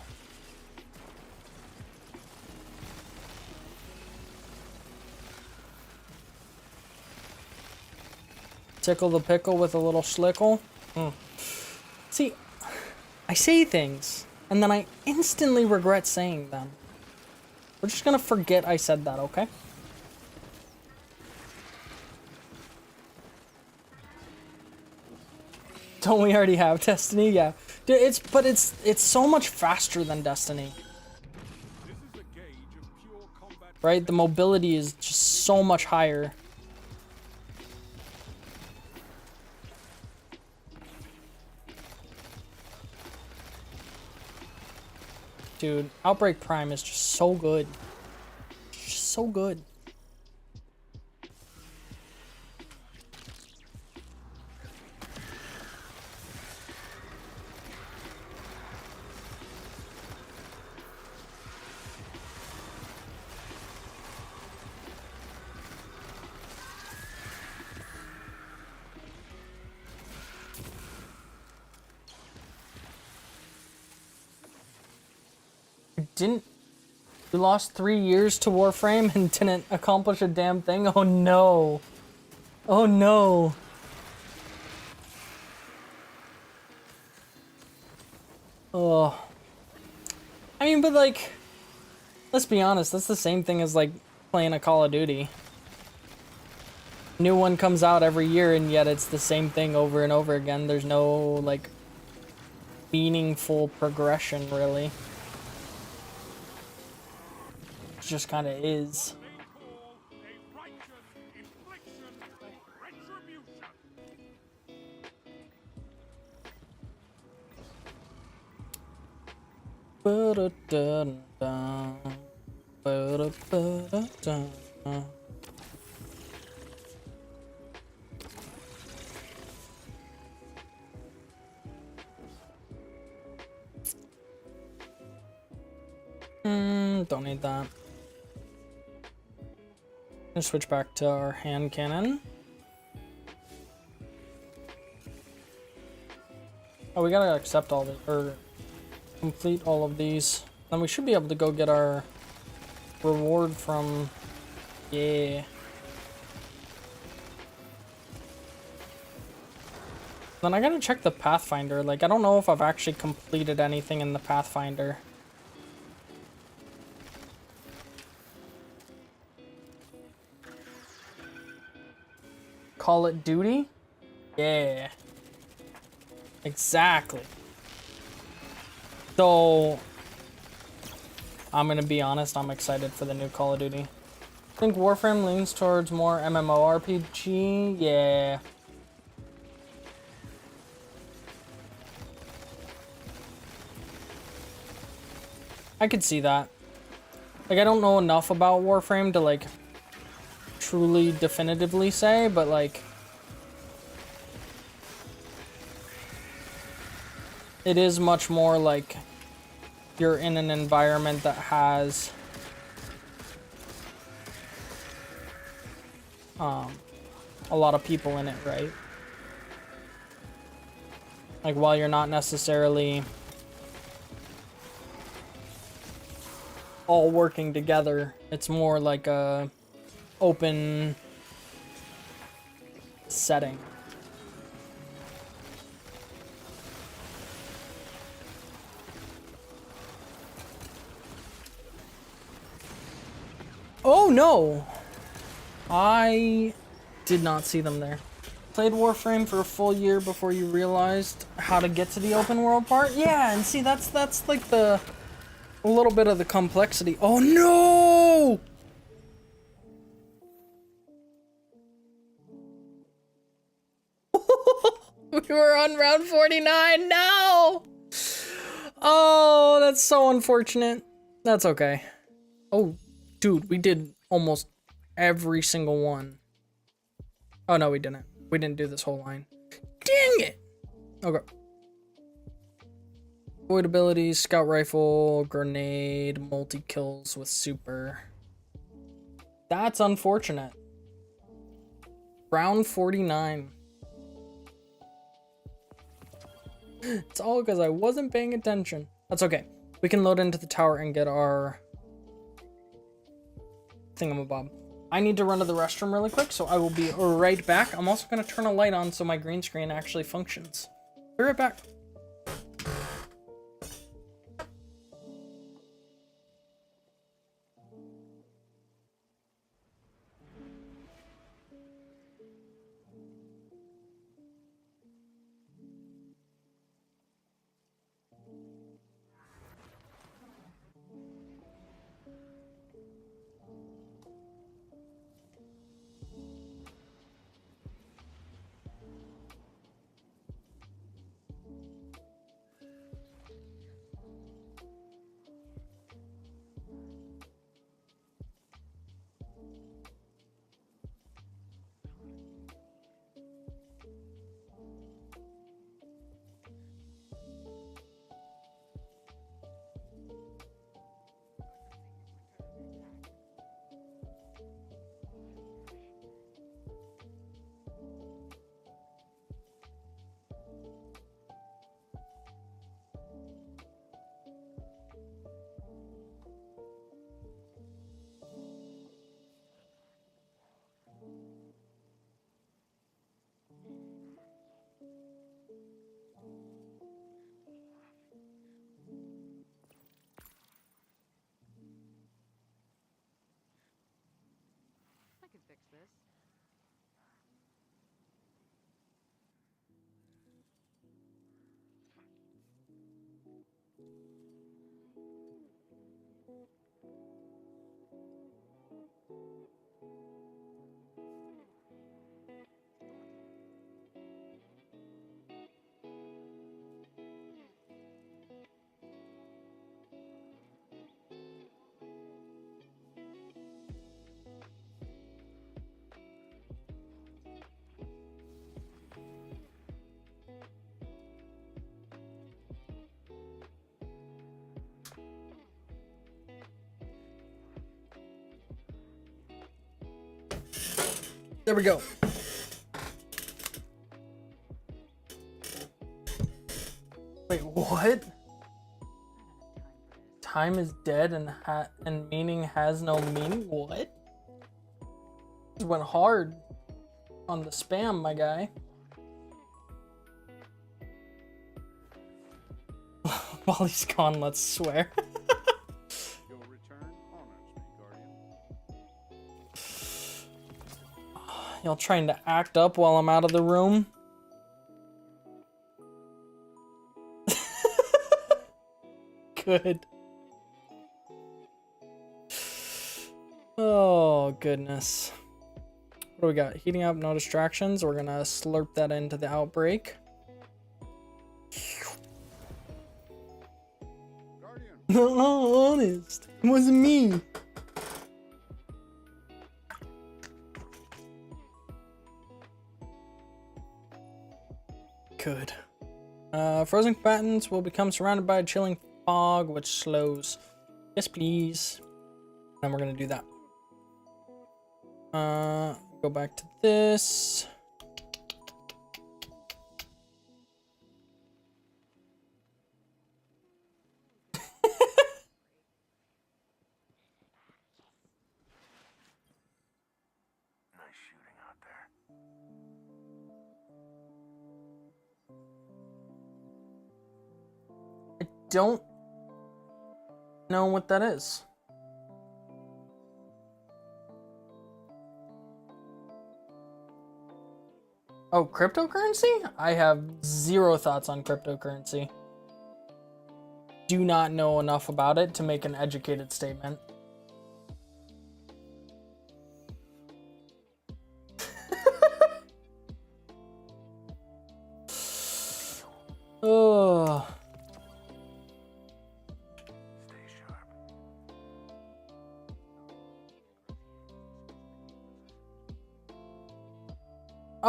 Tickle the pickle with a little schlickle. See, I say things, and then I instantly regret saying them. We're just gonna forget I said that, okay? Don't we already have Destiny? Yeah. Dude, it's so much faster than Destiny. This is a gauge of pure combat. Right? The mobility is just so much higher. Dude, Outbreak Prime is just so good. Just so good. You lost 3 years to Warframe and didn't accomplish a damn thing? Oh no. Oh no. Oh. I mean, but like, let's be honest, that's the same thing as like playing a Call of Duty. New one comes out every year and yet it's the same thing over and over again. There's no like meaningful progression really. Just kind of is. They call a righteous infliction of retribution. Ba-da-da-da, ba-da-ba-da-da. Don't need that. Gonna switch back to our hand cannon. Oh, we gotta accept all the, or complete all of these. Then we should be able to go get our reward from, yeah. Then I gotta check the Pathfinder. Like, I don't know if I've actually completed anything in the Pathfinder. Call it Duty? Yeah. Exactly. So, I'm gonna be honest, I'm excited for the new Call of Duty. I think Warframe leans towards more MMORPG. Yeah. I could see that. Like, I don't know enough about Warframe to, like, truly definitively say, but, like, it is much more like you're in an environment that has a lot of people in it, right? Like, while you're not necessarily all working together, it's more like a open setting. Oh no! I did not see them there. Played Warframe for a full year before you realized how to get to the open world part? Yeah, and see, that's like a little bit of the complexity. Oh no! We we're on round 49. No! Oh, that's so unfortunate. That's okay. Oh, dude, we did almost every single one. Oh, no, we didn't. We didn't do this whole line. Dang it! Okay. Void abilities, scout rifle, grenade, multi-kills with super. That's unfortunate. Round 49. It's all because I wasn't paying attention. That's okay. We can load into the tower and get our thingamabob. I need to run to the restroom really quick, so I will be right back. I'm also going to turn a light on so my green screen actually functions. Be right back. I can fix this. There we go. Wait, what? Time is dead and meaning has no meaning? What? This went hard on the spam, my guy. While he's gone, let's swear. Your return honors me, Guardian. Y'all trying to act up while I'm out of the room? Good. Oh, goodness. What do we got? Heating up, no distractions. We're gonna slurp that into the outbreak. Guardian, No, honest. It wasn't me. Good. Frozen combatants will become surrounded by a chilling fog, which slows. Yes, please. And we're gonna do that. Go back to this. Nice shooting out there. I don't know what that is. Oh, cryptocurrency? I have zero thoughts on cryptocurrency. Do not know enough about it to make an educated statement.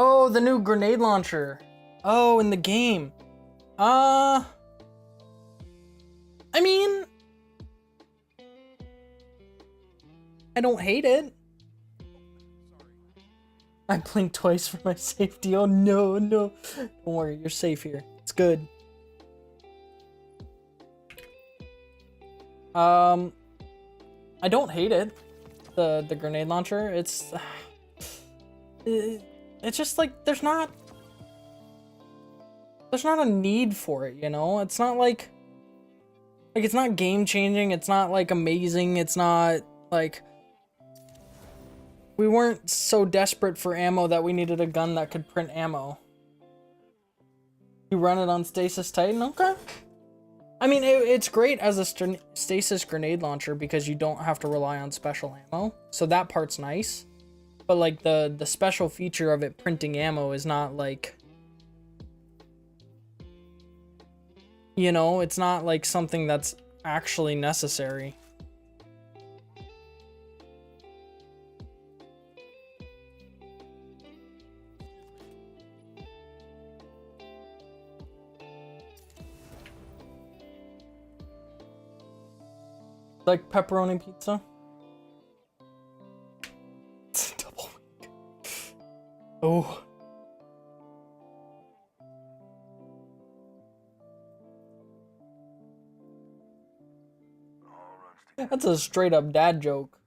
Oh, the new grenade launcher. Oh, in the game. I mean, I don't hate it. I blinked twice for my safety. Oh no, no. Don't worry, you're safe here. It's good. I don't hate it. The grenade launcher. It's just like there's not a need for it, you know? It's not like it's not game changing, it's not like amazing, it's not like we weren't so desperate for ammo that we needed a gun that could print ammo. You run it on Stasis Titan, okay. I mean, it's great as a stasis grenade launcher because you don't have to rely on special ammo, so that part's nice. But like the special feature of it printing ammo is not like, you know, it's not like something that's actually necessary. Like pepperoni pizza? It's a double week. Oh. That's a straight up dad joke.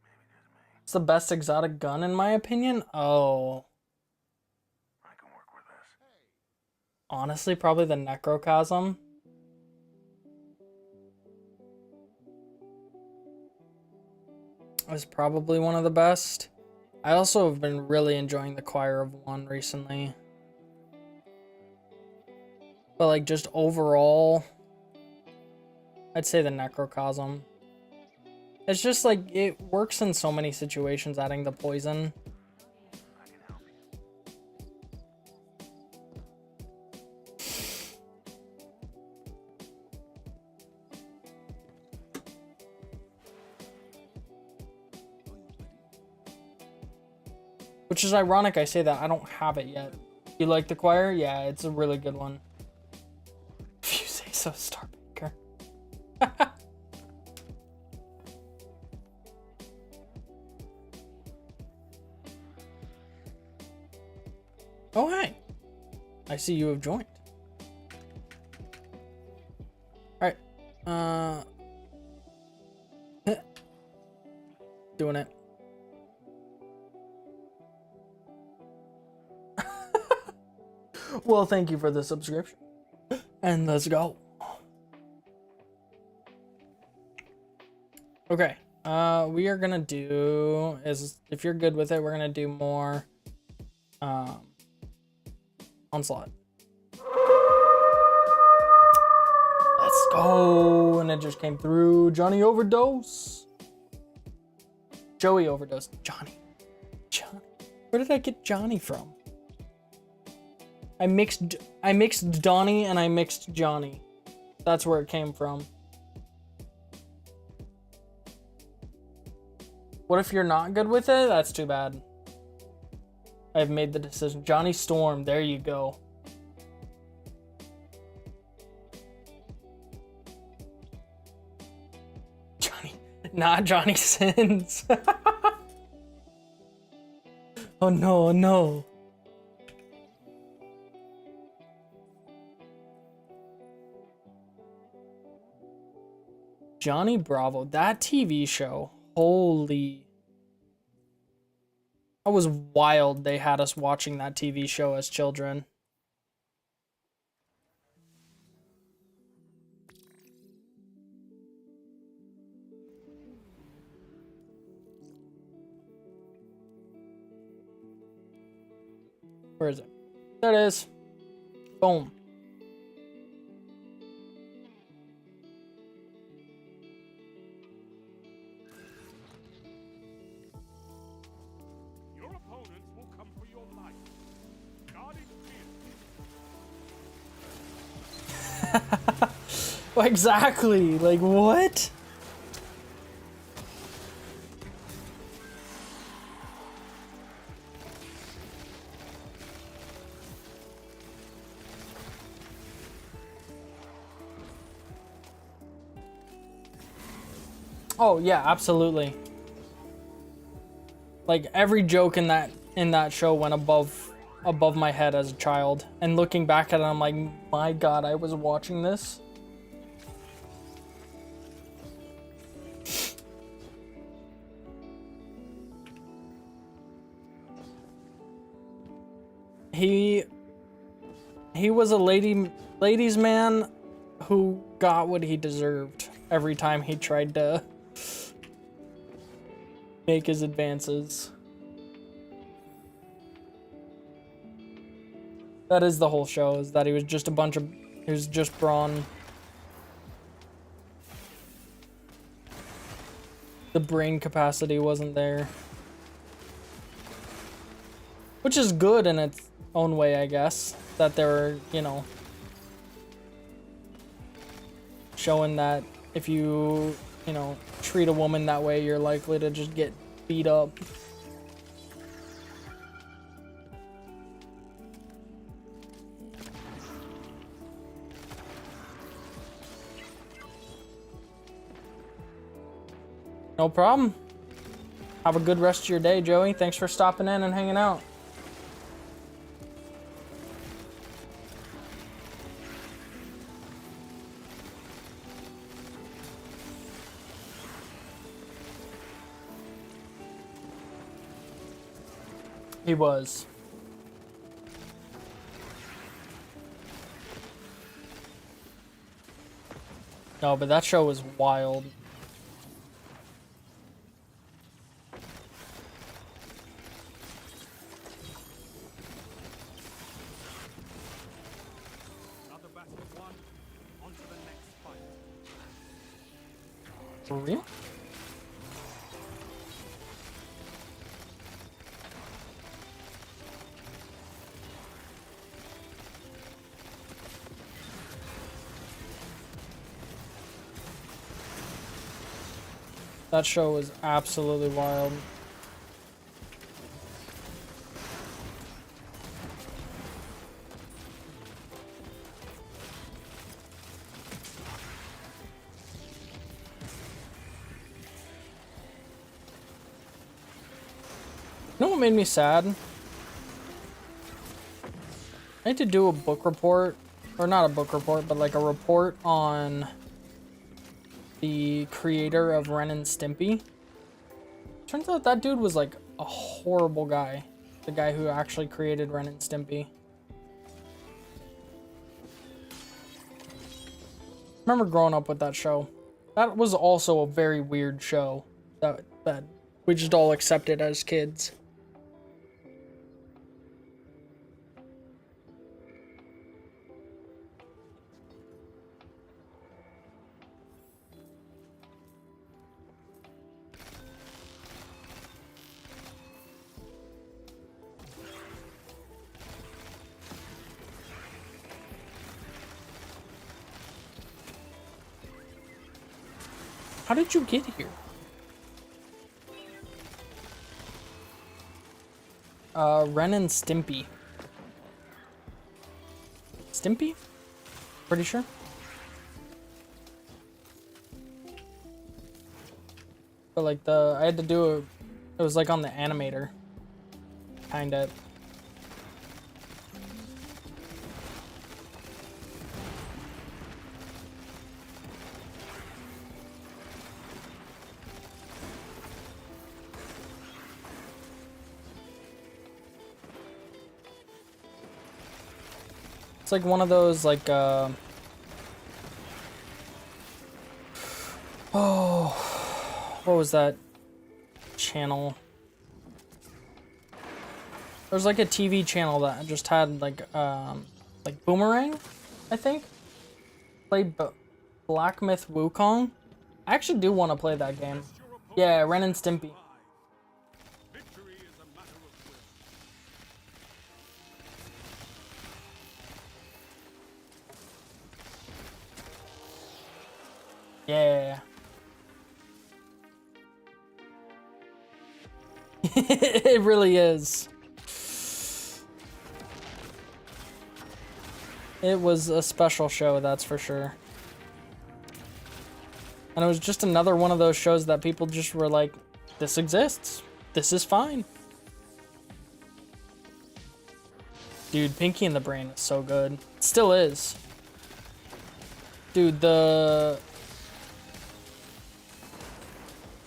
It's the best exotic gun in my opinion. Oh. I can work with this. Honestly, probably the Necrocosm. Is probably one of the best. I also have been really enjoying the Choir of One recently. But like just overall, I'd say the Necrocosm. It's just like it works in so many situations, adding the poison. I can help you. Which is ironic I say that, I don't have it yet. You like the Choir? Yeah, it's a really good one. If you say so, Starbaker. Oh, hey. I see you have joined. Alright. Doing it. Well, thank you for the subscription. And let's go. Okay. We are gonna do if you're good with it, we're gonna do more Onslaught. Let's go. And it just came through. Johnny Overdose. Joey Overdose. Johnny. Where did I get Johnny from? I mixed Donnie and I mixed Johnny. That's where it came from. What if you're not good with it? That's too bad. I've made the decision. Johnny Storm, there you go. Johnny, not Johnny Sins. Oh no, oh no. Johnny Bravo, that TV show, holy. That was wild they had us watching that TV show as children. Where is it? There it is. Boom. Your opponents will come for your life. Guard it fiercely. Well, exactly. Like, what? Oh yeah, absolutely. Like every joke in that show went above my head as a child. And looking back at it, I'm like, my God, I was watching this. He was a ladies man who got what he deserved every time he tried to make his advances. That is the whole show, is that he was just he was just brawn. The brain capacity wasn't there. Which is good in its own way, I guess. That they were, you know, showing that if you know, treat a woman that way, you're likely to just get beat up. No problem. Have a good rest of your day, Joey. Thanks for stopping in and hanging out. He was. No, but that show was wild. Another battle won. On to the next fight. For real? That show was absolutely wild. You know what made me sad? I need to do a book report, or not a book report, but like a report on the creator of Ren and Stimpy. Turns out that dude was like a horrible guy. The guy who actually created Ren and Stimpy. Remember growing up with that show. That was also a very weird show that we just all accepted as kids. How did you get here? Ren and Stimpy. Stimpy? Pretty sure. But like I had to do it was like on the animator. Kinda. It's like one of those like oh, what was that channel? There's like a TV channel that just had like Boomerang, I think. Played Black Myth Wukong. I actually do want to play that game. Yeah, Ren and Stimpy. Victory is a matter of will. Yeah. It really is. It was a special show, that's for sure. And it was just another one of those shows that people just were like, this exists. This is fine. Dude, Pinky and the Brain is so good. It still is. Dude, did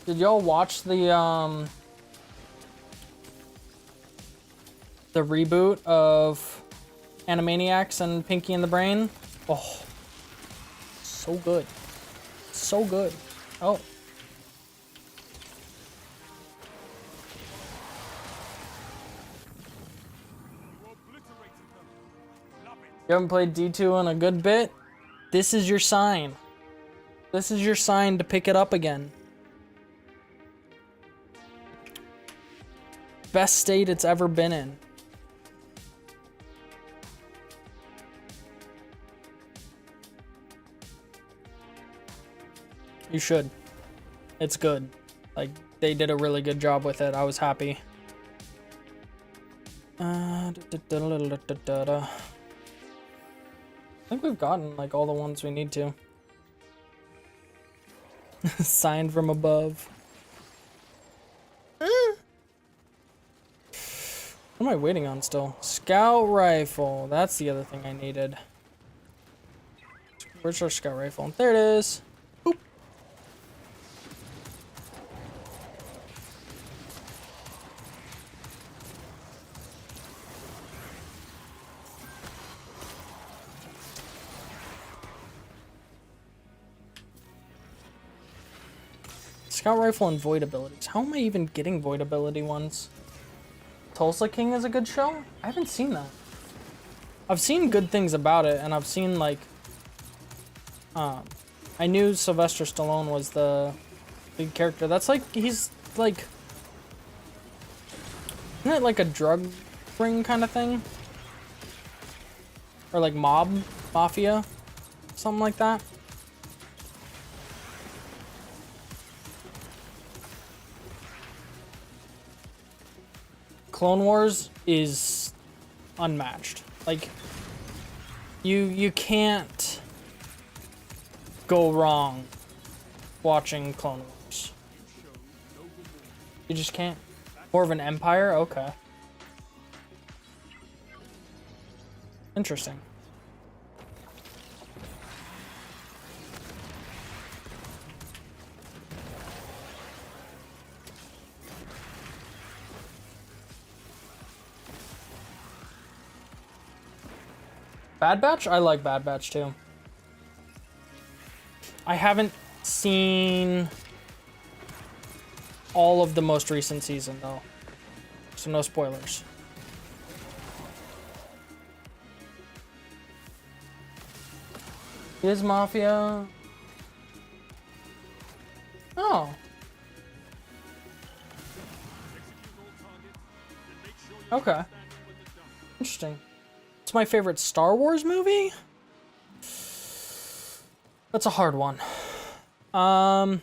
y'all watch the reboot of Animaniacs and Pinky and the Brain? Oh, so good. So good. Oh. You haven't played D2 in a good bit? This is your sign. This is your sign to pick it up again. Best state it's ever been in. You should. It's good. Like, they did a really good job with it. I was happy. I think we've gotten, like, all the ones we need to. Signed from above. What am I waiting on still? Scout rifle. That's the other thing I needed. Where's our scout rifle? There it is. Boop. Scout rifle and void abilities. How am I even getting void ability ones? Tulsa King is a good show? I haven't seen that. I've seen good things about it, and I've seen, like, I knew Sylvester Stallone was the big character. That's like, he's like, isn't it like a drug ring kind of thing? Or like mafia, something like that. Clone Wars is unmatched. Like, you can't go wrong watching Clone Wars. You just can't. More of an empire? Okay. Interesting. Bad Batch? I like Bad Batch too. I haven't seen all of the most recent season though, so no spoilers. Is Mafia? Oh. Okay. Interesting. It's my favorite Star Wars movie? That's a hard one. I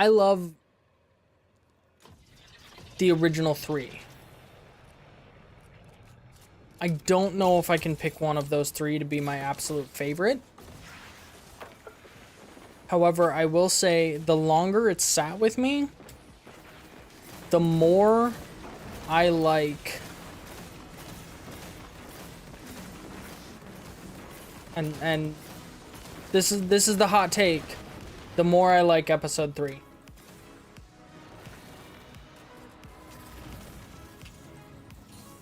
love the original 3. I don't know if I can pick one of those 3 to be my absolute favorite. However, I will say the longer it's sat with me, the more I like, and this is the hot take, the more I like episode 3.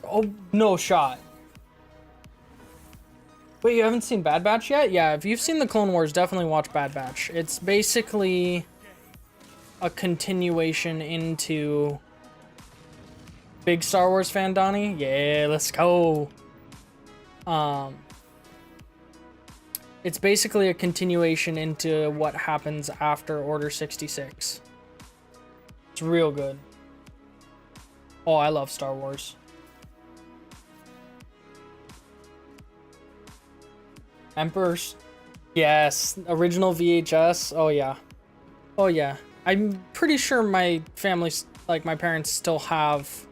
Oh, no shot. Wait, you haven't seen Bad Batch yet? Yeah, if you've seen the Clone Wars, definitely watch Bad Batch. It's basically a continuation into... Big Star Wars fan, Donnie? Yeah, let's go. It's basically a continuation into what happens after Order 66. It's real good. Oh, I love Star Wars. Emperor's, yes, original VHS. Oh yeah, oh yeah. I'm pretty sure my family's, like, my parents still have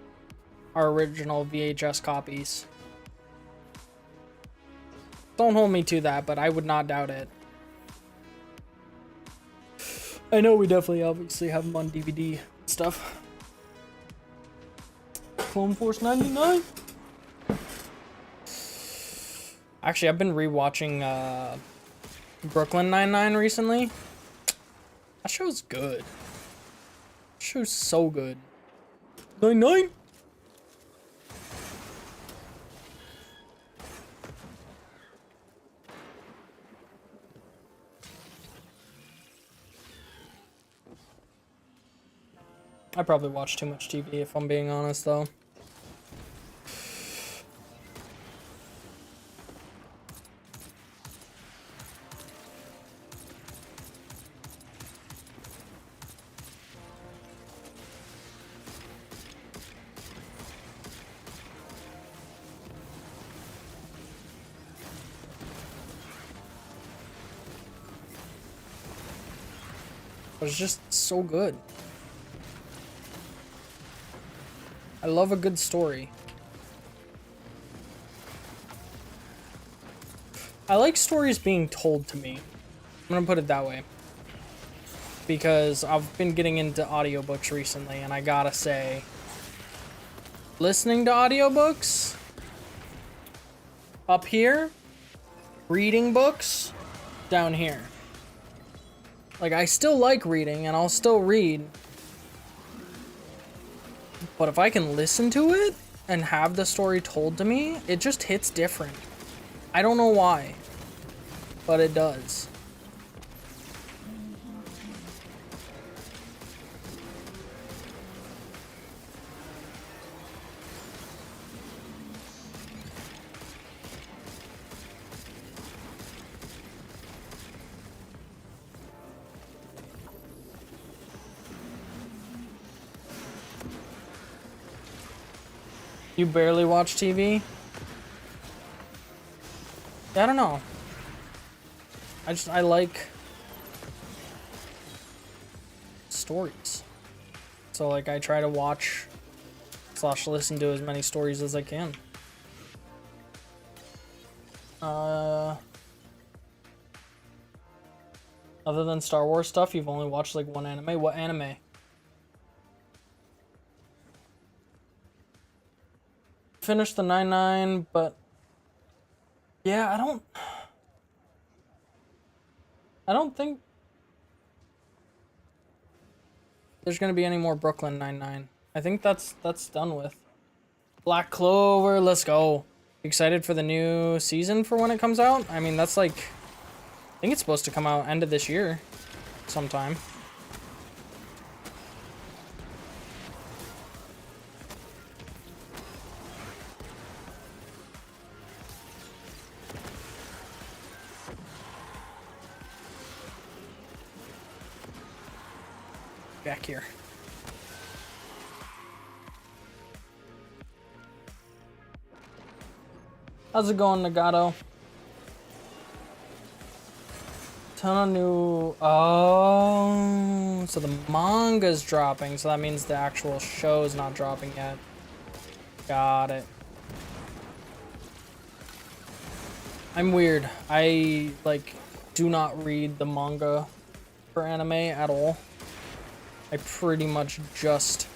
our original VHS copies. Don't hold me to that, but I would not doubt it. I know we definitely obviously have them on DVD and stuff. Clone Force 99? Actually, I've been rewatching Brooklyn Nine-Nine recently. That show's good. That show's so good. 99? I probably watch too much TV if I'm being honest though. It's just so good. I love a good story. I like stories being told to me. I'm gonna put it that way. Because I've been getting into audiobooks recently, and I gotta say, listening to audiobooks up here, reading books down here. Like, I still like reading, and I'll still read. But if I can listen to it and have the story told to me, it just hits different. I don't know why, but it does. You barely watch TV? I don't know. I like stories. So like I try to watch / listen to as many stories as I can. Other than Star Wars stuff, you've only watched like one anime. What anime? Finished the 9-9, but yeah, I don't think there's gonna be any more Brooklyn 9-9. I think that's done with. Black Clover, let's go. Excited for the new season for when it comes out? I mean, that's like, I think it's supposed to come out end of this year sometime. Back here. How's it going, Nagato? Ton of new... Oh, so the manga's dropping, so that means the actual show's not dropping yet. Got it. I'm weird. I, like, do not read the manga for anime at all. I pretty much just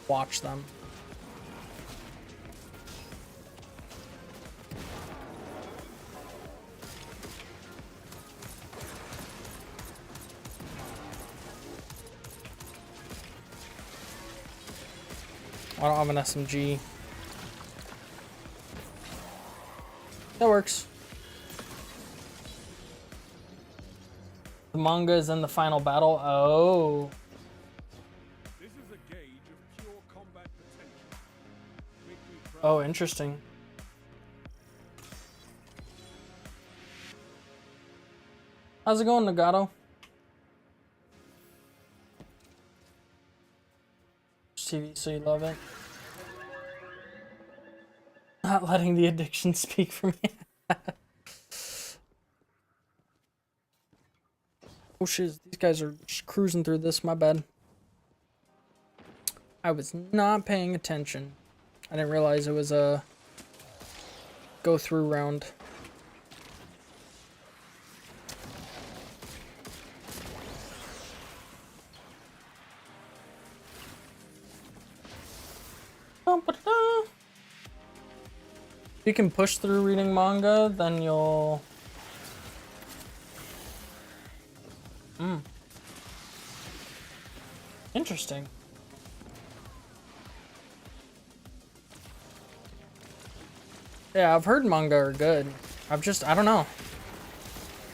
watch them. I don't have an SMG. That works. The manga is in the final battle. Oh. This is a gauge of pure combat potential. Make me proud. Oh, interesting. How's it going, Nagato? TV, so you love it. Not letting the addiction speak for me. Oh shit, these guys are just cruising through this, my bad. I was not paying attention. I didn't realize it was a go through round. If you can push through reading manga, then you'll... Interesting. Yeah, I've heard manga are good. I don't know.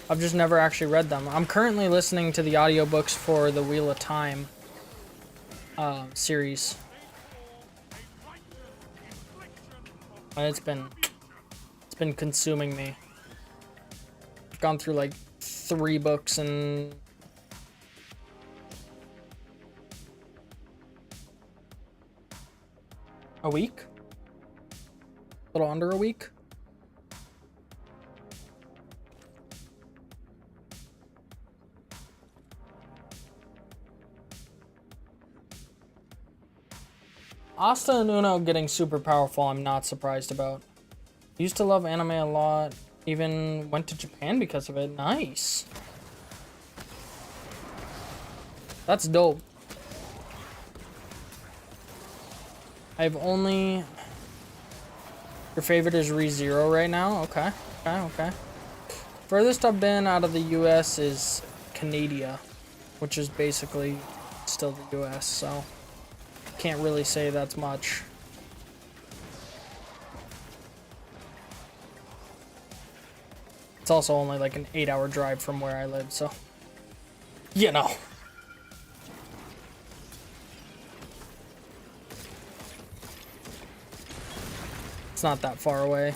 I've just never actually read them. I'm currently listening to the audiobooks for the Wheel of Time series. And it's been consuming me. I've gone through like 3 books in a week. A little under a week. Asta and Uno getting super powerful, I'm not surprised about. Used to love anime a lot. Even went to Japan because of it. Nice. That's dope. I've only... Your favorite is ReZero right now? Okay. Okay. Furthest I've been out of the US is Canada, which is basically still the US, so can't really say that's much. It's also only like an 8-hour drive from where I live, so you know. It's not that far away.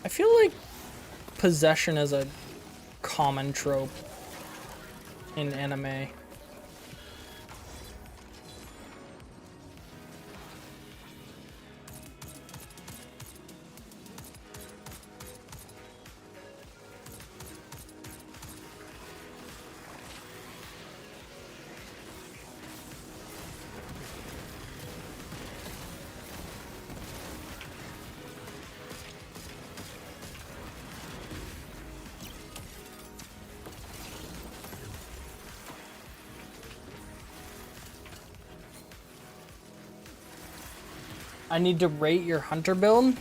I feel like possession is a common trope in anime. I need to rate your hunter build?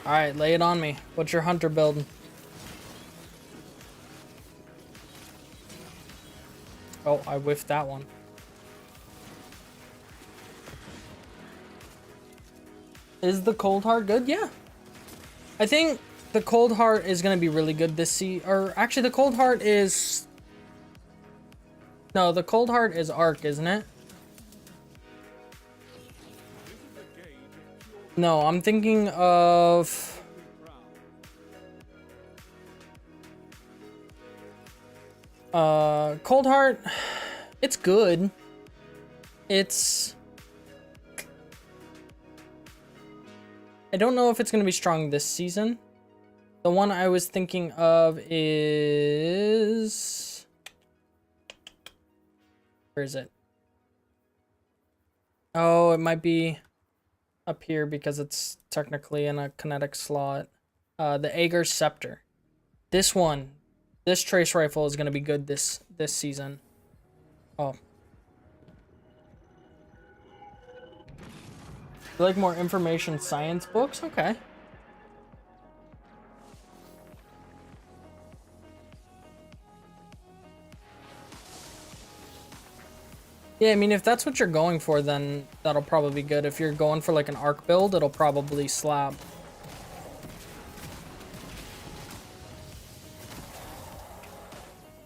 Alright, lay it on me. What's your hunter build? Oh, I whiffed that one. Is the Cold Heart good? Yeah. I think the Cold Heart is going to be really good this season. Or actually, the Cold Heart is... No, the Cold Heart is Arc, isn't it? No, I'm thinking of... Cold Heart, it's good. It's... I don't know if it's going to be strong this season. The one I was thinking of is... Where is it? Oh, it might be up here because it's technically in a kinetic slot. The Ager's Scepter. This one, this trace rifle is going to be good this season. Oh. You like more information science books? Okay. Yeah, I mean, if that's what you're going for, then that'll probably be good. If you're going for like an arc build, it'll probably slap.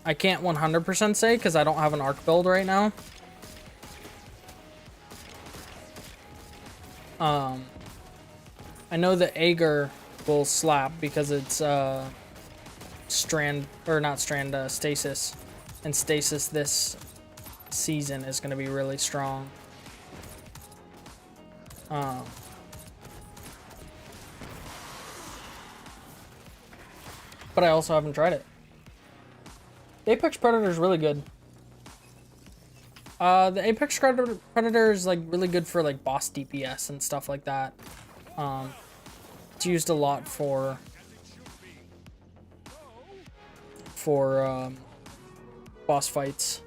I can't 100% say because I don't have an arc build right now. I know the Aegir will slap because it's stasis, and stasis this season is going to be really strong. But I also haven't tried it. The Apex Predator is really good. The Apex Predator is like really good for like boss DPS and stuff like that. It's used a lot for boss fights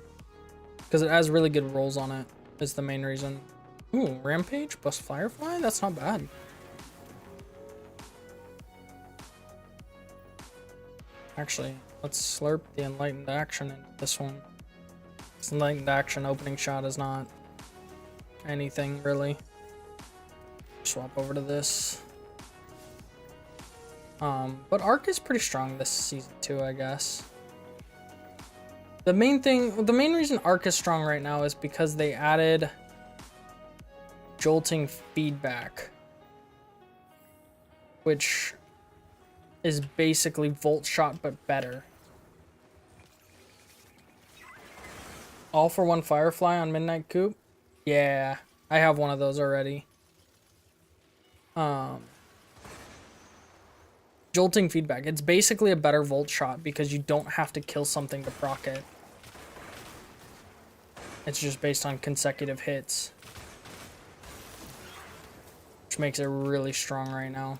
because it has really good rolls on it. Is the main reason. Ooh, Rampage plus Firefly? That's not bad. Actually, let's slurp the Enlightened Action into this one. This Enlightened Action opening shot is not anything, really. Swap over to this. But Arc is pretty strong this season too, I guess. The main reason Arc is strong right now is because they added jolting feedback, which is basically Volt Shot but better. All for one Firefly on Midnight Coop? Yeah, I have one of those already. Jolting feedback. It's basically a better Volt Shot because you don't have to kill something to proc it. It's just based on consecutive hits, which makes it really strong right now.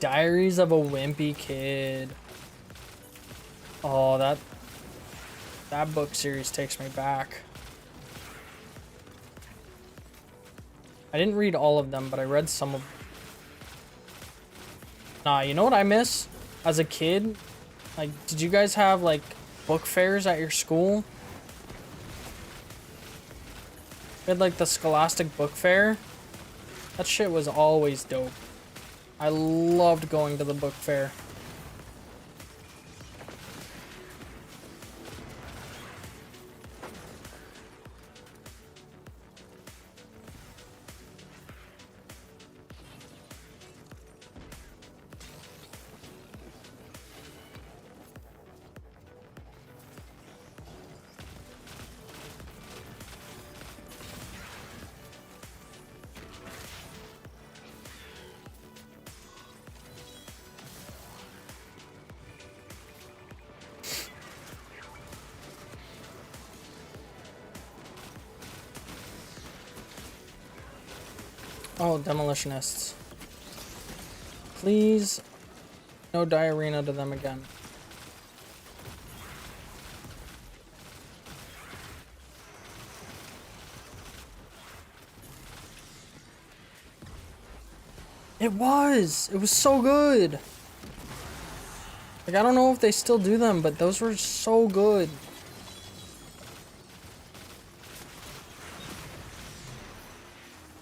Diaries of a Wimpy Kid. Oh, that book series takes me back. I didn't read all of them, but I read some of them. Nah, you know what I miss? As a kid, like, did you guys have, like, book fairs at your school? We had, like, the Scholastic Book Fair. That shit was always dope. I loved going to the book fair. Oh, demolitionists. Please, no diarrhea to them again. It was so good. Like, I don't know if they still do them, but those were so good.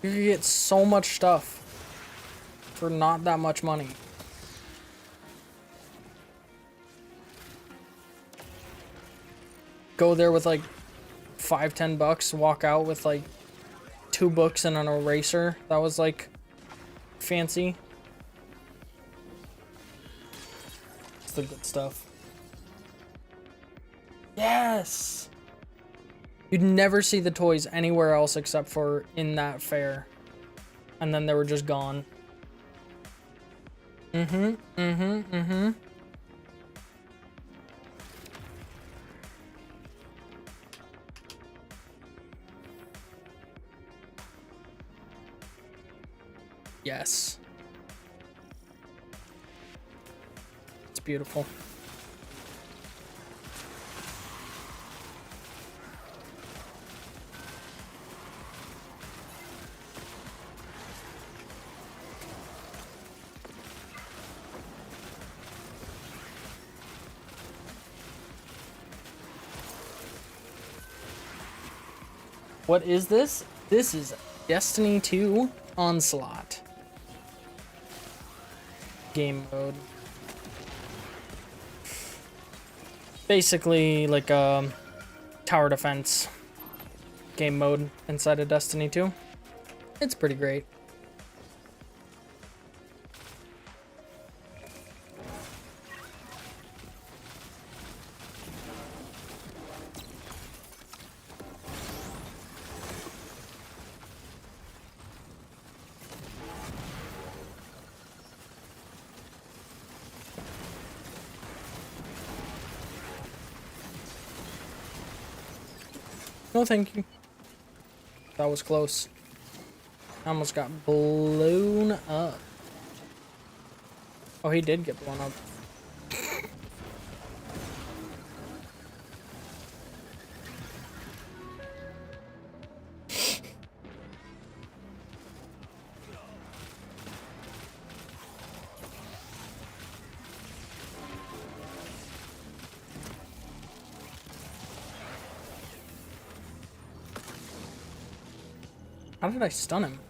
You could get so much stuff for not that much money. Go there with like $5-10, walk out with like 2 books and an eraser. That was like fancy. It's the good stuff. Yes! You'd never see the toys anywhere else except for in that fair. And then they were just gone. Yes. It's beautiful. What is this? This is Destiny 2 Onslaught game mode. basically like a tower defense game mode inside of Destiny 2. It's pretty great. No, thank you. That was close. I almost got blown up. Oh, he did get blown up. How did I stun him?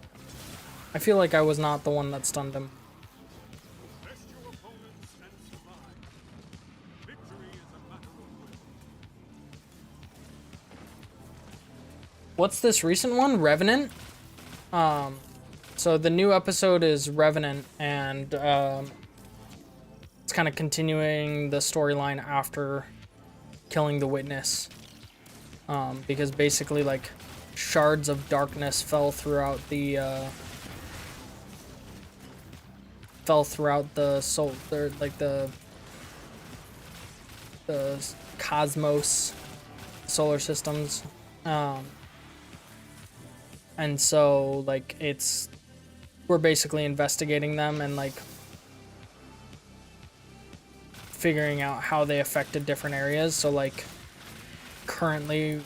I feel like I was not the one that stunned him. Best your opponents and survive. Victory is a matter of will. What's this recent one? Revenant? So the new episode is Revenant, and it's kind of continuing the storyline after killing the witness. Because basically, like, shards of darkness fell throughout the soul, like the cosmos, solar systems, and so like we're basically investigating them and like figuring out how they affected different areas. So like currently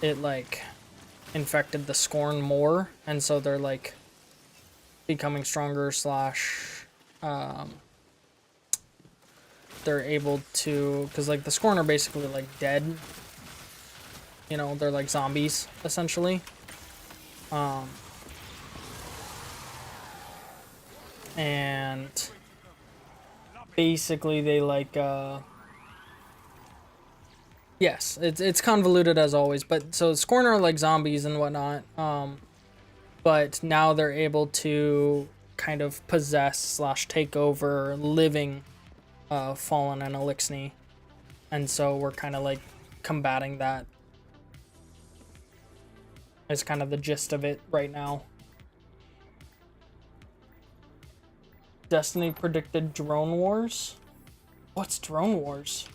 it like infected the Scorn more, and so they're like becoming stronger slash they're able to, because like the Scorn are basically like dead, you know, they're like zombies essentially, and basically they like yes, it's convoluted as always, but so Scorn are like zombies and whatnot, but now they're able to kind of possess slash take over living Fallen and Elixni, and so we're kind of like combating that. Is kind of the gist of it right now. Destiny predicted drone wars? What's drone wars?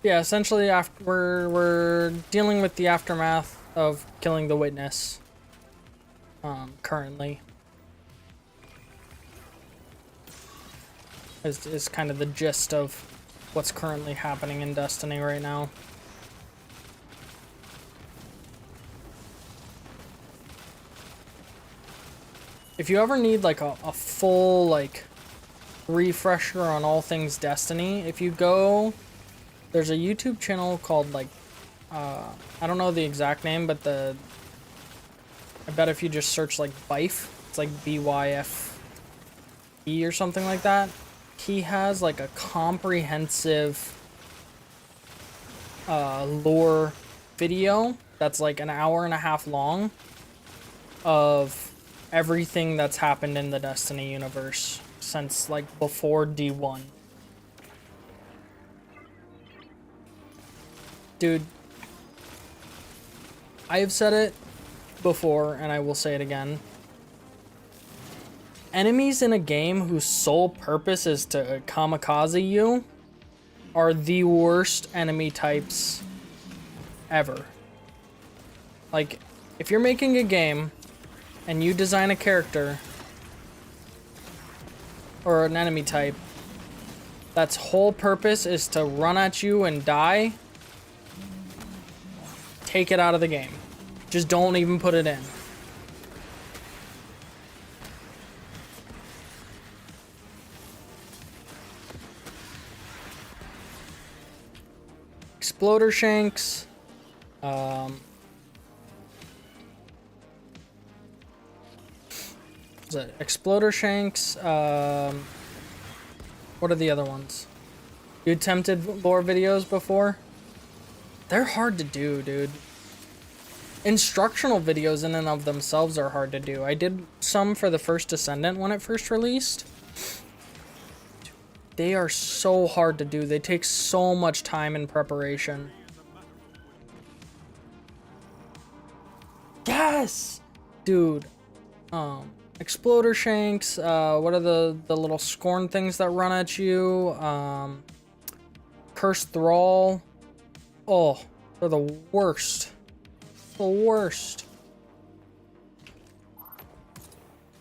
Yeah, essentially after we're dealing with the aftermath of killing the witness currently. Is kind of the gist of what's currently happening in Destiny right now. If you ever need like a full like refresher on all things Destiny, if you go, there's a YouTube channel called like I don't know the exact name, but I bet if you just search like Byf, it's like BYFE or something like that. He has like a comprehensive lore video that's like an hour and a half long of everything that's happened in the Destiny universe since like before D1. Dude, I have said it before and I will say it again. Enemies in a game whose sole purpose is to kamikaze you are the worst enemy types ever. Like, if you're making a game and you design a character or an enemy type that's whole purpose is to run at you and die, take it out of the game. Just don't even put it in. Exploder shanks. Is it Exploder shanks? What are the other ones? You attempted lore videos before? They're hard to do, dude. Instructional videos in and of themselves are hard to do. I did some for the first Descendant when it first released. They are so hard to do. They take so much time and preparation. Yes! Dude. Exploder shanks. What are the little scorn things that run at you? Cursed Thrall. Oh, they're the worst. The worst.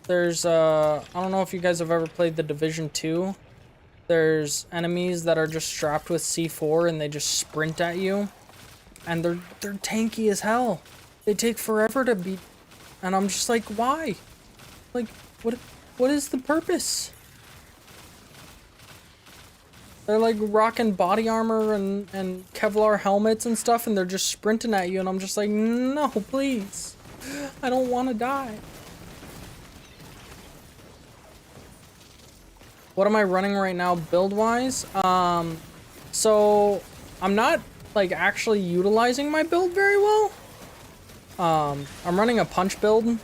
There's, I don't know if you guys have ever played the Division 2. There's enemies that are just strapped with C4 and they just sprint at you. And they're tanky as hell. They take forever to beat. And I'm just like, why? Like, what is the purpose? They're like rocking body armor and Kevlar helmets and stuff, and they're just sprinting at you, and I'm just like, no, please. I don't want to die. What am I running right now build-wise? So I'm not like actually utilizing my build very well. I'm running a punch build.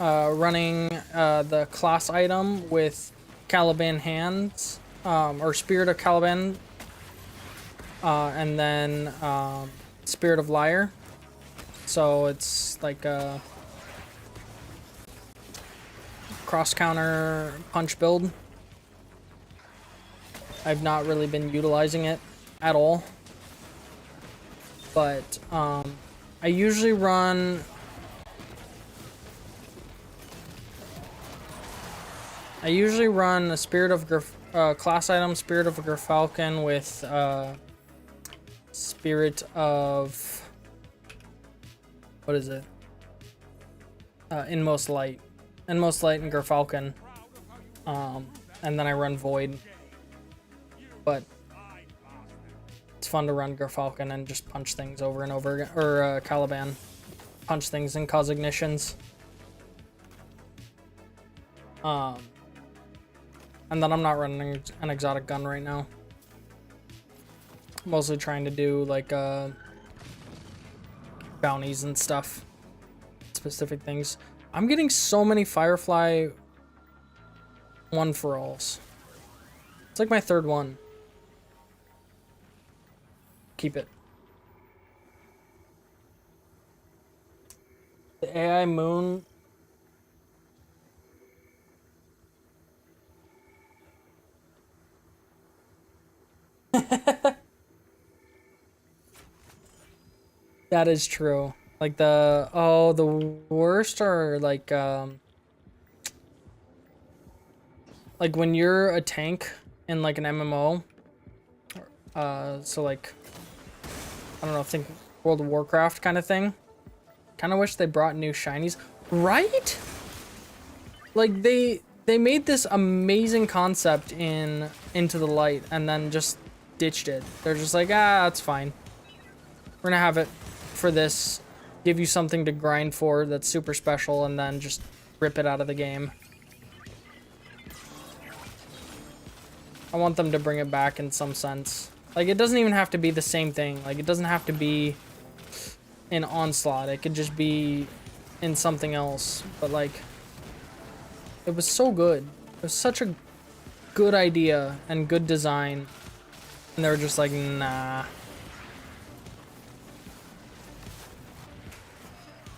Running the class item with Caliban hands. Or Spirit of Caliban, and then Spirit of Liar. So it's like a cross-counter punch build. I've not really been utilizing it at all. But I usually run... a Spirit of class item, Spirit of Gerfalcon with Spirit of... what is it? Inmost Light. Inmost Light and Gerfalcon. And then I run Void. But it's fun to run Gerfalcon and just punch things over and over again. Or Caliban. Punch things and cause ignitions. And then I'm not running an exotic gun right now. Mostly trying to do like bounties and stuff. Specific things. I'm getting so many Firefly one-for-alls. It's like my third one. Keep it. The AI moon... That is true. Like the worst are like when you're a tank in like an MMO, so like I don't know, think World of Warcraft kind of thing. Kind of wish they brought new shinies, right? Like they made this amazing concept in Into the Light and then just ditched it. They're just like, that's fine. We're gonna have it for this, give you something to grind for that's super special, and then just rip it out of the game. I want them to bring it back in some sense. Like, it doesn't even have to be the same thing. Like, it doesn't have to be in Onslaught. It could just be in something else. But, like, it was so good. It was such a good idea and good design. And they were just like, nah.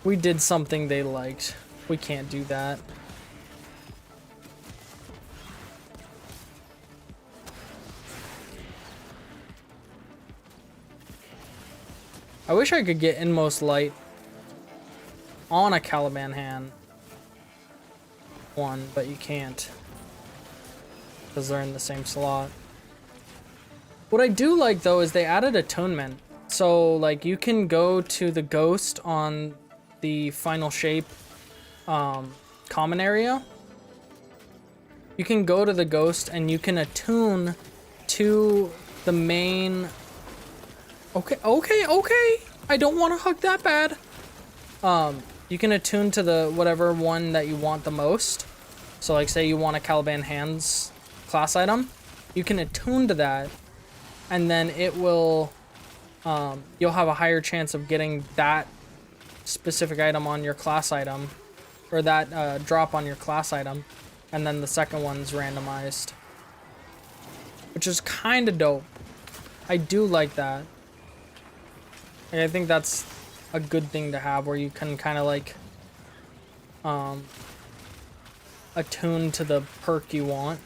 We did something they liked. We can't do that. I wish I could get Inmost Light on a Caliban hand one, but you can't. Because they're in the same slot. What I do like, though, is they added attunement. So like you can go to the ghost on the final shape common area. You can go to the ghost and you can attune to the main. Okay. I don't want to hug that bad. You can attune to the whatever one that you want the most. So like say you want a Caliban Hands class item, you can attune to that, and then it will, you'll have a higher chance of getting that specific item on your class item, or that drop on your class item, and then the second one's randomized, which is kind of dope. I do like that. Like, I think that's a good thing to have, where you can kind of like attune to the perk you want,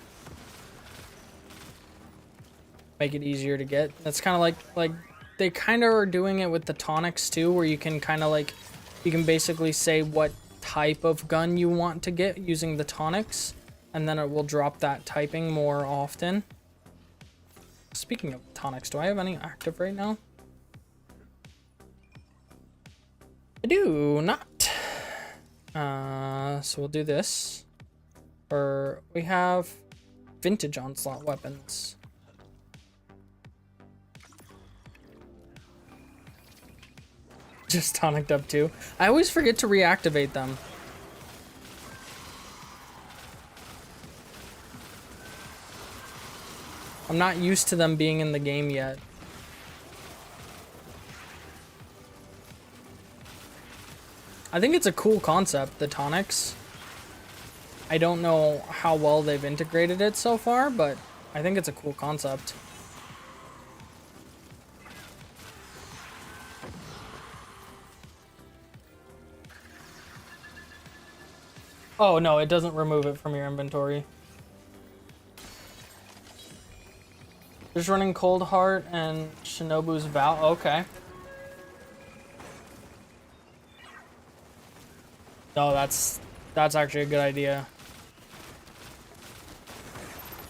make it easier to get. That's kind of like they kind of are doing it with the tonics too, where you can kind of like, you can basically say what type of gun you want to get using the tonics, and then it will drop that typing more often. Speaking of tonics, do I have any active right now? I do not. So we'll do this. Or we have vintage Onslaught weapons. Just tonicked up too. I always forget to reactivate them. I'm not used to them being in the game yet. I think it's a cool concept, the tonics. I don't know how well they've integrated it so far, but I think it's a cool concept. Oh no, it doesn't remove it from your inventory. Just running Cold Heart and Shinobu's Vow. Okay. No, that's actually a good idea.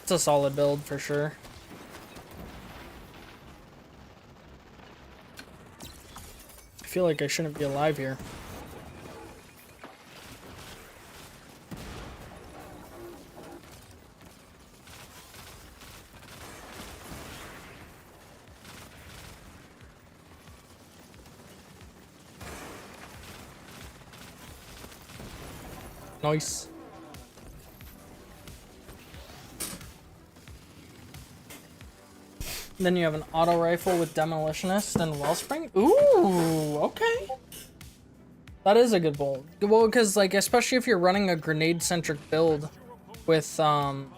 It's a solid build for sure. I feel like I shouldn't be alive here. Nice. Then you have an auto rifle with demolitionist and wellspring. Ooh, okay. That is a good build. Well, because like especially if you're running a grenade-centric build with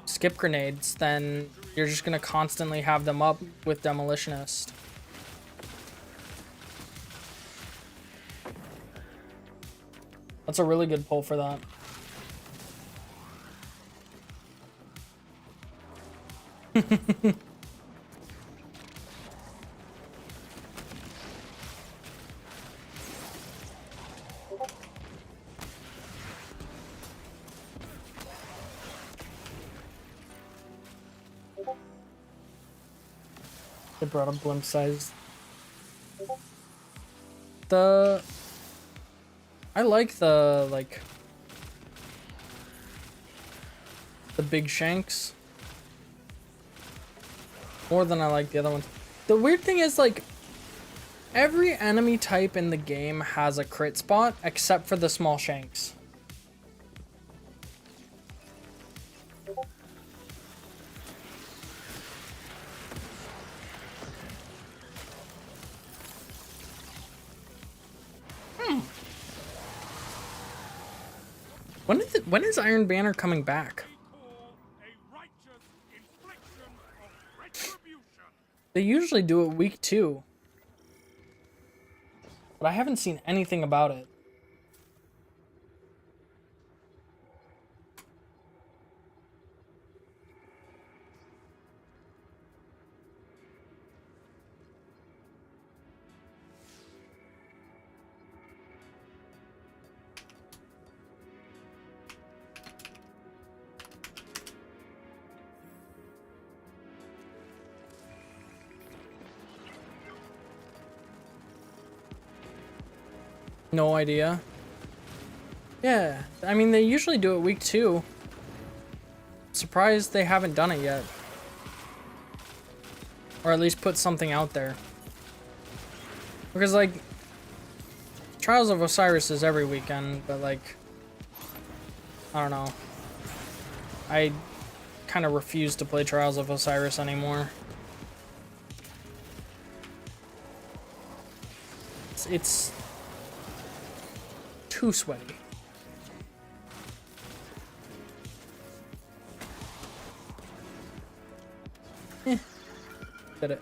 skip grenades, then you're just gonna constantly have them up with demolitionist. That's a really good pull for that. They brought a blimp size. I like the big shanks more than I like the other ones. The weird thing is like every enemy type in the game has a crit spot except for the small shanks. When is Iron Banner coming back? A righteous infliction of retribution. They usually do it week 2. But I haven't seen anything about it. No idea. Yeah, I mean, they usually do it week 2. Surprised they haven't done it yet. Or at least put something out there. Because, like, Trials of Osiris is every weekend, but, like, I don't know. I kind of refuse to play Trials of Osiris anymore. It's too sweaty. Did it.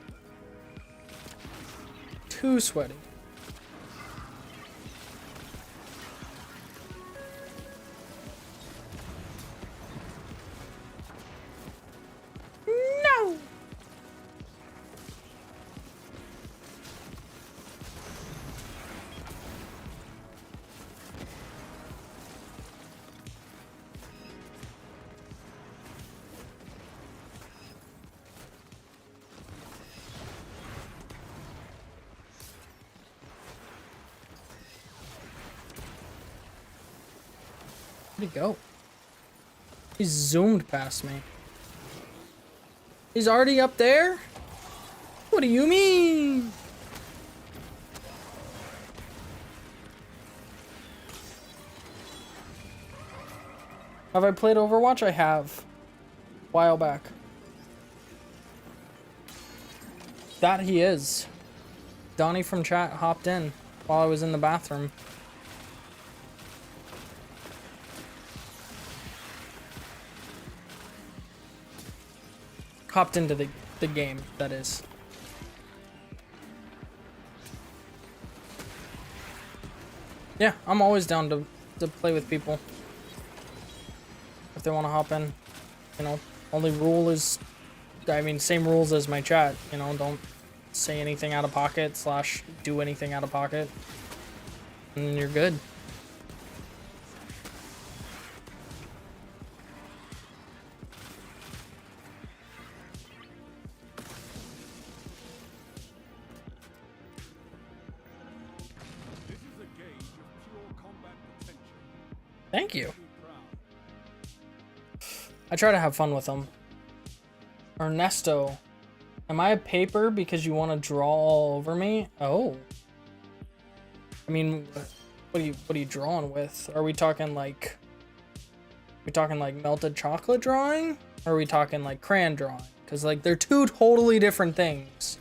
Too sweaty. No! Where'd he go? He zoomed past me. He's already up there? What do you mean? Have I played Overwatch? I have. A while back. That he is. Donnie from chat hopped in while I was in the bathroom. Hopped into the game, that is. Yeah, I'm always down to play with people. If they want to hop in. You know, only rule is, I mean, same rules as my chat. You know, don't say anything out of pocket / do anything out of pocket. And you're good. This is a gauge of pure combat potential. Thank you. Be proud. I try to have fun with them. Ernesto, am I a paper because you want to draw all over me? Oh. I mean, what are you drawing with? Are we talking like melted chocolate drawing? Or are we talking like crayon drawing? Because like they're two totally different things.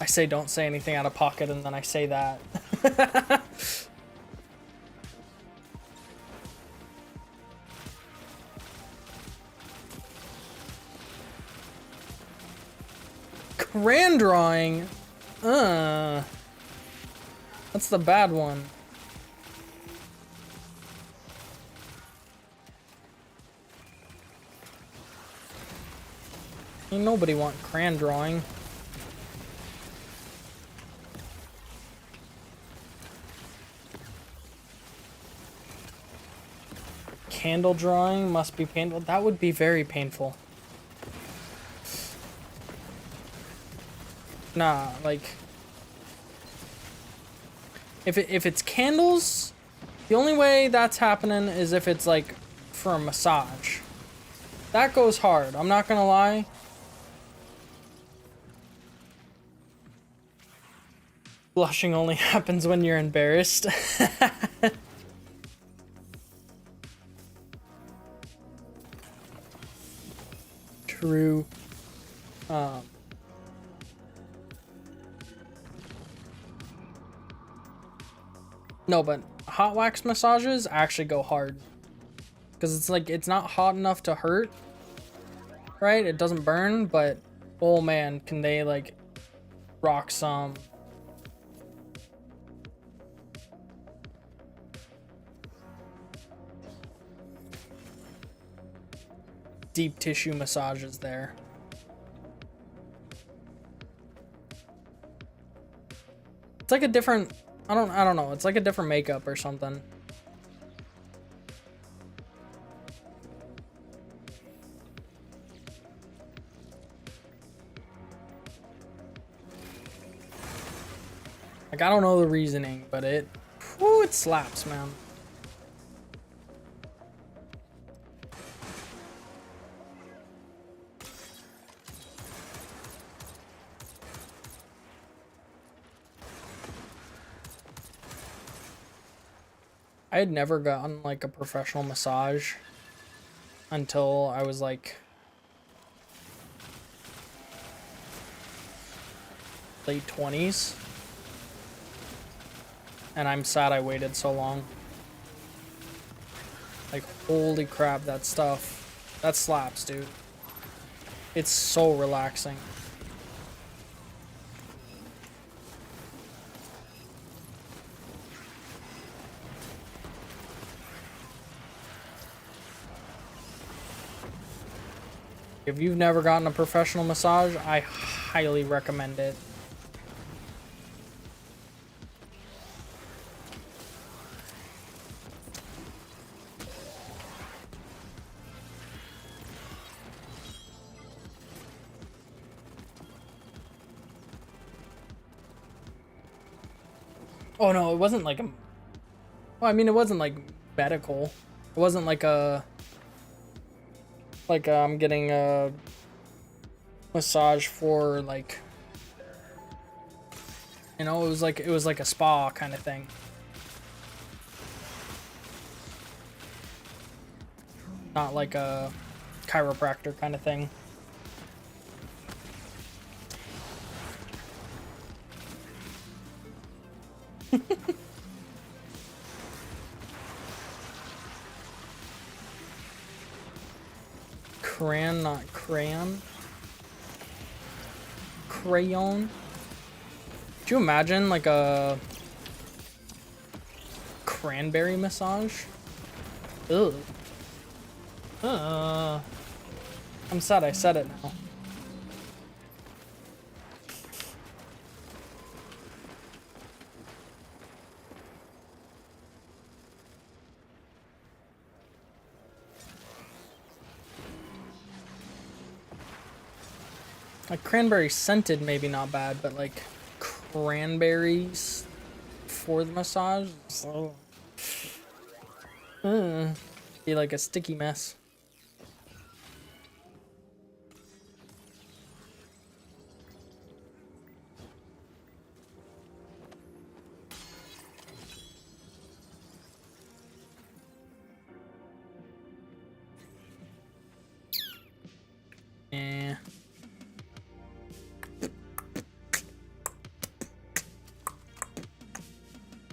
I say don't say anything out of pocket and then I say that. Crayon drawing? That's the bad one. Ain't nobody want crayon drawing. Candle drawing must be painful. That would be very painful. Nah, like if it's candles, the only way that's happening is if it's like for a massage. That goes hard, I'm not gonna lie. Blushing only happens when you're embarrassed. True. No, but hot wax massages actually go hard. Because it's like, it's not hot enough to hurt. Right? It doesn't burn, but oh man, can they like rock some. Deep tissue massages there. It's like a different, I don't know, it's like a different makeup or something. Like, I don't know the reasoning, but it slaps, man. I had never gotten like a professional massage until I was like late 20s. And I'm sad I waited so long. Like, holy crap, that stuff. That slaps, dude. It's so relaxing. If you've never gotten a professional massage, I highly recommend it. Oh no, it wasn't like a... Well, I mean, it wasn't like medical. It wasn't like a... Like I'm getting a massage for like... You know, it was like a spa kind of thing. Not like a chiropractor kind of thing. Crayon, not crayon. Crayon. Could you imagine like a cranberry massage? Ugh. I'm sad I said it now. Like cranberry scented, maybe not bad, but like cranberries for the massage, so be like a sticky mess. Yeah.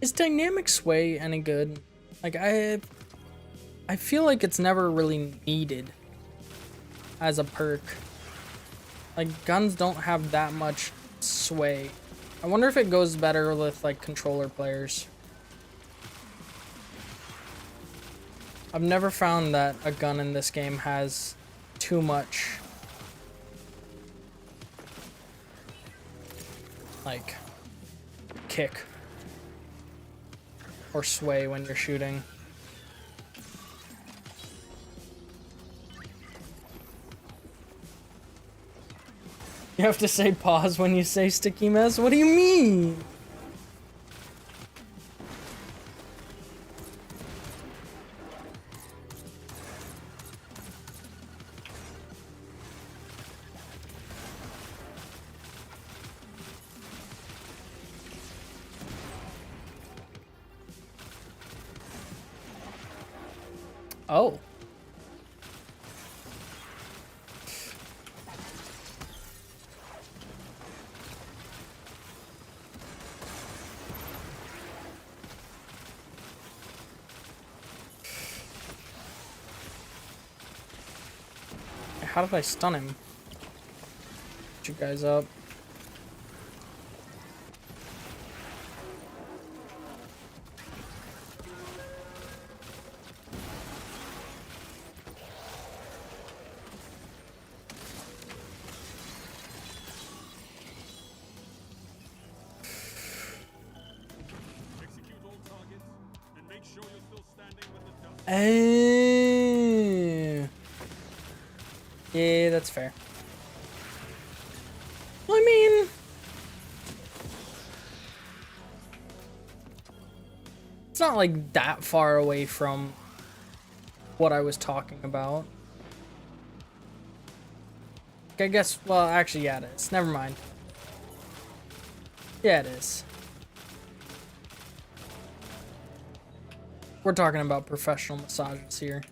Is dynamic sway any good? Like I feel like it's never really needed as a perk. Like guns don't have that much sway. I wonder if it goes better with like controller players. I've never found that a gun in this game has too much like kick or sway when you're shooting. You have to say pause when you say sticky mess? What do you mean? Oh. How did I stun him? Get you guys up. Execute all targets and make sure you're still standing when the dust. Yeah, that's fair. Well, I mean, It's not like that far away from what I was talking about. I guess, well, actually, yeah, it is. Never mind. Yeah, it is. We're talking about professional massages here.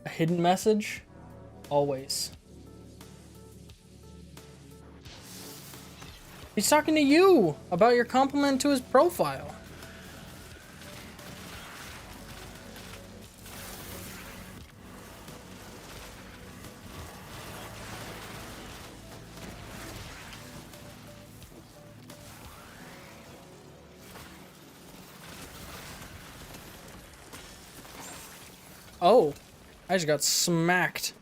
A hidden message? Always. He's talking to you about your compliment to his profile. Oh, I just got smacked.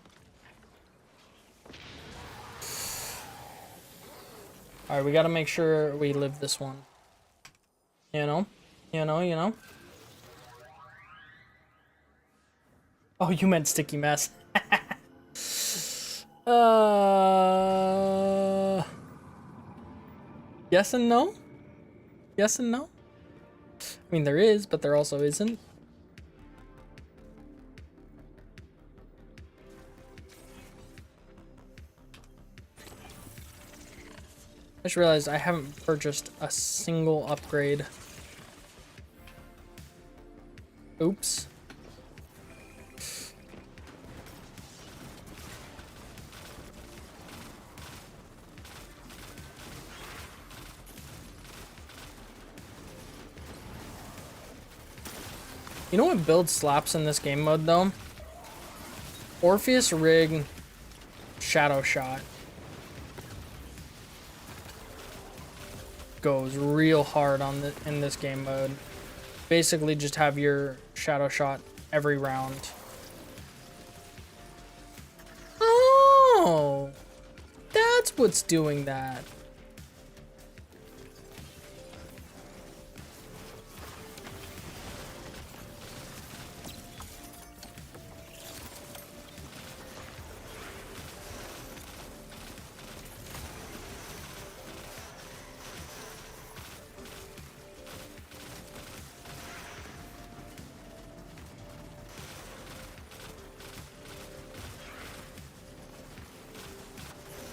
All right, we got to make sure we live this one. You know? You know? Oh, you meant sticky mess. Yes and no? Yes and no? I mean, there is, but there also isn't. I just realized I haven't purchased a single upgrade. Oops. You know what build slaps in this game mode though? Orpheus Rig Shadow Shot goes real hard on in this game mode. Basically just have your shadow shot every round. Oh, that's what's doing that.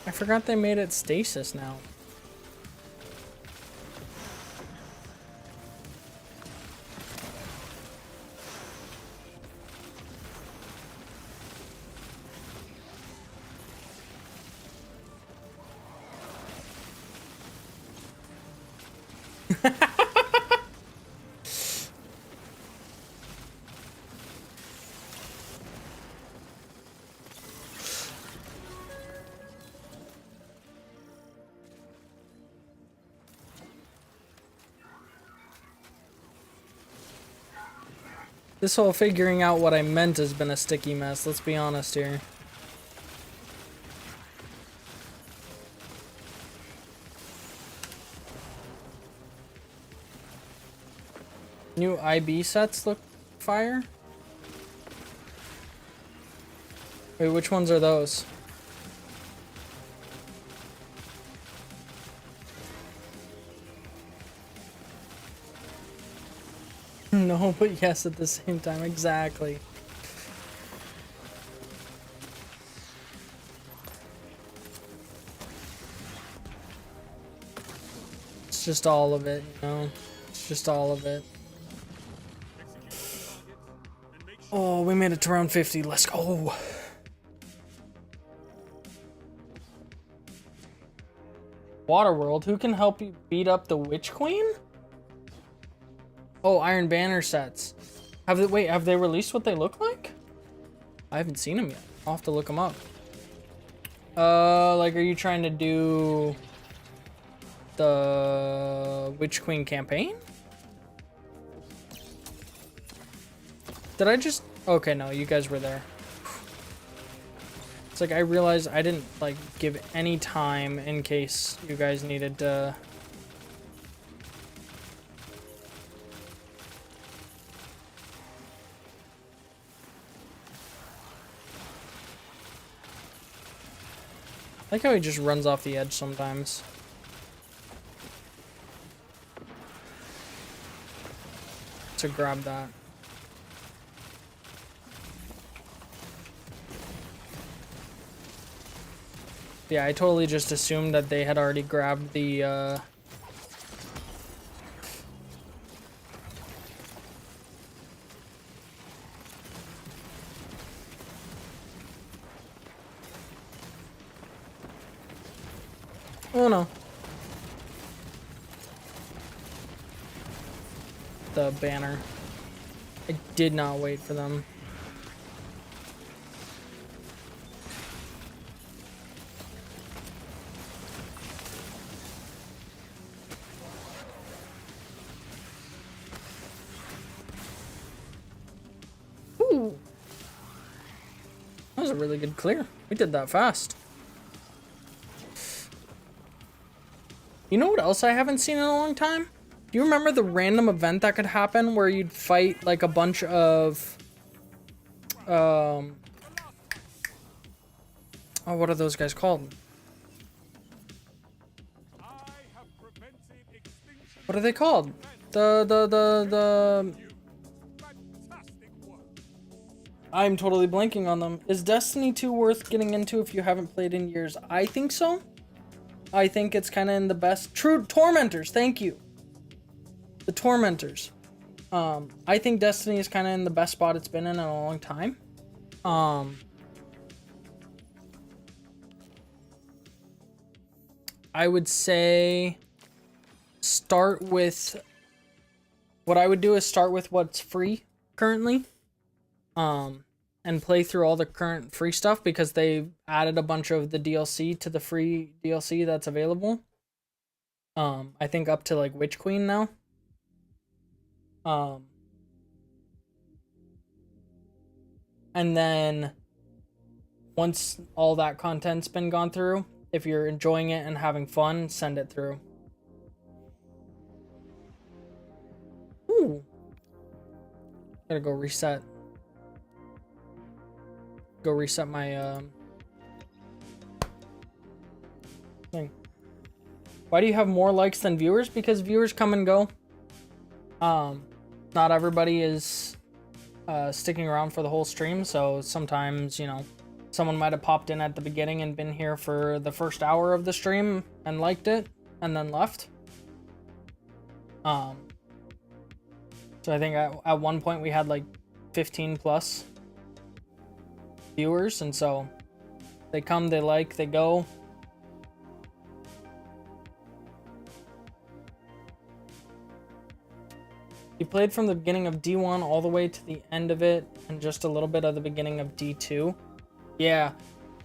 I forgot they made it stasis now. This whole figuring out what I meant has been a sticky mess, let's be honest here. New IB sets look fire? Wait, which ones are those? No, but yes at the same time, exactly. It's just all of it, you know? It's just all of it. Oh, we made it to round 50, let's go! Waterworld, who can help you beat up the Witch Queen? Oh, Iron Banner sets. Wait, have they released what they look like? I haven't seen them yet. I'll have to look them up. Like, are you trying to do the Witch Queen campaign? Did I just... Okay, no, you guys were there. It's like I realized I didn't, like, give any time in case you guys needed to... Like how he just runs off the edge sometimes. To grab that. Yeah, I totally just assumed that they had already grabbed the oh no. The banner. I did not wait for them. Ooh. That was a really good clear. We did that fast. You know what else I haven't seen in a long time? Do you remember the random event that could happen where you'd fight like a bunch of oh, what are those guys called? I have prevented extinction. What are they called? The Fantastic work. I'm totally blanking on them. Is Destiny 2 worth getting into if you haven't played in years? I think so. I think it's kind of in the best. True Tormentors, thank you. The Tormentors. I think Destiny is kind of in the best spot it's been in a long time. I would say start with what I would do is start with what's free currently. And play through all the current free stuff because they added a bunch of the DLC to the free DLC that's available. I think up to like Witch Queen now. And then once all that content's been gone through, if you're enjoying it and having fun, send it through. Ooh. Gotta go reset. Go reset my thing. Why do you have more likes than viewers? Because viewers come and go. Not everybody is sticking around for the whole stream, so sometimes, you know, someone might have popped in at the beginning and been here for the first hour of the stream and liked it and then left. So I think at one point we had like 15 plus viewers, and so they come, they like, they go. You played from the beginning of D1 all the way to the end of it and just a little bit of the beginning of D2. Yeah.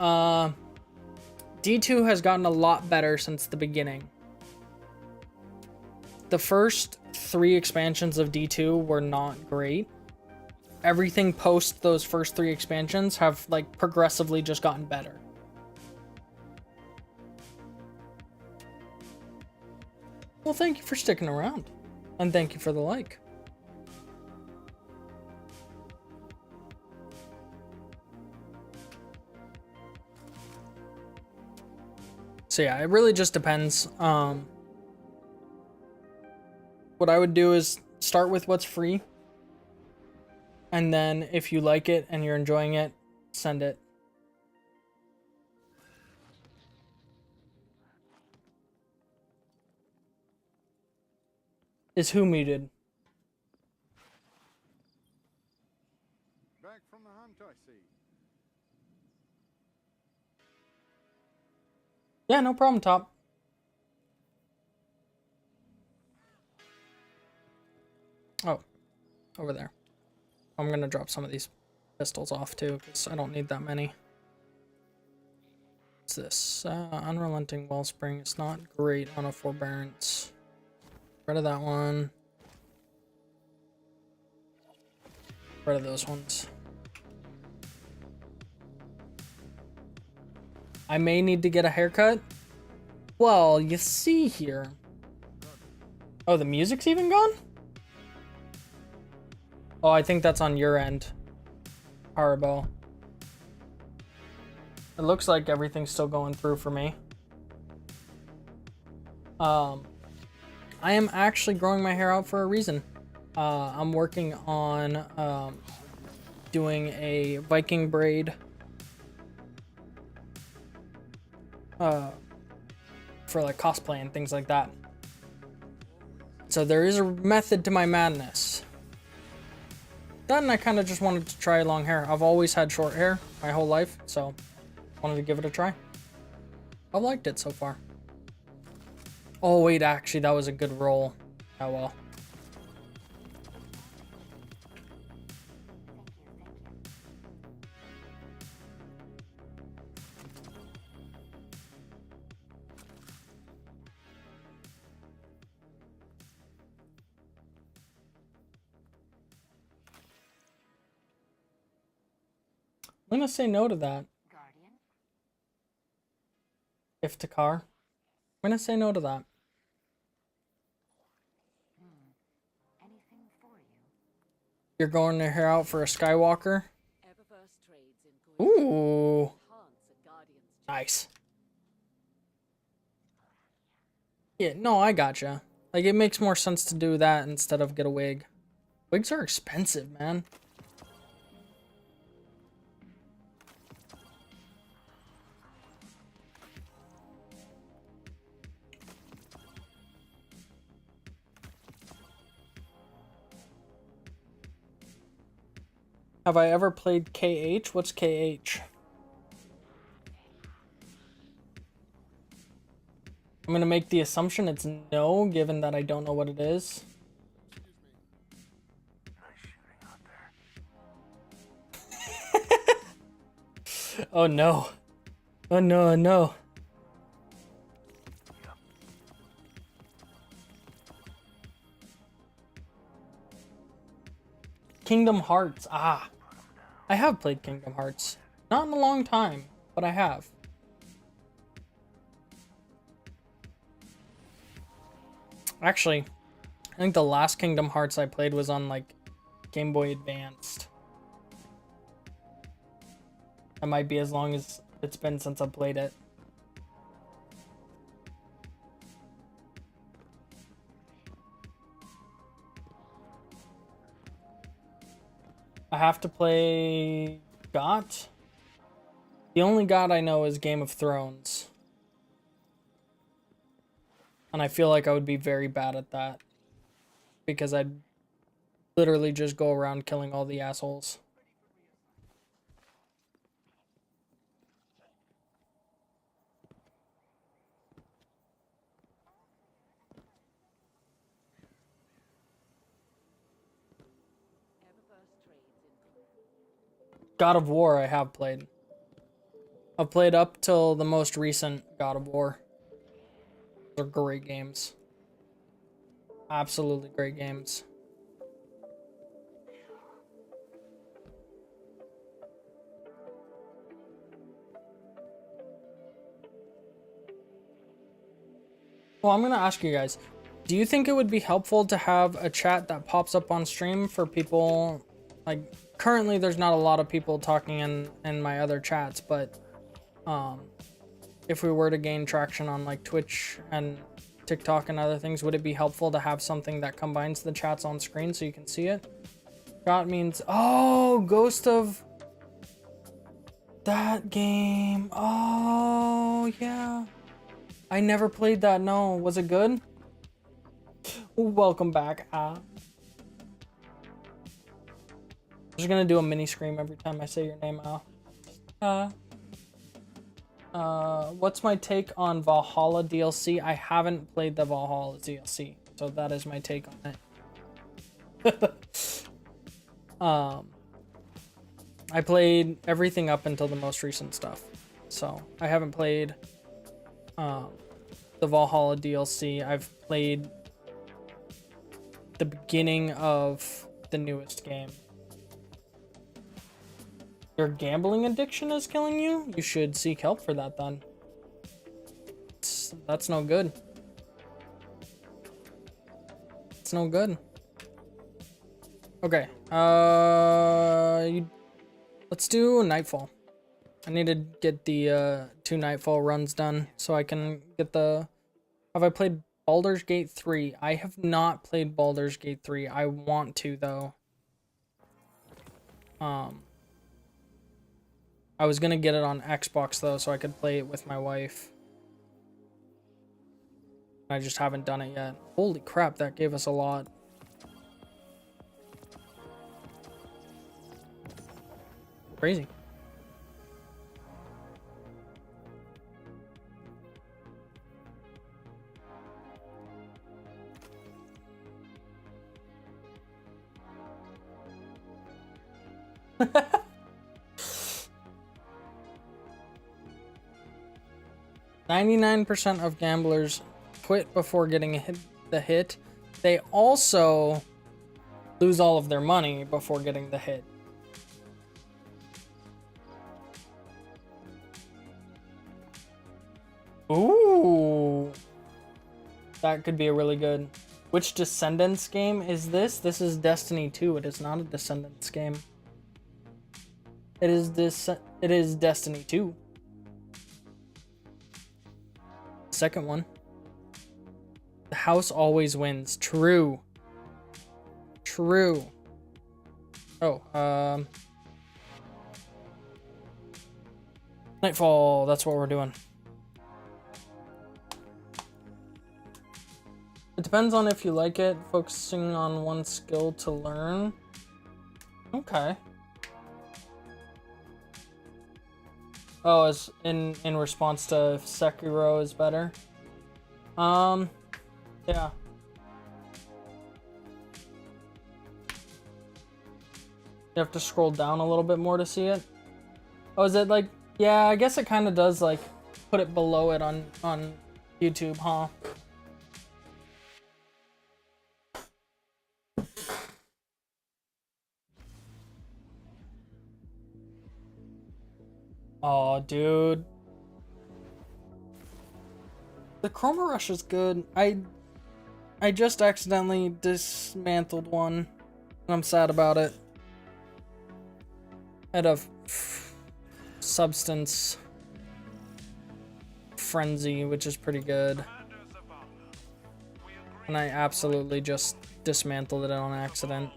D2 has gotten a lot better since the beginning. The first 3 expansions of D2 were not great. Everything post those first 3 expansions have like progressively just gotten better. Well, thank you for sticking around. And thank you for the like. So yeah, it really just depends. What I would do is start with what's free. And then if you like it and you're enjoying it, send it. Is who muted? Back from the hunt, I see. Yeah, no problem, Top. Oh, over there. I'm gonna drop some of these pistols off too, because I don't need that many. What's this? Unrelenting Wellspring. It's not great on a Forbearance. Rid of that one. Rid of those ones. I may need to get a haircut. Well, you see here. Oh, the music's even gone? Oh, I think that's on your end, Haribo. It looks like everything's still going through for me. I am actually growing my hair out for a reason. I'm working on doing a Viking braid for like cosplay and things like that. So there is a method to my madness. Then I kind of just wanted to try long hair. I've always had short hair my whole life, so wanted to give it a try. I've liked it so far. Oh wait, actually that was a good roll. Oh well. I'm gonna say no to that. Guardian? Iftikhar. I'm gonna say no to that. Anything for you? You're going your hair out for a Skywalker? Eververse trades in good Ooh. enhance a guardian's Nice. Yeah, no, I gotcha. Like, it makes more sense to do that instead of get a wig. Wigs are expensive, man. Have I ever played KH? What's KH? I'm gonna make the assumption it's no, given that I don't know what it is. Oh no. Oh no, no. Kingdom Hearts. Ah. I have played Kingdom Hearts. Not in a long time, but I have. Actually, I think the last Kingdom Hearts I played was on like Game Boy Advanced. That might be as long as it's been since I played it. I have to play GOT. The only GOT I know is Game of Thrones. And I feel like I would be very bad at that. Because I'd literally just go around killing all the assholes. Eververse trades in good God of War I have played. I've played up till the most recent God of War. They're great games. Absolutely great games. Well, I'm gonna ask you guys, do you think it would be helpful to have a chat that pops up on stream for people? Like, currently there's not a lot of people talking in my other chats, but if we were to gain traction on like Twitch and TikTok and other things, would it be helpful to have something that combines the chats on screen so you can see it? Chat means, oh, Ghost of that game. Oh, yeah. I never played that, no. Was it good? Welcome back. I'm just gonna do a mini scream every time I say your name, what's my take on Valhalla DLC? I haven't played the Valhalla DLC, so that is my take on it. I played everything up until the most recent stuff, so I haven't played the Valhalla DLC. I've played the beginning of the newest game. Your gambling addiction is killing you? You should seek help for that then. That's no good. It's no good. Okay. Let's do Nightfall. I need to get the 2 Nightfall runs done so I can get the... Have I played Baldur's Gate 3? I have not played Baldur's Gate 3. I want to, though. I was gonna get it on Xbox, though, so I could play it with my wife. I just haven't done it yet. Holy crap, that gave us a lot. Crazy. "99% of gamblers quit before getting the hit. They also lose all of their money before getting the hit." Ooh. That could be a really good... Which Descendants game is this? This is Destiny 2. It is not a Descendants game. It is Destiny 2. Second one. The house always wins. True. True. Oh, Nightfall, that's what we're doing. It depends on if you like it, focusing on one skill to learn. Okay. Oh, as in response to if Sekiro is better. Yeah. You have to scroll down a little bit more to see it. Oh, is it like... Yeah, I guess it kind of does like put it below it on YouTube, huh? Oh, dude. The Chroma Rush is good. I just accidentally dismantled one, and I'm sad about it. Out of substance frenzy, which is pretty good. And I absolutely just dismantled it on accident.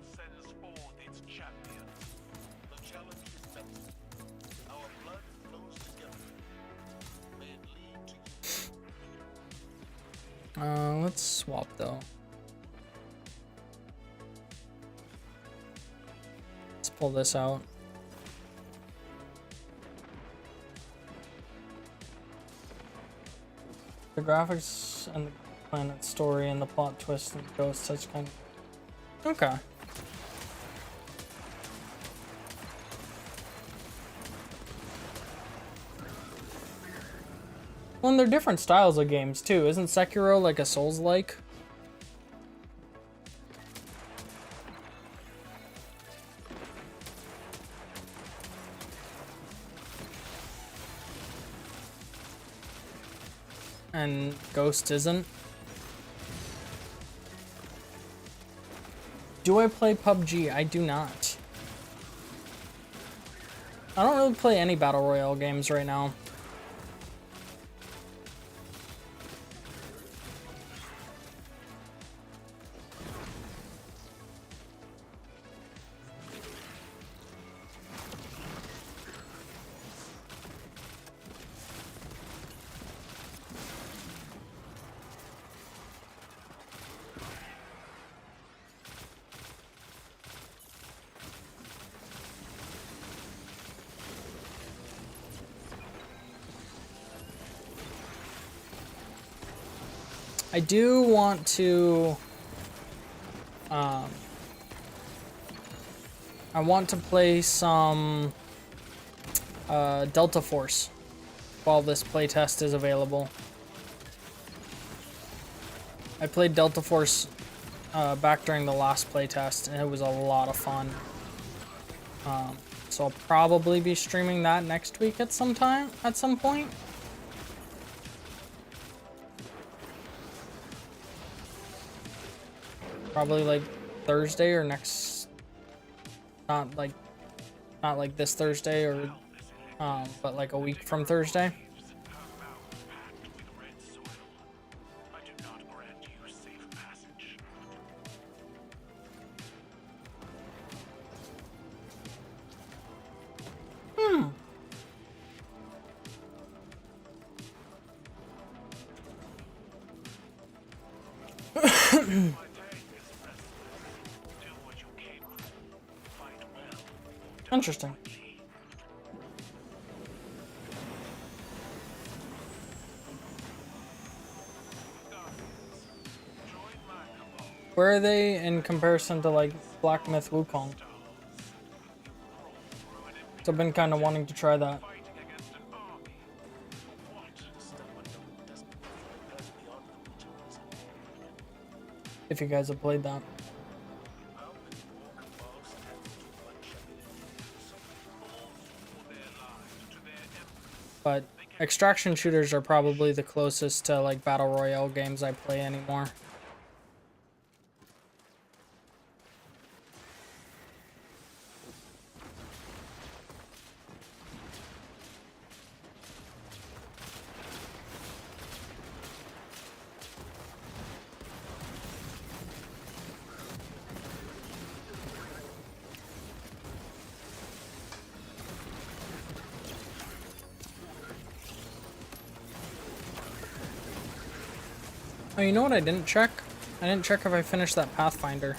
Let's swap though. Let's pull this out. The graphics and the planet story and the plot twist and ghost such kind of... Okay. Well, and they're different styles of games too. Isn't Sekiro like a Souls-like? And Ghost isn't? Do I play PUBG? I do not. I don't really play any Battle Royale games right now. I do want to, I want to play some Delta Force while this playtest is available. I played Delta Force back during the last playtest, and it was a lot of fun. So I'll probably be streaming that next week at some point. Probably like Thursday or next, not like this Thursday or but like a week from Thursday. Her mouth packed with red soil. I do not grant you safe passage. My tank is restless. Do what you came for. Fight well. Or die Interesting. quickly. Guardians, join my cabal. Where are they in comparison to like Black Myth Wukong? So I've been kind of wanting to try that. Fighting against an army. What? Someone doesn't pass beyond the tools. If you guys have played that. How many more cabals stand to bloodshed? Some all swore their lives to their empire. But extraction shooters are probably the closest to like battle royale games I play anymore. Oh, you know what I didn't check? I didn't check if I finished that Pathfinder.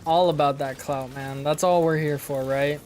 All about that clout, man. That's all we're here for, right?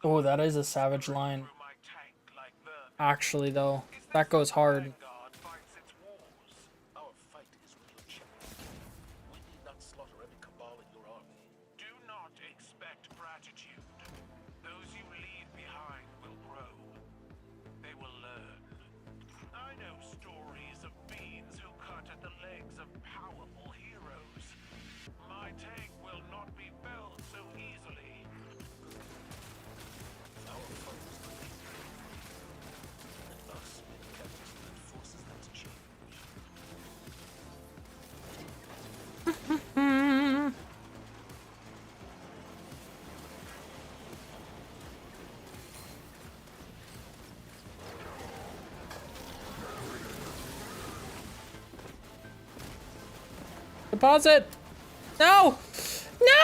Oh, that is a savage line. Through my tank like vermin. Actually, though, that goes hard. Vanguard fights its wars. Our fight is with your champion. We need not slaughter every cabal in your army. Do not expect gratitude. Those you leave behind will grow. They will learn. I know stories of beings who cut at the legs of powerful heroes. My tank will not be felled so easily. Our foes and us captures that forces them to change. Deposit! No! No!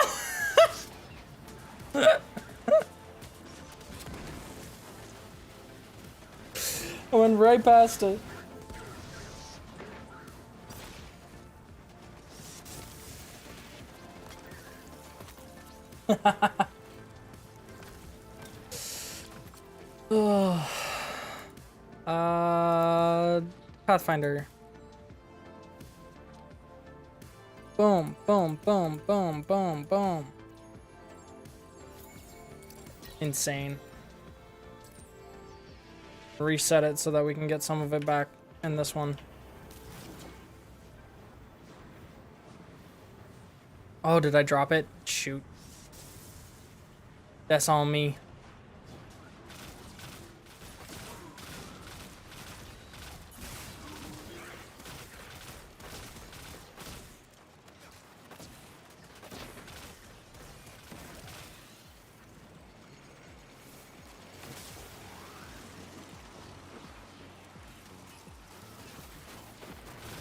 I went right past it. Pathfinder. Boom, boom, boom, boom, boom, boom. Insane. Reset it so that we can get some of it back in this one. Oh, did I drop it? Shoot. That's on me.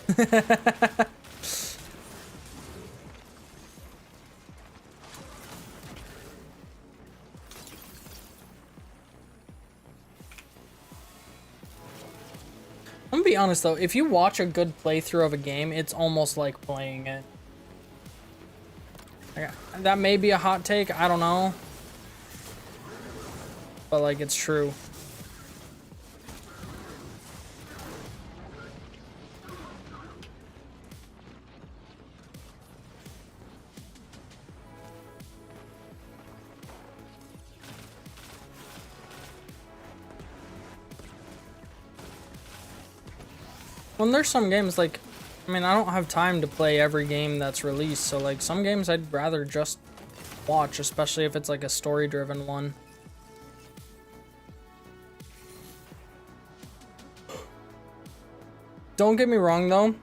I'm gonna be honest though, if you watch a good playthrough of a game, it's almost like playing it. Like, that may be a hot take, I don't know. But like, it's true. When there's some games like, I mean, I don't have time to play every game that's released, so like some games I'd rather just watch, especially if it's like a story-driven one. Don't get me wrong though,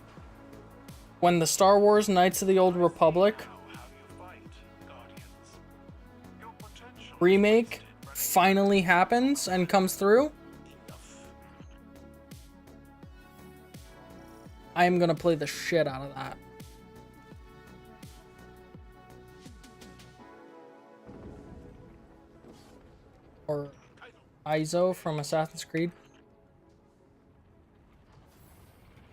when the Star Wars Knights of the Old Republic remake finally happens and comes through, I am gonna play the shit out of that. Or Izo from Assassin's Creed.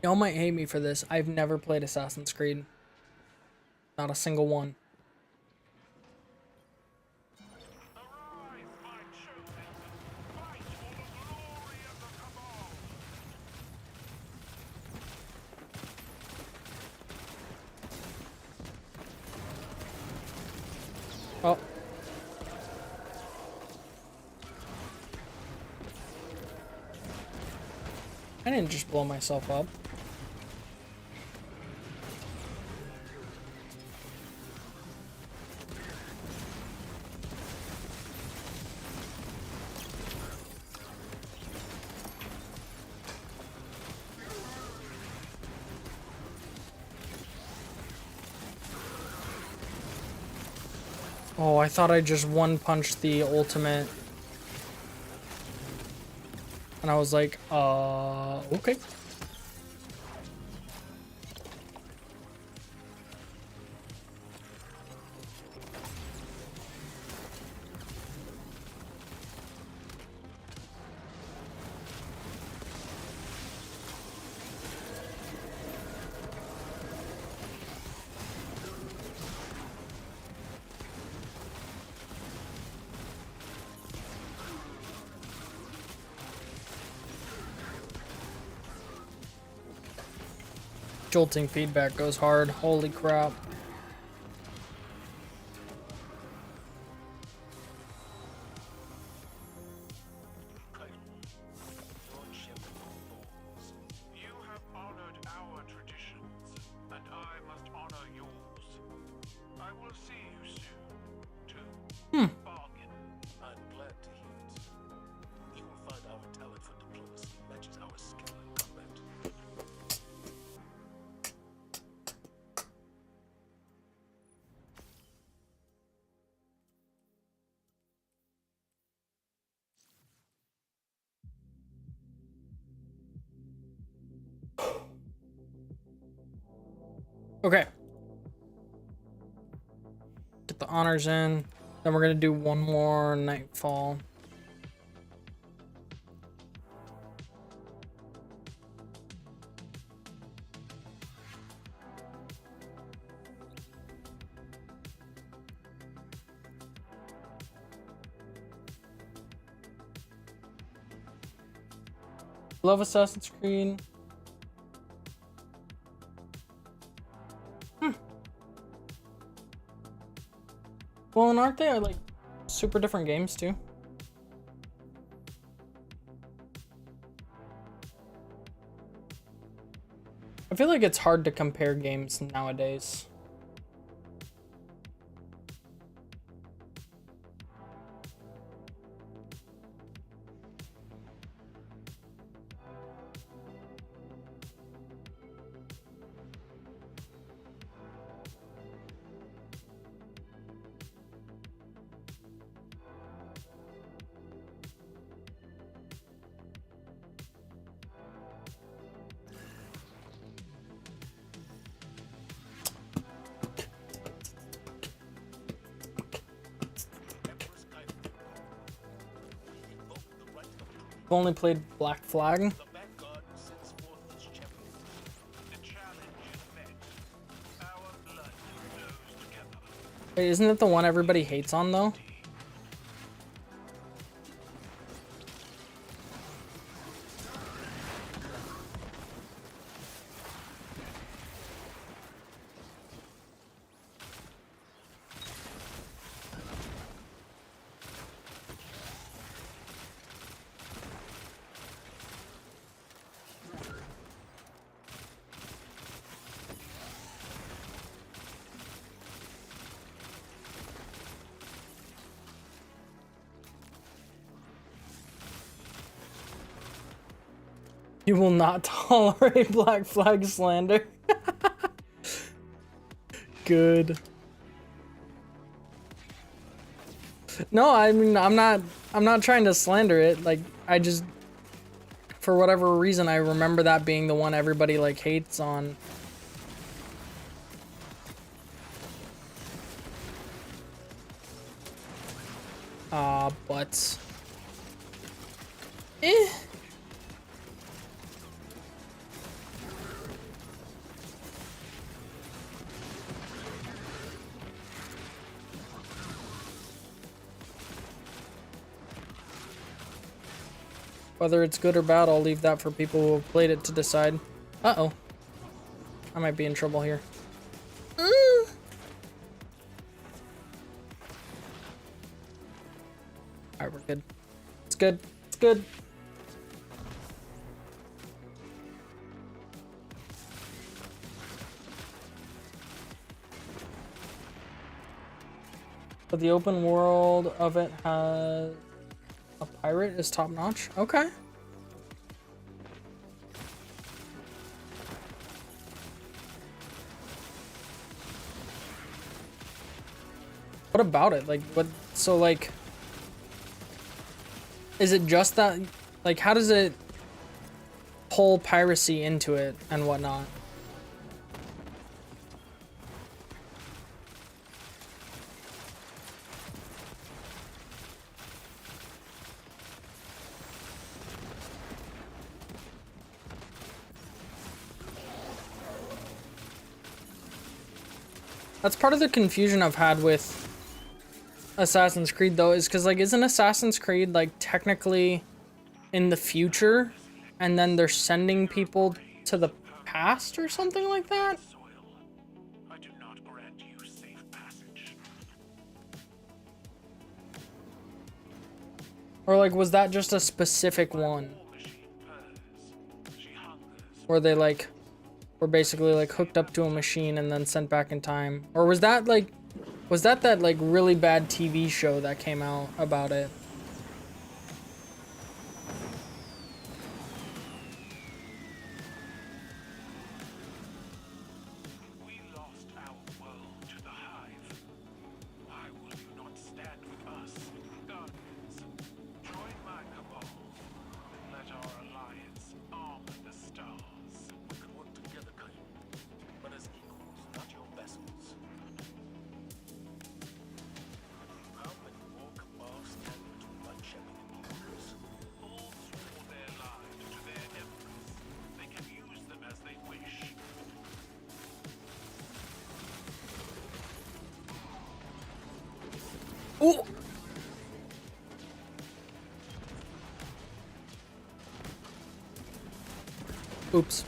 Y'all might hate me for this. I've never played Assassin's Creed. Not a single one. Arise, my chosen! Fight for the glory of the Cabal! Oh. I didn't just blow myself up. Oh, I thought I just one-punched the ultimate. And I was like, okay. Jolting feedback goes hard. Holy crap. You have honored our traditions, and I must honor yours. I will see you soon, too. Bargain. I'm glad to hear it. You will find our talent for diplomacy matches our skill in combat. Okay. Get the honors in. Then we're gonna do one more Nightfall. Love Assassin's Creed. Well, and aren't they like super different games too? I feel like it's hard to compare games nowadays. I've only played Black Flag. The Vanguard sends forth its champion. The challenge is met. Our blood flows together. Wait, isn't it the one everybody hates on though? You will not tolerate Black Flag slander. Good. No, I mean I'm not trying to slander it. Like I just for whatever reason I remember that being the one everybody like hates on. But whether it's good or bad, I'll leave that for people who have played it to decide. Uh-oh. I might be in trouble here. Alright, we're good. It's good. It's good. But the open world of it has a pirate is top notch. Okay. What about it? Like, what? So, like, is it just that? Like, how does it pull piracy into it and whatnot? That's part of the confusion I've had with Assassin's Creed though, is because like isn't Assassin's Creed like technically in the future and then they're sending people to the past or something like that? Soil. I do not grant you safe passage. Or like was that just a specific one War machine purrs. She hungers. where they like were basically like hooked up to a machine and then sent back in time? Or was that like that like really bad TV show that came out about it? We lost our world to the Hive. Why will you not stand with us, Guardians? Join my cabal. Let our alliance armor the stars. We can work together, Kain, but as equals, not your vassals. How many more cabals stand between my champion and yours? All swore their lives to their empress. They can use them as they wish. Ooh. Oops.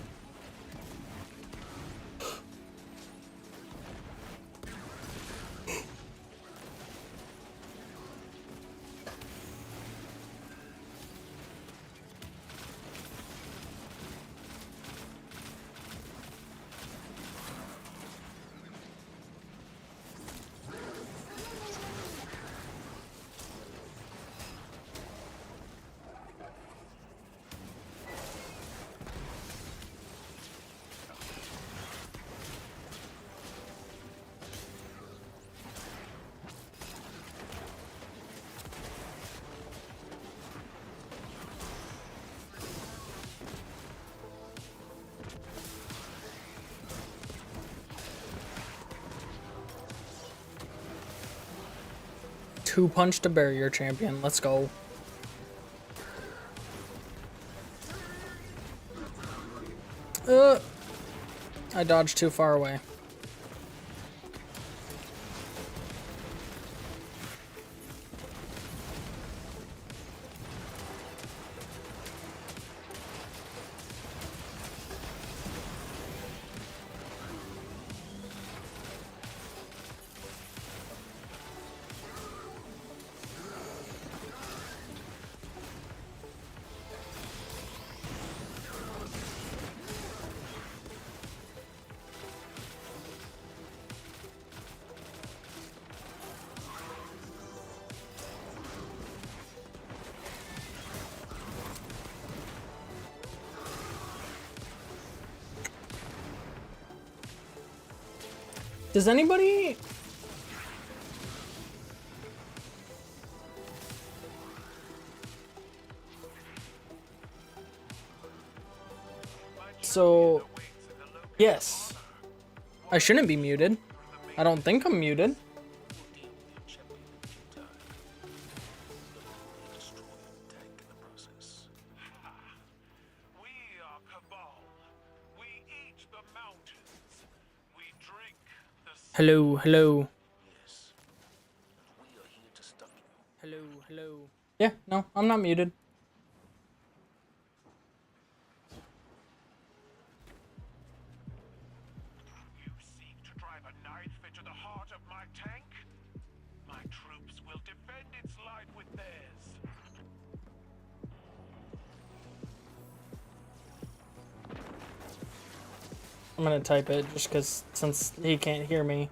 Two punch to barrier champion. Let's go. I dodged too far away. Does anybody... So, yes. I shouldn't be muted. I don't think I'm muted. We are Cabal. We eat the mountains. We drink the sea. Hello, hello. Yes. And we are here to stop you. Hello, hello. Yeah, no, I'm not muted. You seek to drive a knife into the heart of my tank? My troops will defend its light with theirs. I'm gonna type it just because since he can't hear me.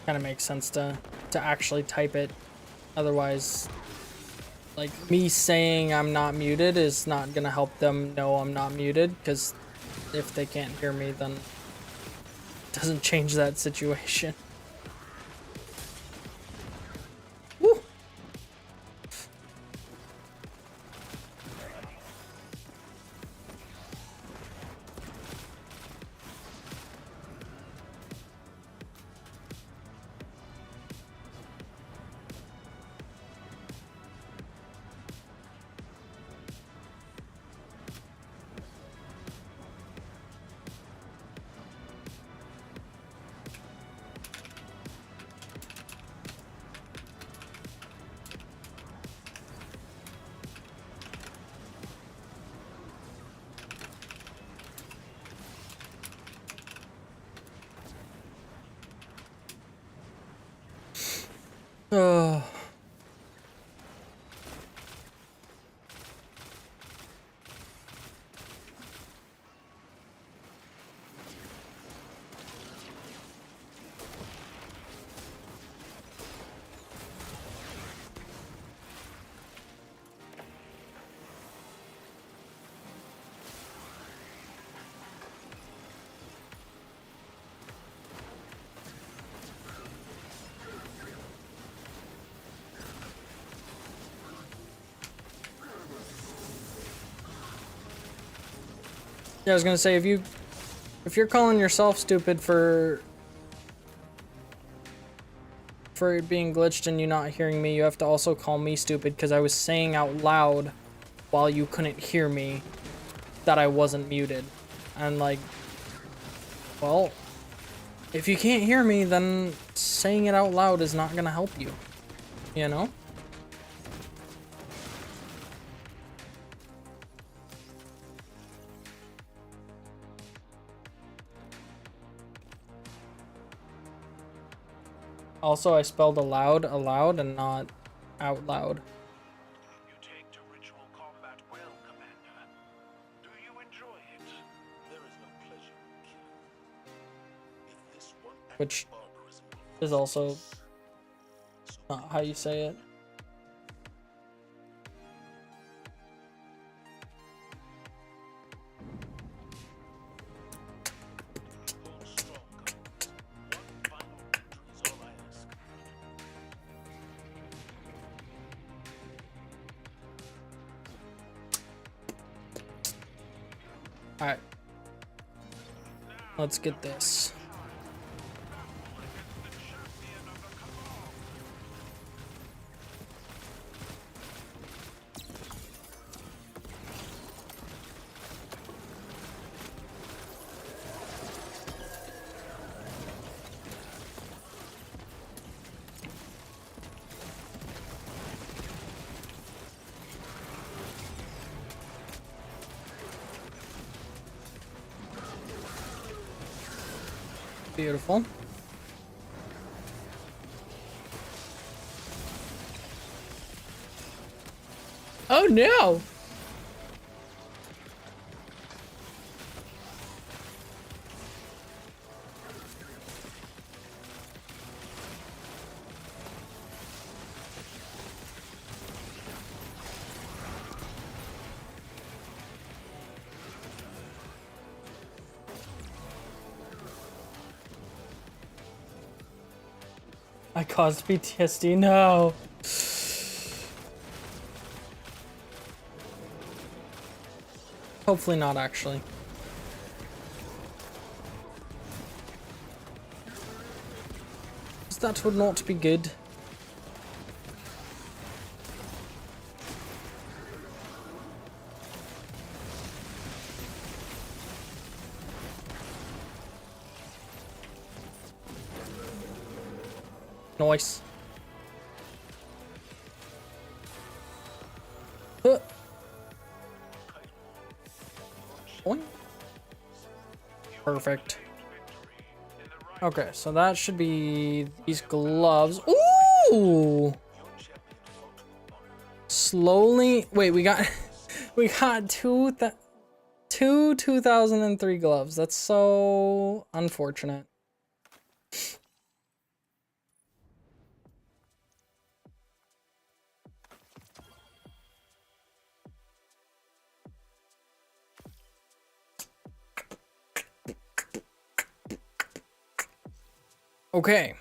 Kind of makes sense to actually type it. Otherwise, like me saying I'm not muted is not gonna help them know I'm not muted, because if they can't hear me, then it doesn't change that situation. Woo! Oh. Yeah, I was gonna say, if you're calling yourself stupid for it being glitched and you not hearing me, you have to also call me stupid because I was saying out loud while you couldn't hear me that I wasn't muted. And like, well, if you can't hear me, then saying it out loud is not gonna help you, you know? Also, I spelled aloud and not out loud. You take to ritual combat well, Commander. Do you enjoy it? There is no pleasure in killing. If this one act Which of barbarism will is also force us, so not how you say it. hold strong, Commander. One final victory is all I ask. Alright. Let's get this. Beautiful. Oh no! I caused PTSD, no. Hopefully not, actually. That would not be good. Nice. Boing. Perfect. Okay, so that should be these gloves. Ooh! Slowly. Wait, we got we got two 2003 gloves. That's so unfortunate. Okay.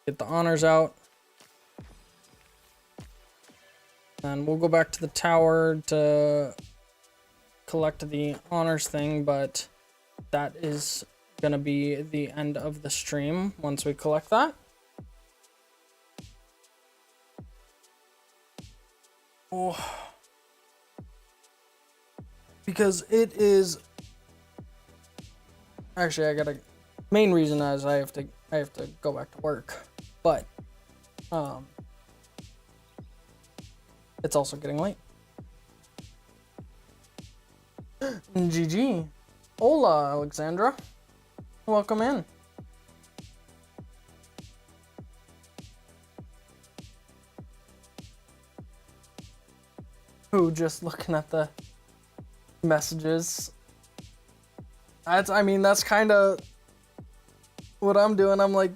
Get the honors out. And we'll go back to the tower to collect the honors thing, but that is gonna be the end of the stream once we collect that. Oh. Because it is actually, I gotta. Main reason is I have to go back to work, but it's also getting late. GG. Hola, Alexandra. Welcome in. Who just looking at the messages? That's kind of what I'm doing. I'm like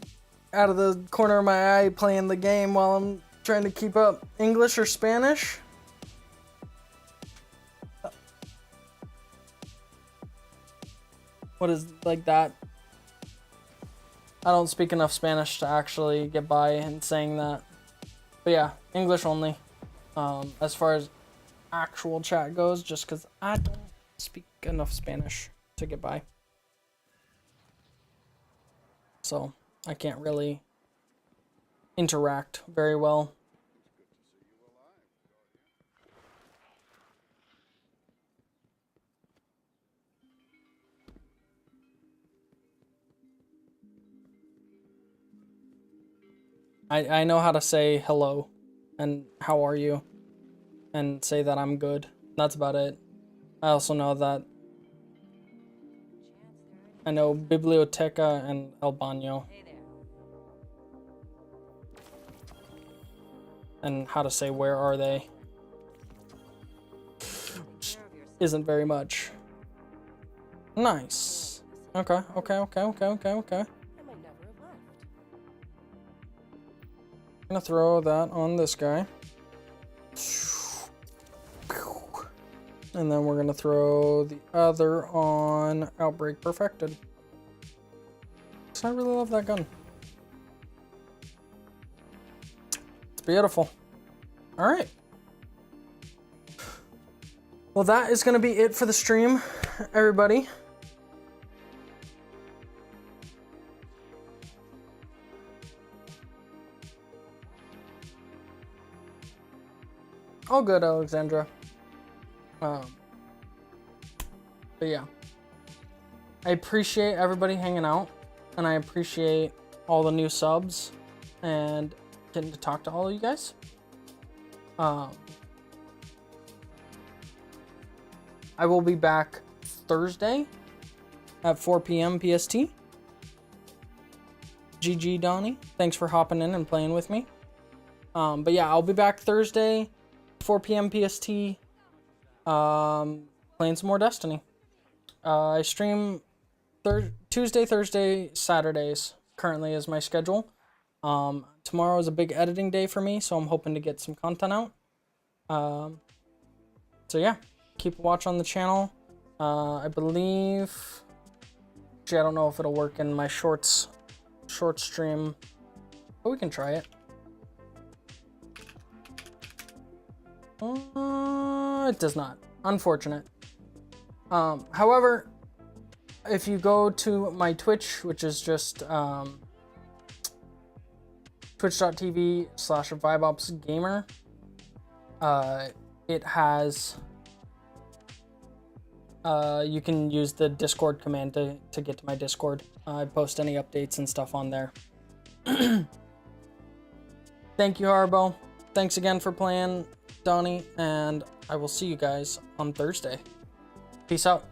out of the corner of my eye playing the game while I'm trying to keep up. English or Spanish? What is like that? I don't speak enough Spanish to actually get by in saying that. But yeah, English only. As far as actual chat goes, just because I don't speak enough Spanish to get by. So I can't really interact very well. I know how to say hello and how are you and say that I'm good. That's about it. I also know that I know biblioteca and el baño. And how to say where are they. Isn't very much. Nice. Okay. Gonna throw that on this guy. And then we're gonna throw the other on Outbreak Perfected. So I really love that gun. It's beautiful. All right. Well, that is gonna be it for the stream. everybody. All good, Alexandra. But yeah, I appreciate everybody hanging out, and I appreciate all the new subs and getting to talk to all of you guys. I will be back Thursday at 4 p.m. PST. GG, Donnie. Thanks for hopping in and playing with me. But yeah, I'll be back Thursday, 4 p.m. PST, playing some more Destiny. I stream Tuesday, Thursday, Saturdays currently is my schedule. Tomorrow is a big editing day for me, so I'm hoping to get some content out. So yeah, keep a watch on the channel. I believe, actually, I don't know if it'll work in my short stream, but we can try it. It does not. Unfortunate. However, if you go to my Twitch, which is just twitch.tv/VibeOpsGamer, it has you can use the Discord command to get to my Discord. I post any updates and stuff on there. Thank you, Harbo. Thanks again for playing, Donnie, and I will see you guys on Thursday. Peace out.